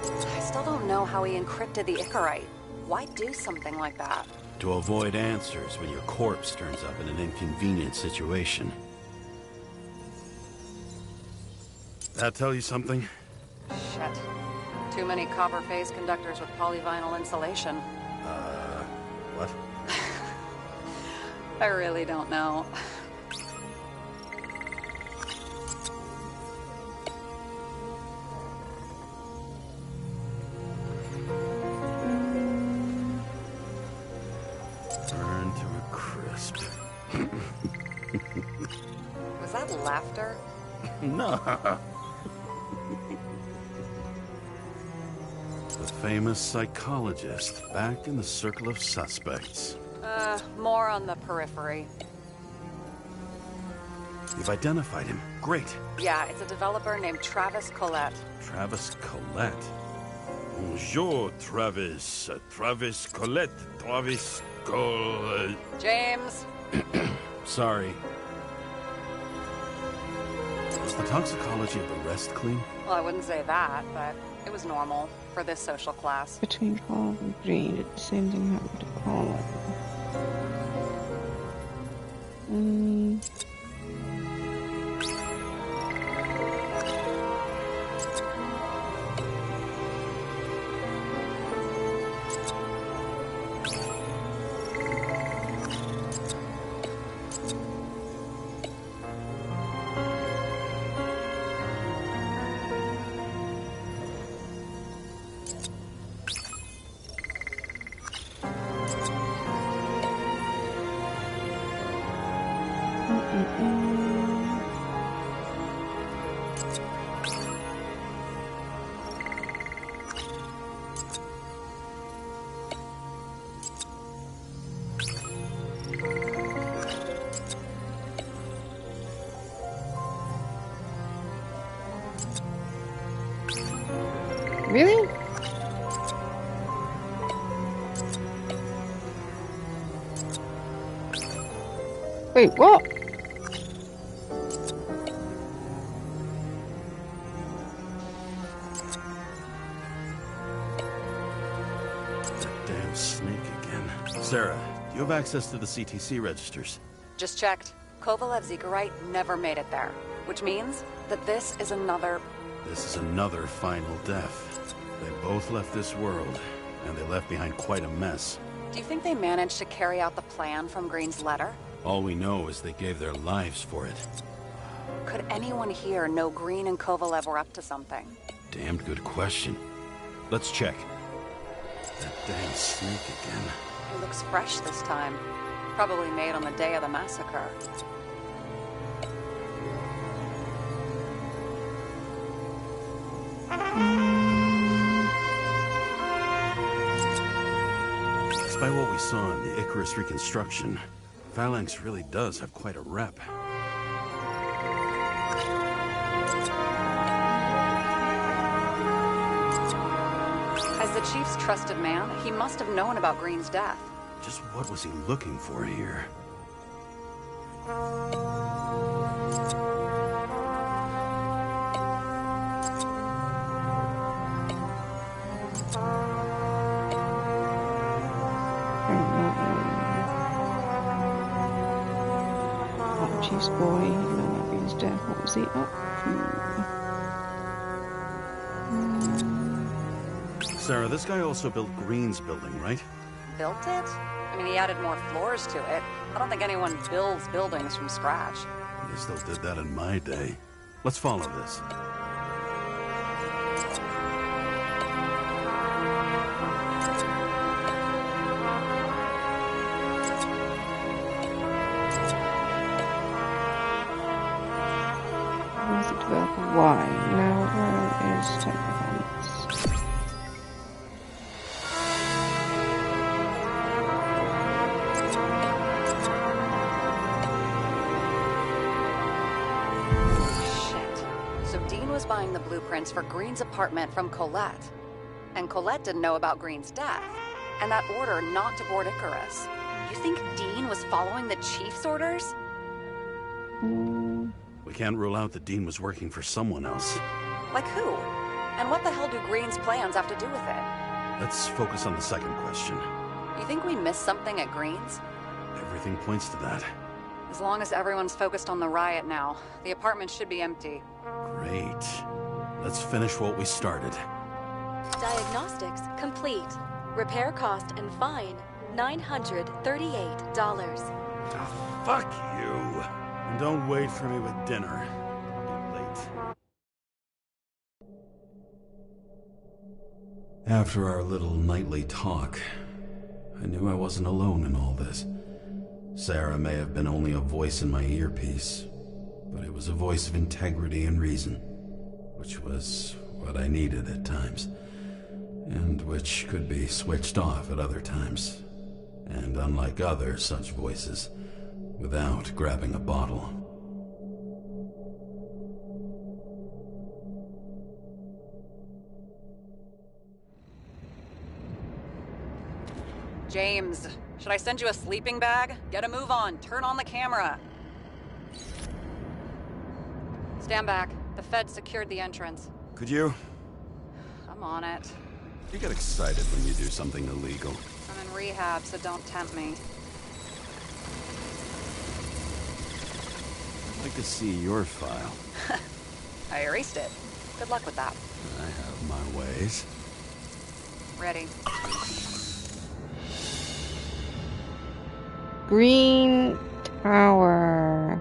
I still don't know how he encrypted the Icarite. Why do something like that? To avoid answers when your corpse turns up in an inconvenient situation. That tell you something? Shit. Too many copper phase conductors with polyvinyl insulation. What? I really don't know. Burn to a crisp. Was that laughter? No. The famous psychologist back in the circle of suspects. More on the periphery. You've identified him. Great. Yeah, it's a developer named Travis Collette. Travis Collette. Bonjour, Travis. Travis Collette. Travis Collette. James. Sorry. Was the toxicology of the rest clean? Well, I wouldn't say that, but it was normal for this social class. Between 12 and green, did the same thing happen to Paula? Really? Wait, what? That damn snake again. Sarah, do you have access to the CTC registers? Just checked. Kovalev's Icarite never made it there, which means that this is another final death. They both left this world, and they left behind quite a mess. Do you think they managed to carry out the plan from Green's letter? All we know is they gave their lives for it. Could anyone here know Green and Kovalev were up to something? Damned good question. Let's check. That damn snake again. It looks fresh this time. Probably made on the day of the massacre. Despite what we saw in the Icarus reconstruction, Phalanx really does have quite a rep. As the Chief's trusted man, he must have known about Green's death. Just what was he looking for here? Chief's boy, you know about Green's death. What was he up to? Sarah, this guy also built Green's building, right? Built it? I mean, he added more floors to it. I don't think anyone builds buildings from scratch. They still did that in my day. Let's follow this. Why? Now where is tech performance? Shit. So Dean was buying the blueprints for Green's apartment from Collette. And Collette didn't know about Green's death. And that order not to board Icarus. You think Dean was following the Chief's orders? We can't rule out that Dean was working for someone else. Like who? And what the hell do Green's plans have to do with it? Let's focus on the second question. You think we missed something at Green's? Everything points to that. As long as everyone's focused on the riot now, the apartment should be empty. Great. Let's finish what we started. Diagnostics complete. Repair cost and fine, $938. Oh, fuck you. And don't wait for me with dinner. I'll be late. After our little nightly talk, I knew I wasn't alone in all this. Sarah may have been only a voice in my earpiece, but it was a voice of integrity and reason, which was what I needed at times, and which could be switched off at other times, and unlike other such voices, without grabbing a bottle. James, should I send you a sleeping bag? Get a move on. Turn on the camera. Stand back. The Fed secured the entrance. Could you? I'm on it. You get excited when you do something illegal. I'm in rehab, so don't tempt me. I'd like to see your file. I erased it. Good luck with that. I have my ways. Ready. Green Tower.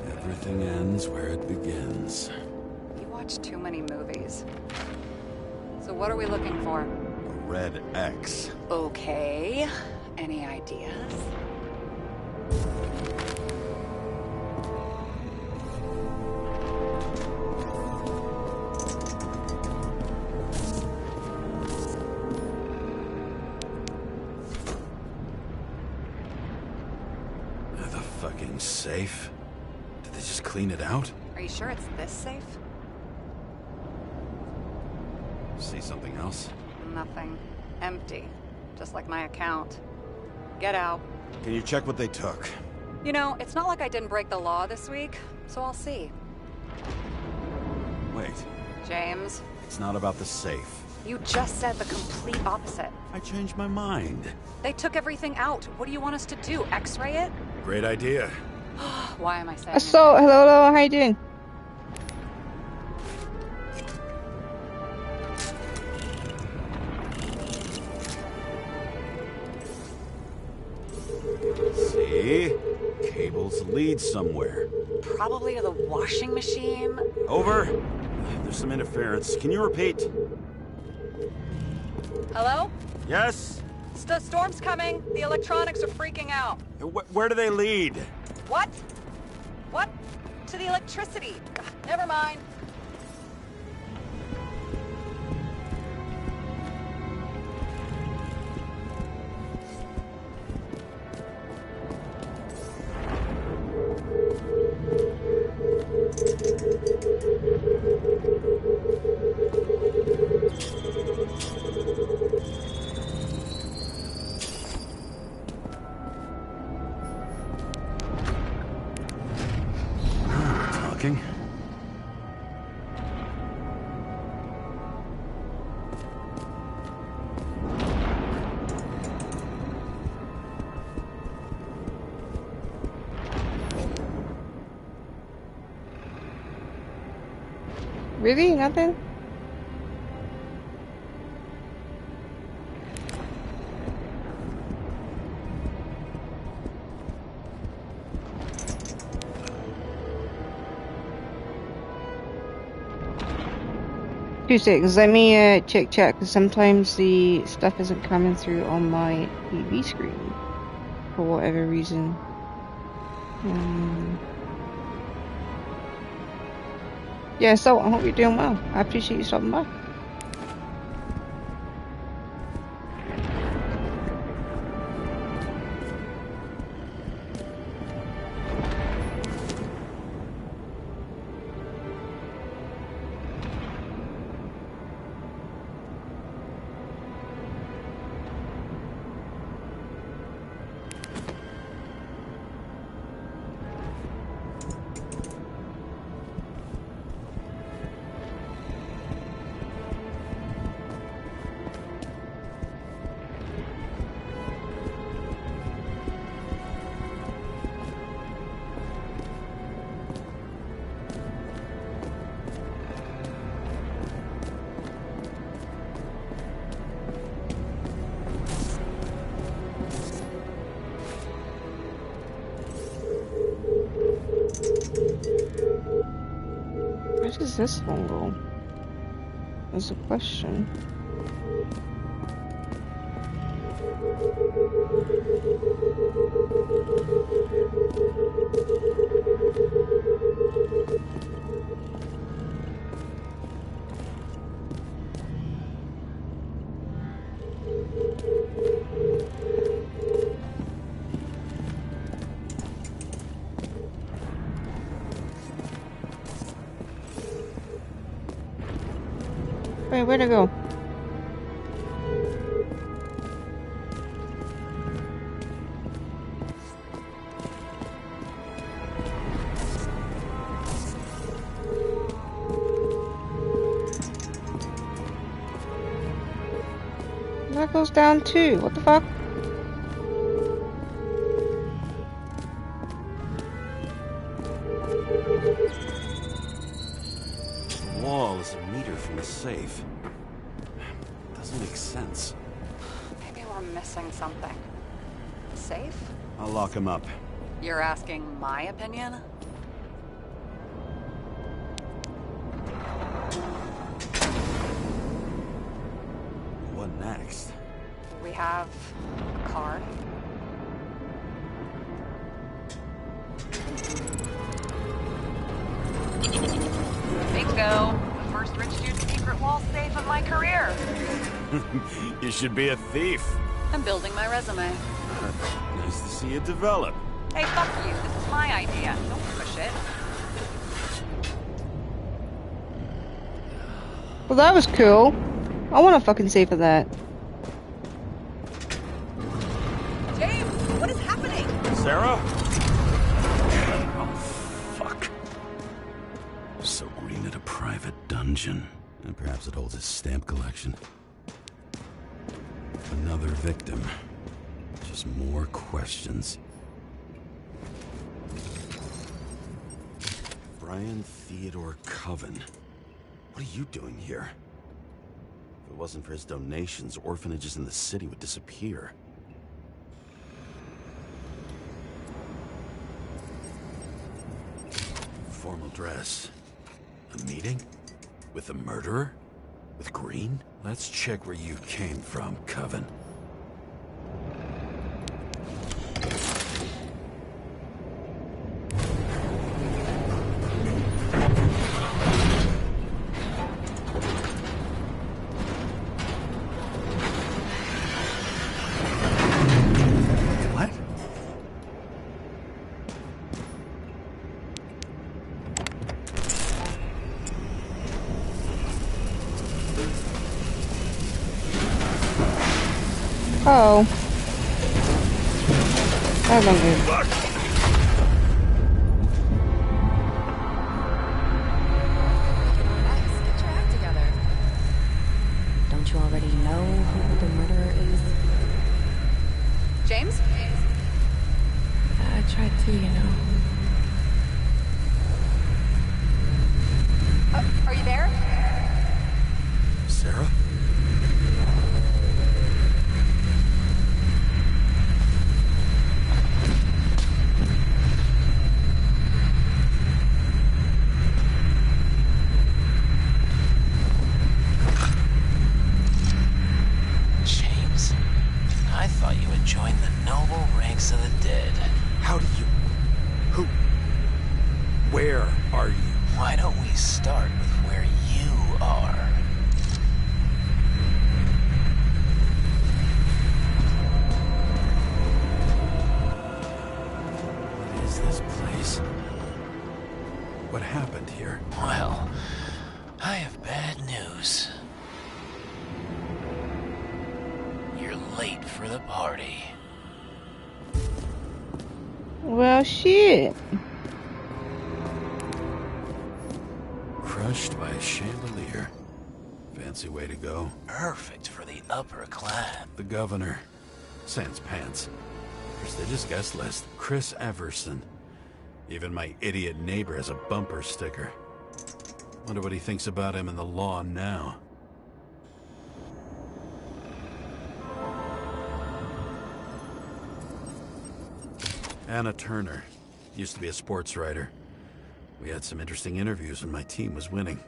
Everything ends where it begins. You watch too many movies. So what are we looking for? A red X. Okay. Any ideas? The fucking safe? Did they just clean it out? Are you sure it's this safe? See something else? Nothing. Empty. Just like my account. Get out. Can you check what they took? You know, it's not like I didn't break the law this week, so I'll see. Wait. James. It's not about the safe. You just said the complete opposite. I changed my mind. They took everything out. What do you want us to do? X-ray it? Great idea. Why am I saying So, hello, how you doing? See? Cables lead somewhere. Probably to the washing machine. Over. There's some interference. Can you repeat? Hello? Yes? The storm's coming. The electronics are freaking out. Where do they lead? What? What? To the electricity. Ugh, never mind. Talking. Really? Nothing? Two seconds, let me check chat, because sometimes the stuff isn't coming through on my TV screen for whatever reason. Yeah, so I hope you're doing well. I appreciate you stopping by. Where does this one go? That's a question. where'd I go? That goes down too. What the fuck? The wall is a meter from the safe. Doesn't make sense. Maybe we're missing something. Safe? I'll lock him up. You're asking my opinion? What next? We have a card. Bingo! The first rich dude's secret wall safe of my career. You should be a thief. I'm building my resume. Nice to see it develop. Hey, fuck you. This is my idea. Don't push it. Well, that was cool. I want to fucking save for that. James, what is happening? Sarah? Oh, fuck. So Green at a private dungeon. And perhaps it holds his stamp collection. Another victim. Just more questions. Brian Theodore Coven. What are you doing here? If it wasn't for his donations, orphanages in the city would disappear. Formal dress. A meeting? With the murderer? With Green? Let's check where you came from, Coven. What? Oh. That's not good. Get your act together. Don't you already know who the murderer is? James? I tried to, you know. Are you there? Sarah? James, I thought you had joined the noble ranks of the dead. How do you... Who... Where are you? Why don't we start with where you are? What is this place? What happened here? Well, I have bad news. You're late for the party. Well, shit. Crushed by a chandelier. Fancy way to go. Perfect for the upper class. The governor. Sans pants. Prestigious guest list. Chris Everson. Even my idiot neighbor has a bumper sticker. Wonder what he thinks about him and the law now. Anna Turner. Used to be a sports writer. We had some interesting interviews when my team was winning.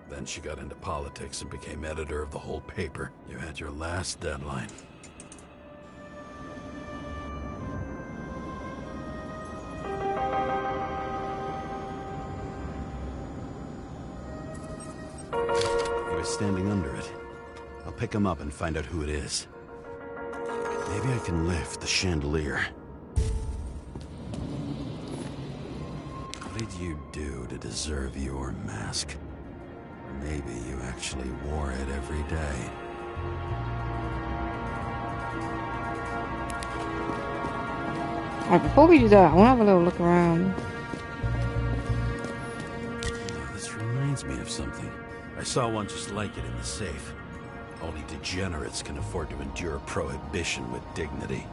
Then she got into politics and became editor of the whole paper. You had your last deadline. He was standing under it. I'll pick him up and find out who it is. Maybe I can lift the chandelier. What did you do to deserve your mask? maybe you actually wore it every day. Alright, before we do that, I want to have a little look around. This reminds me of something. I saw one just like it in the safe. Only degenerates can afford to endure prohibition with dignity.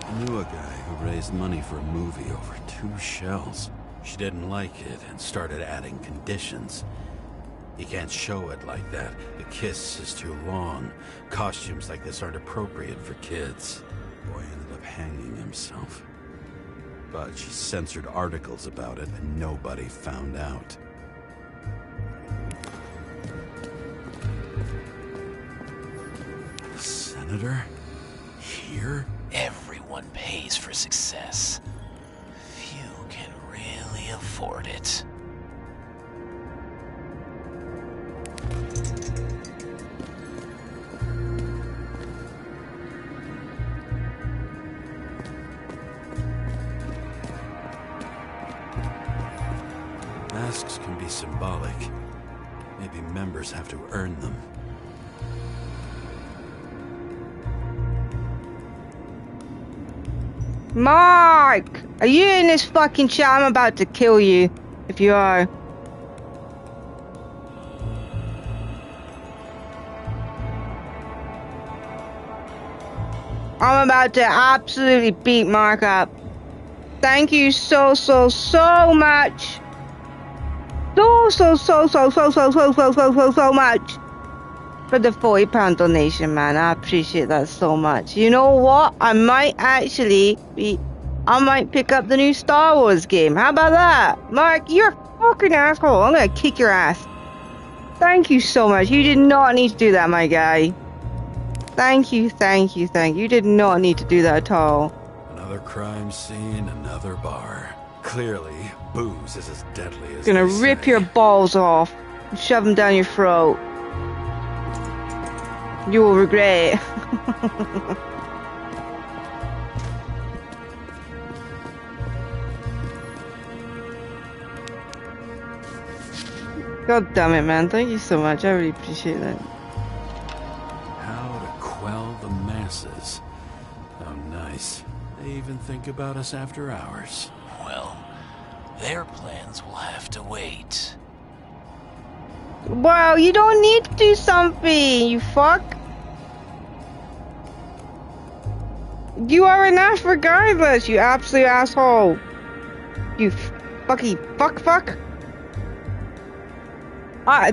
I knew a guy who raised money for a movie over 2 shells. She didn't like it and started adding conditions. You can't show it like that. The kiss is too long. Costumes like this aren't appropriate for kids. The boy ended up hanging himself. But she censored articles about it and nobody found out. Senator? Here? Everyone pays for success. Few can really afford it. Masks can be symbolic. Maybe members have to earn them. Mark! Are you in this fucking chat? I'm about to kill you. If you are. I'm about to absolutely beat Mark up. Thank you so much. So much for the £40 donation, man. I appreciate that so much. You know what? I might pick up the new Star Wars game. How about that? Mark, you're a fucking asshole. I'm gonna kick your ass. Thank you so much. You did not need to do that, my guy. Thank you. You did not need to do that at all. Another crime scene, another bar. Clearly, booze is as deadly as Gonna rip your balls off and shove them down your throat. You will regret it. God damn it, man. Thank you so much. I really appreciate that. How to quell the masses. Oh, nice. They even think about us after hours. Well, their plans will have to wait. Wow, you don't need to do something, you fuck. You are an ass regardless, you absolute asshole. You fucky fuck.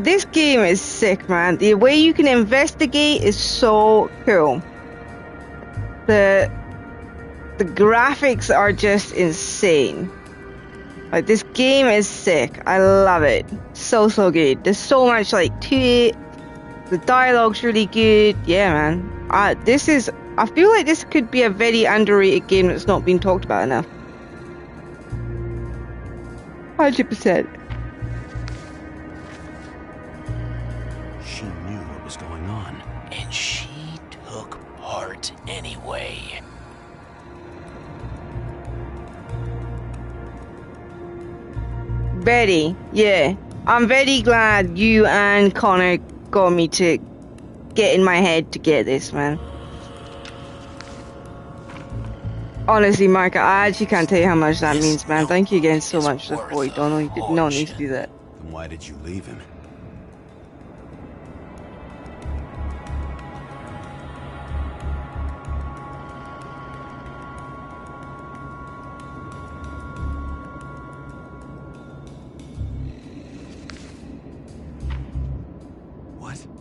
This game is sick, man. The way you can investigate is so cool. The graphics are just insane. Like, this game is sick. I love it. So good. There's so much, like, to it. The dialogue's really good. Yeah, man. I feel like this could be a very underrated game that's not been talked about enough. 100%. She knew what was going on. And she took part anyway. Betty, yeah. I'm very glad you and Connor got me to get in my head to get this, man. Honestly, Mark, I actually can't tell you how much that means, man. Thank you again so much for the $40. You did not need to do that. Then why did you leave him?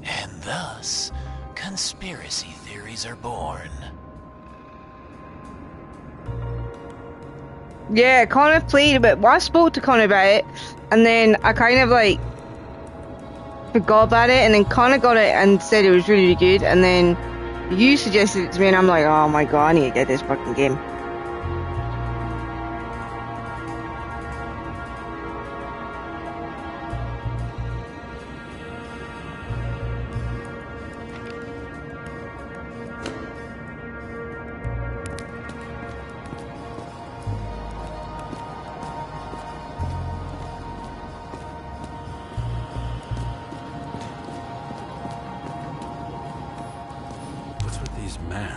And thus, conspiracy theories are born. Yeah, Connor played a bit. Well, I spoke to Connor about it, and then I kind of like forgot about it, and then Connor got it and said it was really good, and then you suggested it to me, and I'm like, oh my god, I need to get this fucking game.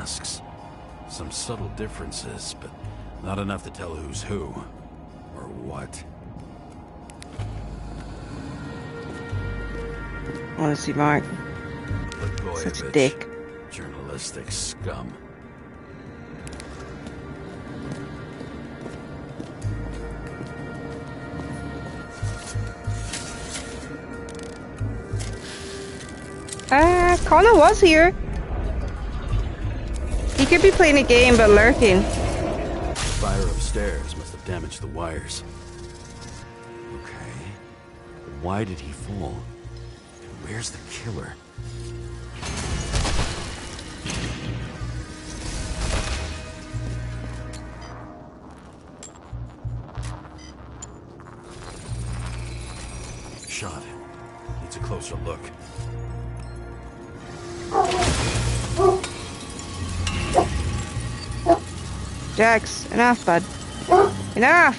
masks. Some subtle differences, but not enough to tell who's who. Or what. Honestly, Mark. Such a dick. Journalistic scum. Connor was here. He could be playing a game, but lurking. Fire upstairs must have damaged the wires. Okay. Why did he fall? And where's the killer? Shot. Needs a closer look. Jax, enough, bud. Enough!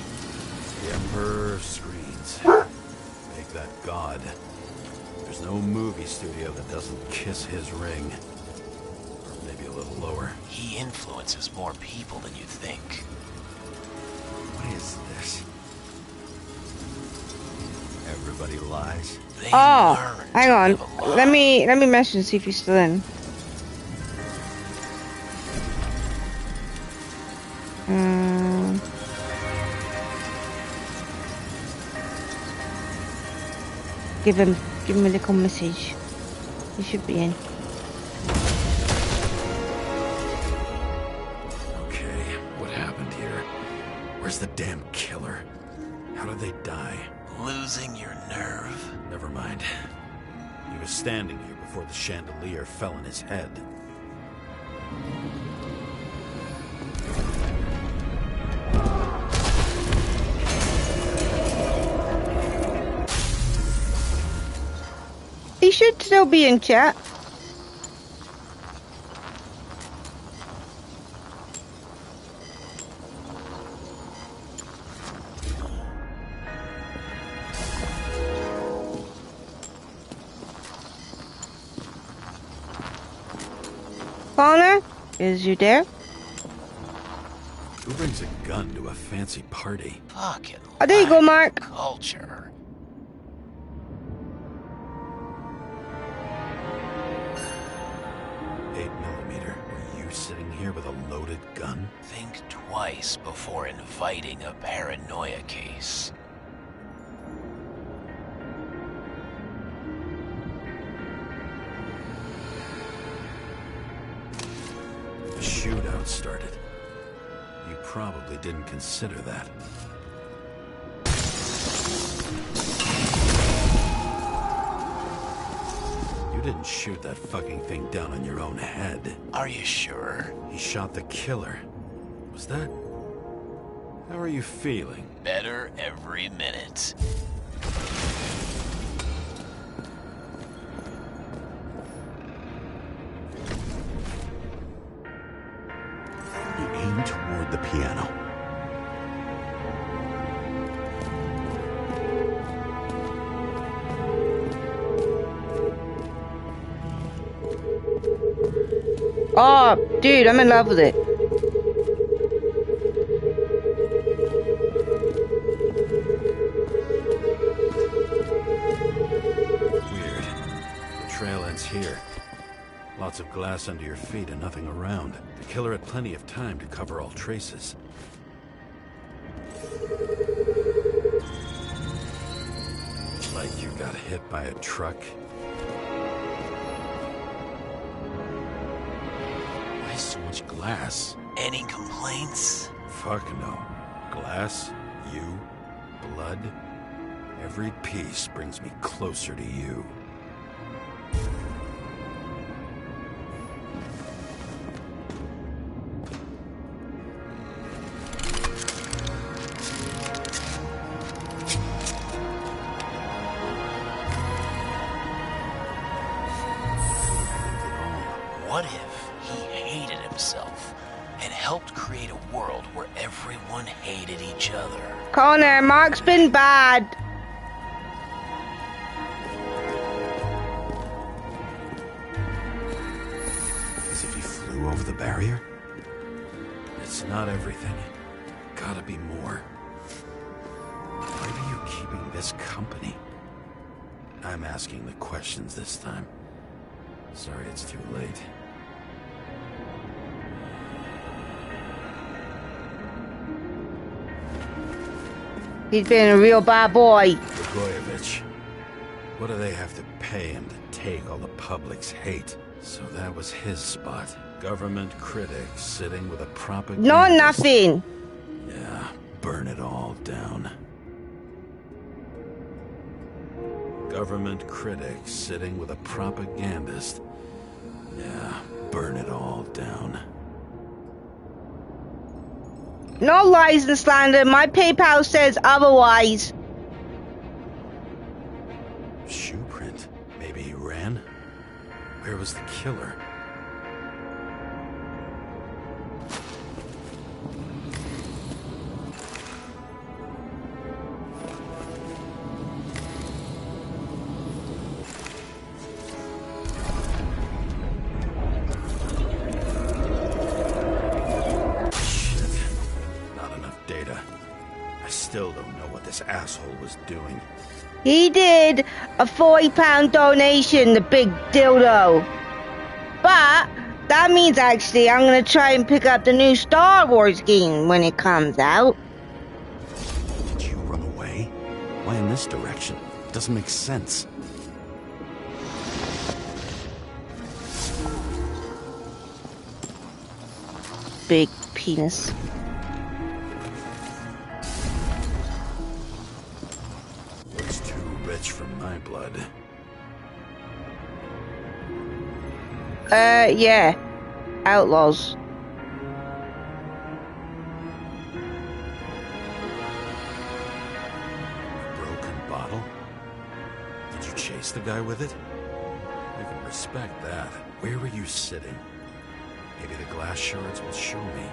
The Emperor screens. Make that god. There's no movie studio that doesn't kiss his ring. Or maybe a little lower. He influences more people than you think. What is this? Everybody lies. Oh, hang on. Let me message and see if he's still in. Give him a little message. He should be in. Okay, what happened here? Where's the damn killer? How did they die? Losing your nerve? Never mind. He was standing here before the chandelier fell on his head. He should still be in chat. Connor, is you there? Who brings a gun to a fancy party? Fucking oh, there you go, Mark. Culture. 8mm. Were you sitting here with a loaded gun? Think twice before inviting a paranoia case. The shootout started. You probably didn't consider that. You didn't shoot that fucking thing down on your own head. Are you sure? He shot the killer. Was that... How are you feeling? Better every minute. You aim toward the piano. Oh, dude, I'm in love with it. Weird. The trail ends here. Lots of glass under your feet and nothing around. The killer had plenty of time to cover all traces. Like you got hit by a truck. Why so much glass? Any complaints? Fuck no. Glass, you, blood. Every piece brings me closer to you. What if he hated himself and helped create a world where everyone hated each other? Connor, Mark's been bad. As if he flew flew over the barrier? It's not everything. Gotta be more. Why are you keeping this company? I'm asking the questions this time. Sorry it's too late. He's been a real bad boy. Blagojevich. What do they have to pay him to take all the public's hate? So that was his spot. Government critic sitting with a propagandist. Not nothing. Yeah, burn it all down. Government critic sitting with a propagandist. Yeah, burn it all down. No lies and slander. My PayPal says otherwise. Shoe print. Maybe he ran? Where was the killer? Still don't know what this asshole was doing. He did a £40 donation, the big dildo. But that means actually I'm gonna try and pick up the new Star Wars game when it comes out. Did you run away? Why in this direction? It doesn't make sense. Big penis. From my blood. Yeah. Outlaws. Broken bottle? Did you chase the guy with it? I can respect that. Where were you sitting? Maybe the glass shards will show me.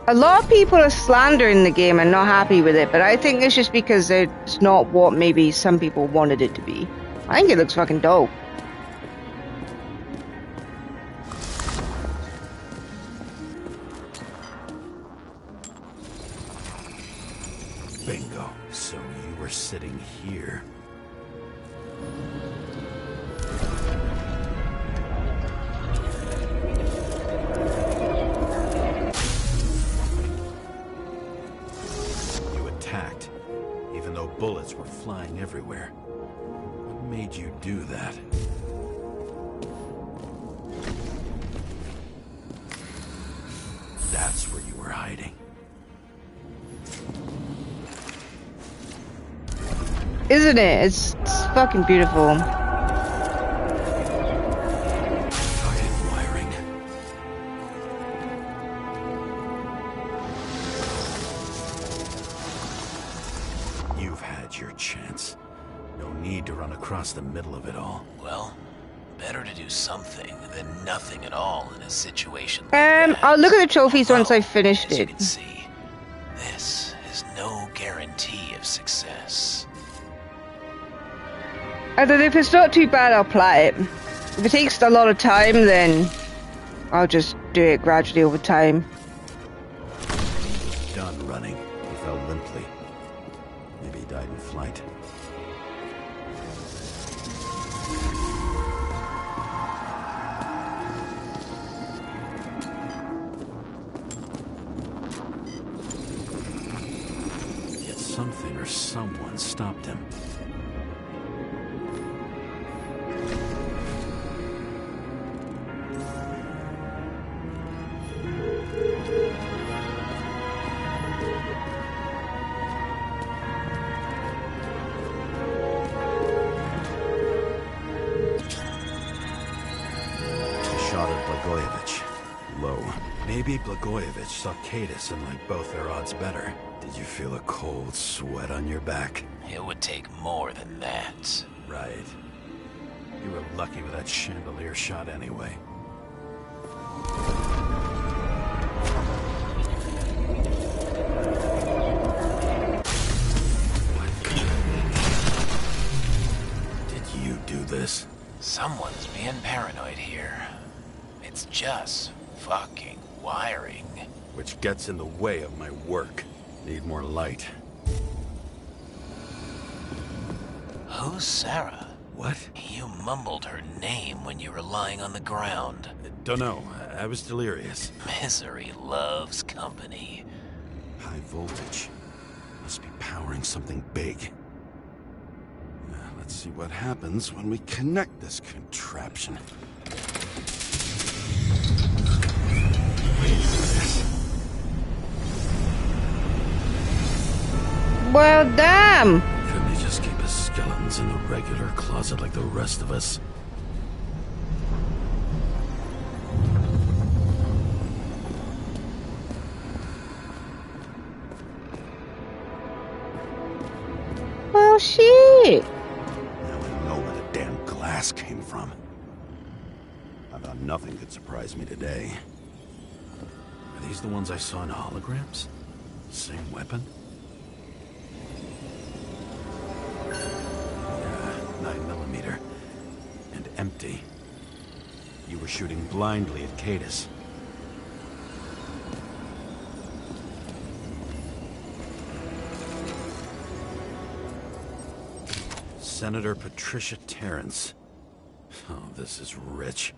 A lot of people are slandering the game and not happy with it, but I think it's just because it's not what maybe some people wanted it to be. I think it looks fucking dope. Bingo. So you were sitting here. Bullets were flying everywhere. What made you do that? That's where you were hiding. Isn't it? It's fucking beautiful. Across the middle of it all. Well, better to do something than nothing at all in a situation like that. I'll look at the trophies once I've finished as it. You can see, this is no guarantee of success. And then if it's not too bad, I'll play it. If it takes a lot of time, then I'll just do it gradually over time. Done running. He fell limply. Maybe he died in flight. Something or someone stopped him. Shot at Blagojevich. Low. Maybe Blagojevich saw Cadis and liked both their odds better. Did you feel a cold sweat on your back? It would take more than that. Right. You were lucky with that chandelier shot anyway. this? Someone's being paranoid here. It's just fucking wiring. Which gets in the way of my work. Need more light. Who's Sarah? What? You mumbled her name when you were lying on the ground. Dunno. I was delirious. Misery loves company. High voltage. Must be powering something big. Let's see what happens when we connect this contraption. Well, damn! Couldn't he just keep his skeletons in the regular closet like the rest of us? Well, shit! Now I know where the damn glass came from. I thought nothing could surprise me today. Are these the ones I saw in holograms? Same weapon? 9mm. And empty. You were shooting blindly at Cadus. Senator Patricia Terrence. Oh, this is rich.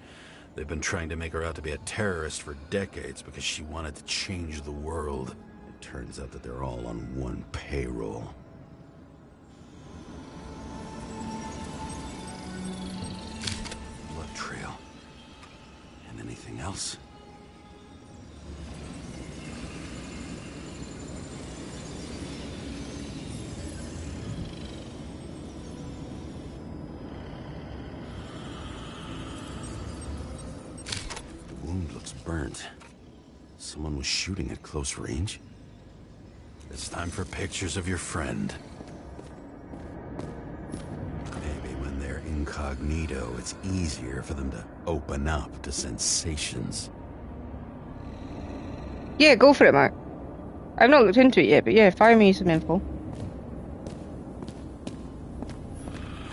They've been trying to make her out to be a terrorist for decades because she wanted to change the world. It turns out that they're all on one payroll. Blood trail. And anything else? The wound looks burnt. Someone was shooting at close range. It's time for pictures of your friend. Maybe when they're incognito, it's easier for them to open up to sensations. Yeah, go for it, Mark. I've not looked into it yet, but yeah, fire me some info.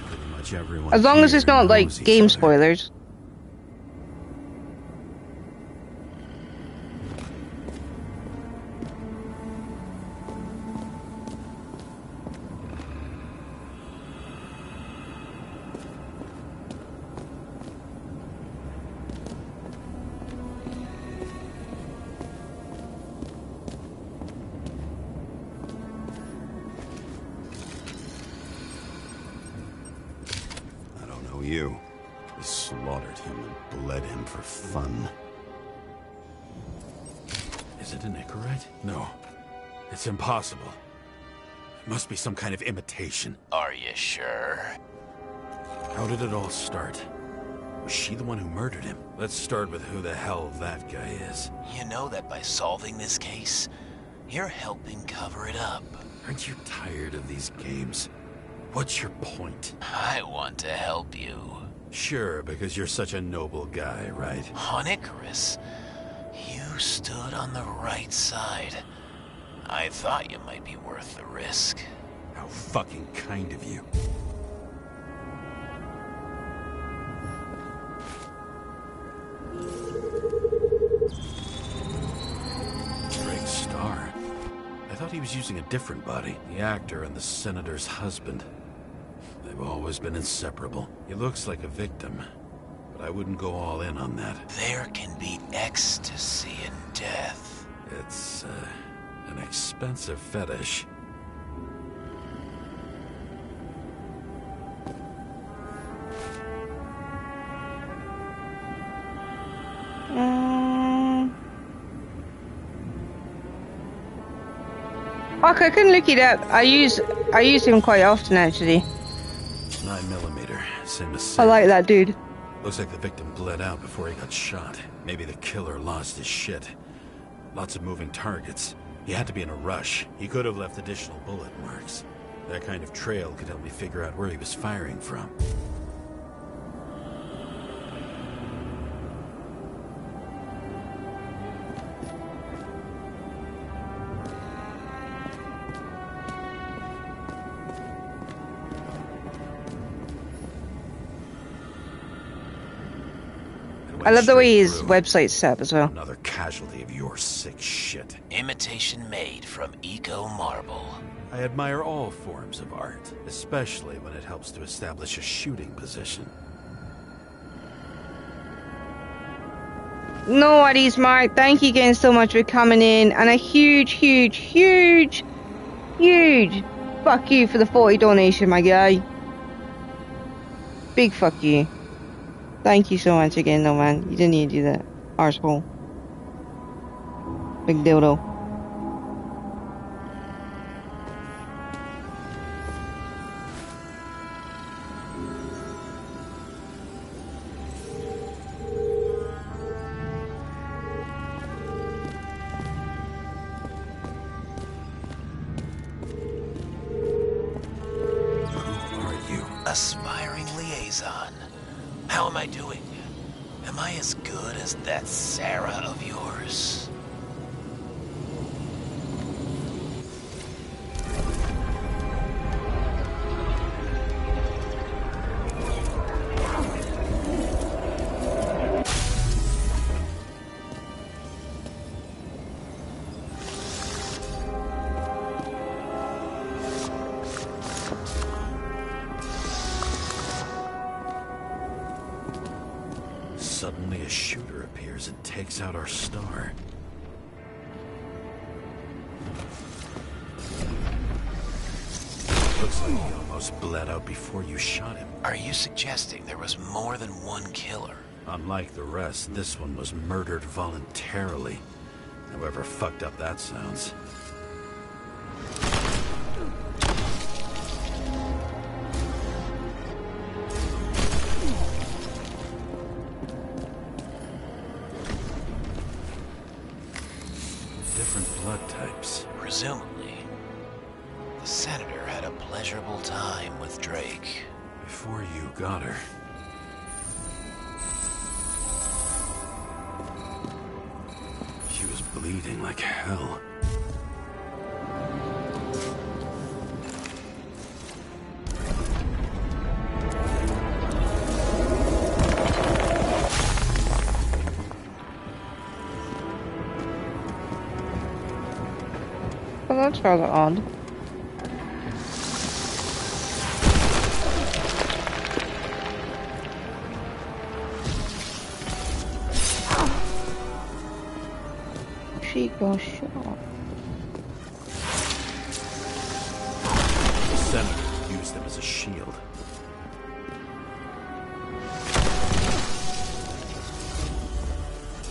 Pretty much everyone As long as it's not like knows each game other. spoilers. You. They slaughtered him and bled him for fun. Is it an Icarite? No. It's impossible. It must be some kind of imitation. Are you sure? How did it all start? Was she the one who murdered him? Let's start with who the hell that guy is. You know that by solving this case, you're helping cover it up. Aren't you tired of these games? What's your point? I want to help you. Sure, because you're such a noble guy, right? On Icarus, you stood on the right side. I thought you might be worth the risk. How fucking kind of you. Drake Starr. I thought he was using a different body. The actor and the senator's husband. They've always been inseparable. He looks like a victim, but I wouldn't go all in on that. There can be ecstasy in death. It's, an expensive fetish. Fuck, I couldn't look it up. I use him quite often, actually. 9mm, same as I like that dude. Looks like the victim bled out before he got shot. Maybe the killer lost his shit. Lots of moving targets. He had to be in a rush. He could have left additional bullet marks. That kind of trail could help me figure out where he was firing from. I love the way his website's set up as well. Another casualty of your sick shit. Imitation made from eco marble. I admire all forms of art, especially when it helps to establish a shooting position. No worries, Mark. Thank you again so much for coming in. And a huge, huge, huge, huge fuck you for the 40 donation, my guy. Big fuck you. Thank you so much again, though, man. You didn't need to do that. Arsehole. Big dildo. Aspiring liaison. How am I doing? Am I as good as that Sarah of yours? Suddenly a shooter appears and takes out our star. Looks like he almost bled out before you shot him. Are you suggesting there was more than one killer? Unlike the rest, this one was murdered voluntarily. However fucked up that sounds. Different blood types. Presumably, the Senator had a pleasurable time with Drake. Before you got her. She was bleeding like hell. Well, that's rather odd. She got shot. The Senator used them as a shield.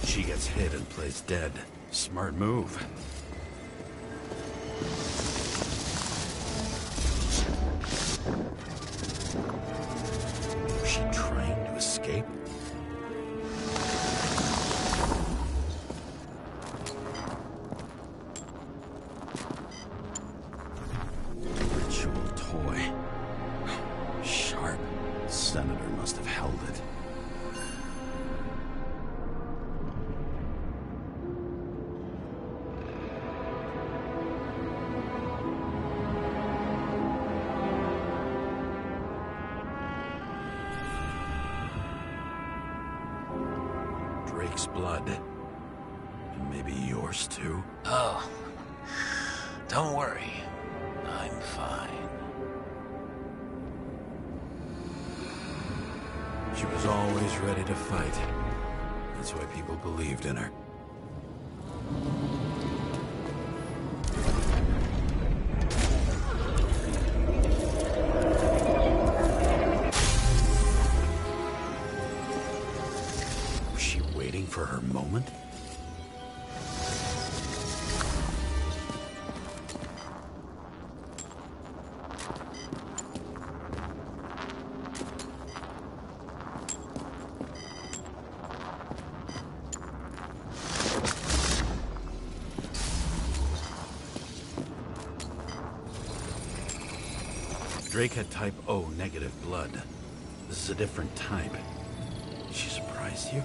She gets hit and plays dead. Smart move. Was she trying to escape? Ritual toy. Sharp. Senator must have held it. Drake's blood. And maybe yours too. Oh, don't worry. I'm fine. She was always ready to fight. That's why people believed in her. Was she waiting for her moment? Drake had type O negative blood. This is a different type. She surprised you?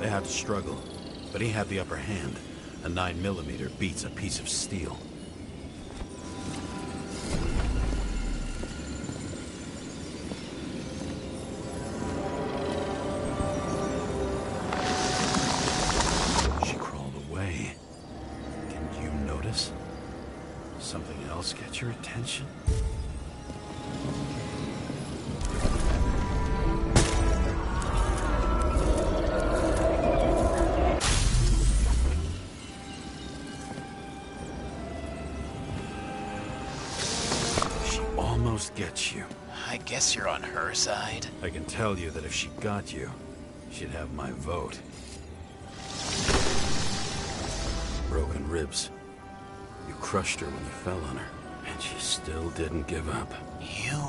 They had to struggle, but he had the upper hand. A 9mm beats a piece of steel. She crawled away. Didn't you notice? Something else get your attention? Get you. I guess you're on her side. I can tell you that if she got you, she'd have my vote. Broken ribs. You crushed her when you fell on her, and she still didn't give up. You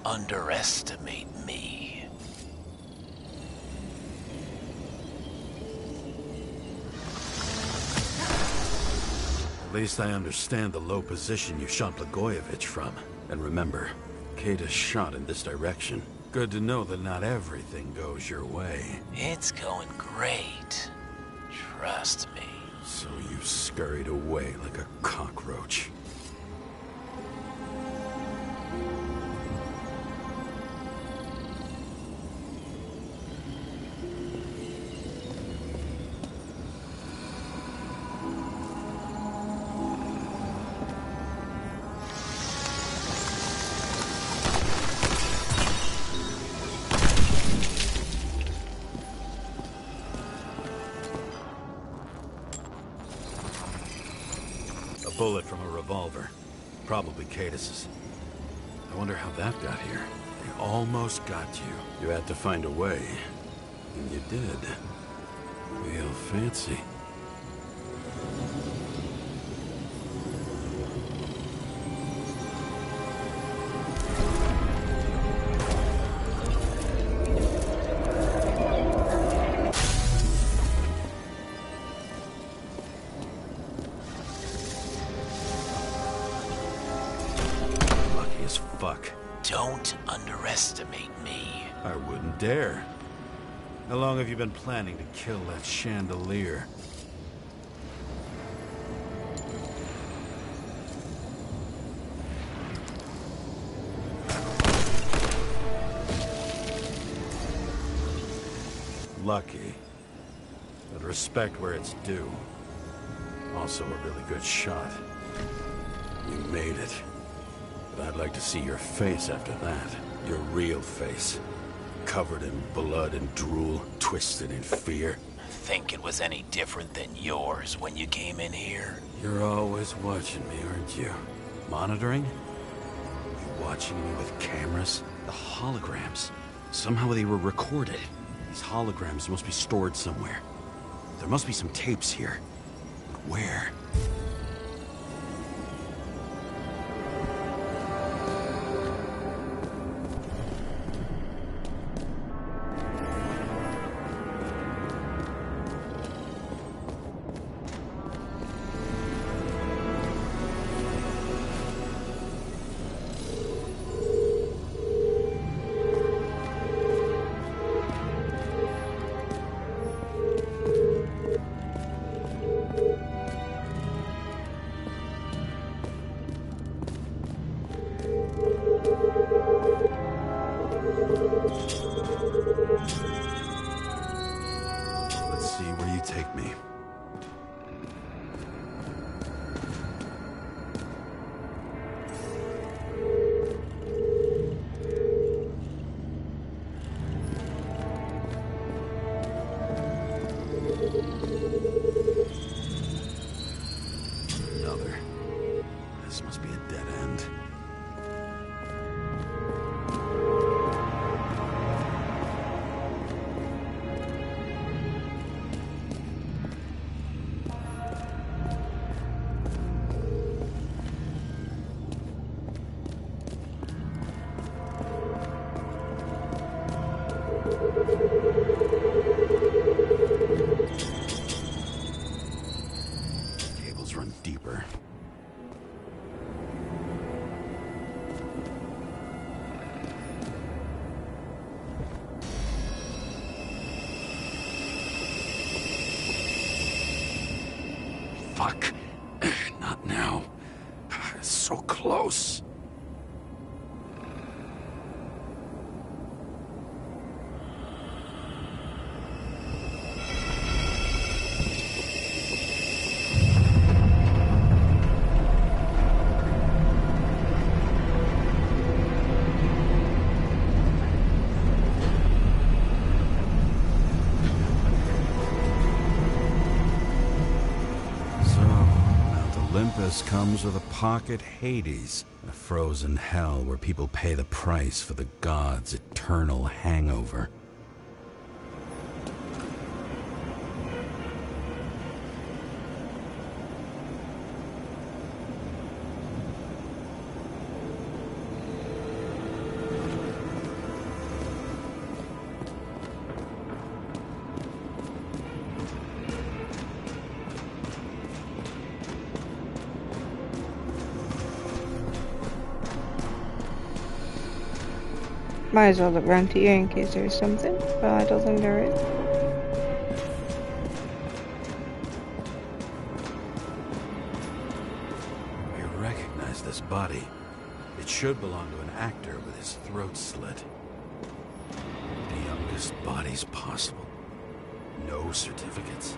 underestimate me. At least I understand the low position you shot Blagojevich from. And remember, Kata shot in this direction. Good to know that not everything goes your way. It's going great. Trust me. So you scurried away like a cockroach. Bullet from a revolver. Probably Cadis's. I wonder how that got here. They almost got you. You had to find a way. And you did. Real fancy. Fuck. Don't underestimate me. I wouldn't dare. How long have you been planning to kill that chandelier? Lucky. But respect where it's due. Also a really good shot. You made it. But I'd like to see your face after that. Your real face. Covered in blood and drool, twisted in fear. Think it was any different than yours when you came in here? You're always watching me, aren't you? Monitoring? You watching me with cameras? The holograms. Somehow they were recorded. These holograms must be stored somewhere. There must be some tapes here. But where? Let's see where you take me. Another. This must be a dead end. Cables run deeper. fuck. Not now. So close. Olympus comes with a pocket Hades, a frozen hell where people pay the price for the gods' eternal hangover. Might as well look round here in case there's something, but I don't think there is. You recognize this body. It should belong to an actor with his throat slit. The youngest bodies possible. No certificates.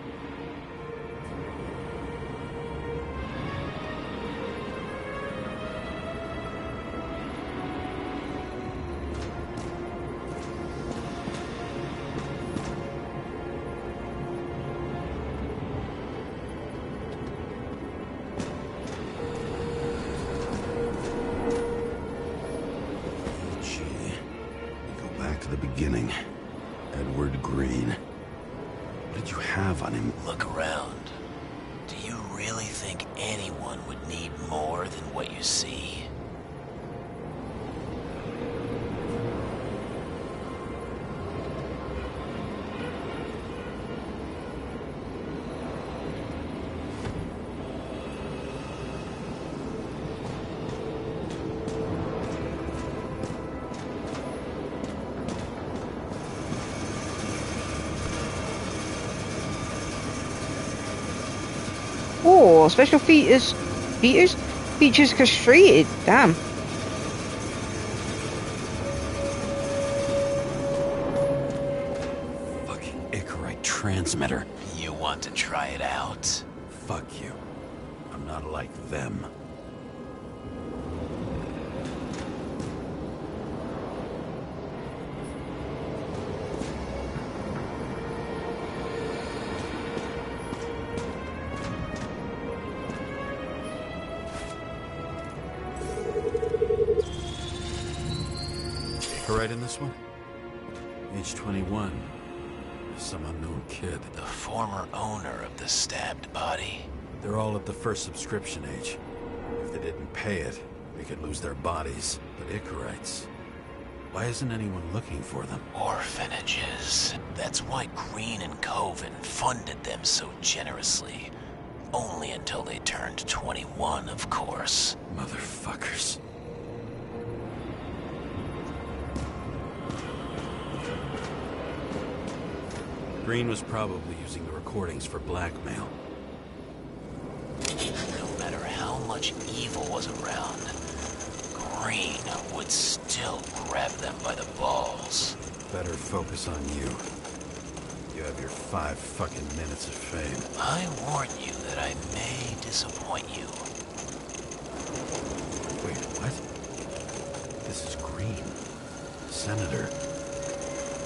Beginning. Edward Green. What did you have on him? Look around. Do you really think anyone would need more than what you see? Oh, special features castrated. Damn. Fucking Icarite transmitter. You want to try it out? Fuck you. I'm not like them. Right in this one? Age 21. Some unknown kid. The former owner of the stabbed body. They're all at the first subscription age. If they didn't pay it, they could lose their bodies. But Icarites, why isn't anyone looking for them? Orphanages. That's why Green and Coven funded them so generously. Only until they turned 21, of course. Motherfuckers. Green was probably using the recordings for blackmail. No matter how much evil was around, Green would still grab them by the balls. Better focus on you. You have your 5 fucking minutes of fame. I warn you that I may disappoint you. Wait, what? This is Green. Senator.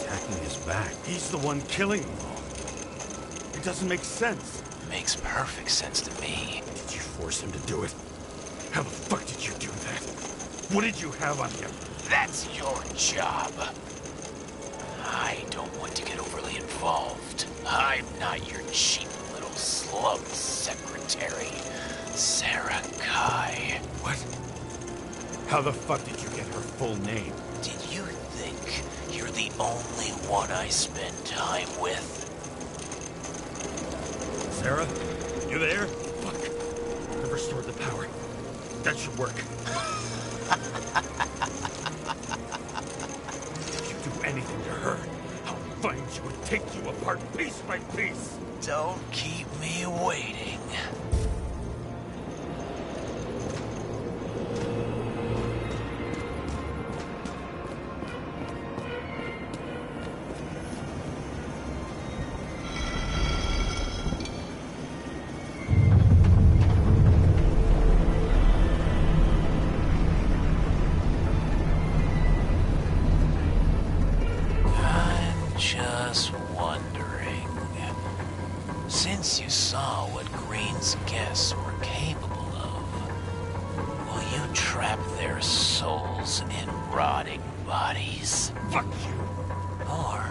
Attacking his back. He's the one killing them all. It doesn't make sense. Makes perfect sense to me. Did you force him to do it? How the fuck did you do that? What did you have on him? That's your job. I don't want to get overly involved. I'm not your cheap little slug secretary, Sarah Kai. What? How the fuck did you get her full name? Did you think you're the only one I spend time with? Sarah? You there? Fuck. I've restored the power. That should work. If you do anything to her, I'll find you and take you apart piece by piece. Don't keep me waiting. Once you saw what Green's guests were capable of, will you trap their souls in rotting bodies? Fuck you! Or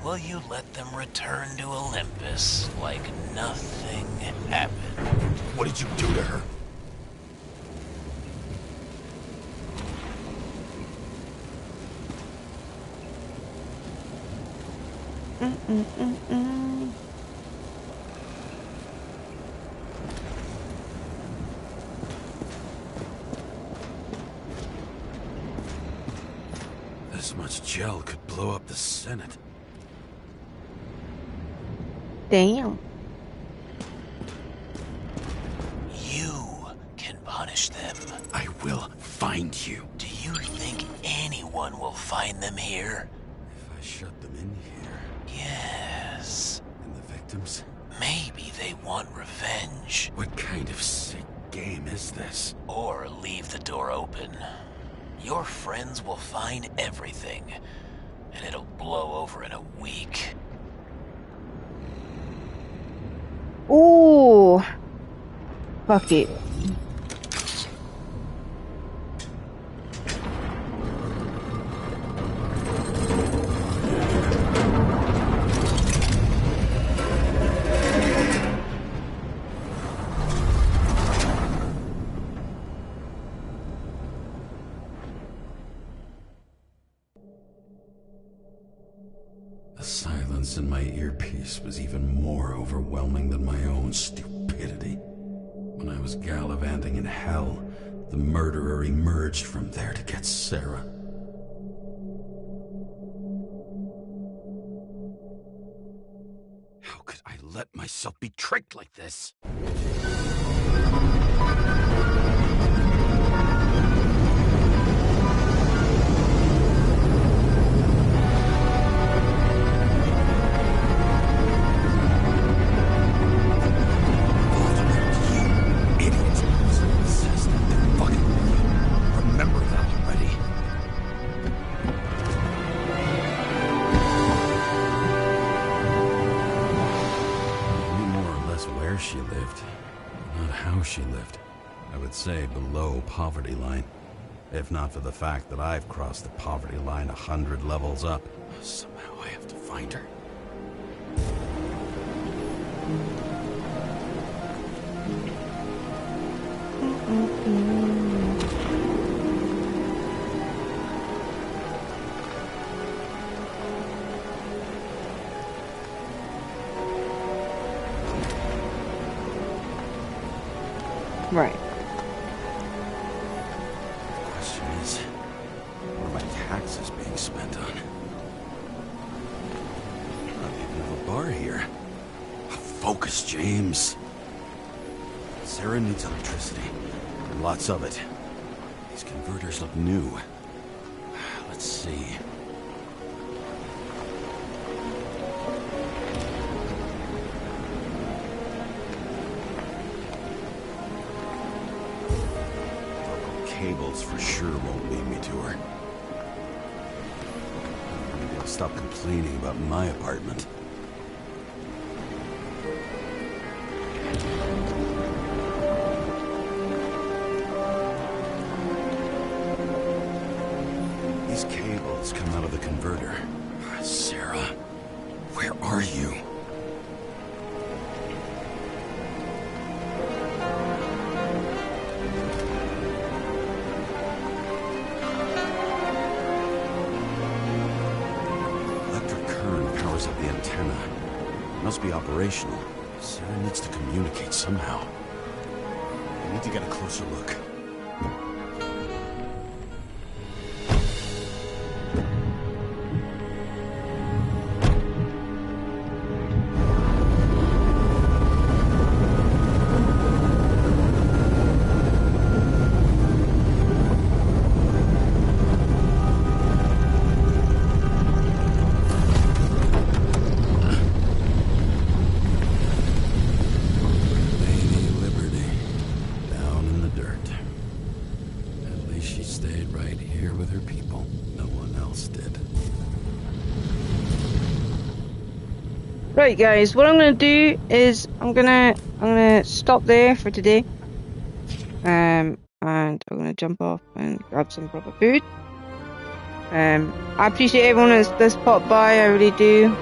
will you let them return to Olympus like nothing happened? What did you do to her? This much gel could blow up the Senate. Damn. You can punish them. I will find you. Do you think anyone will find them here? If I shut them in here. Yes. And the victims? Maybe they want revenge. What kind of sick game is this? Or leave the door open. Your friends will find everything, and it'll blow over in a week. Ooh. Fuck it. The silence in my earpiece was even more overwhelming than my own stupidity. When I was gallivanting in hell, the murderer emerged from there to get Sarah. How could I let myself be tricked like this? She lived, not how she lived. I would say below poverty line, if not for the fact that I've crossed the poverty line 100 levels up. Somehow I have to find her. Right. The question is, what are my taxes being spent on? Not even have a bar here. Focus, James. Sarah needs electricity, and lots of it. These converters look new. Let's see. Cables for sure won't lead me to her. Maybe I'll stop complaining about my apartment. These cables come out of the converter. Sarah, where are you? Up the antenna. Must be operational. Sarah needs to communicate somehow. I need to get a closer look. Right, guys. What I'm gonna do is I'm gonna stop there for today. And I'm gonna jump off and grab some proper food. I appreciate everyone that's popped by. I really do.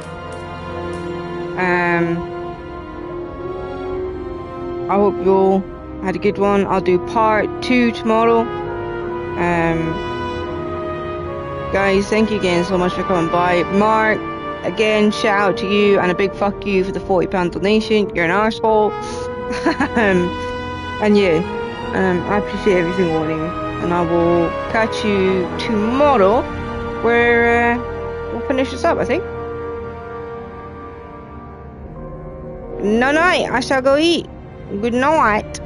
I hope you all had a good one. I'll do part 2 tomorrow. Guys, thank you again so much for coming by. Mark, again, shout out to you and a big fuck you for the £40 donation. You're an arsehole. And yeah, I appreciate every single one of you. And I will catch you tomorrow where we'll finish this up, I think. No night, I shall go eat. Good night.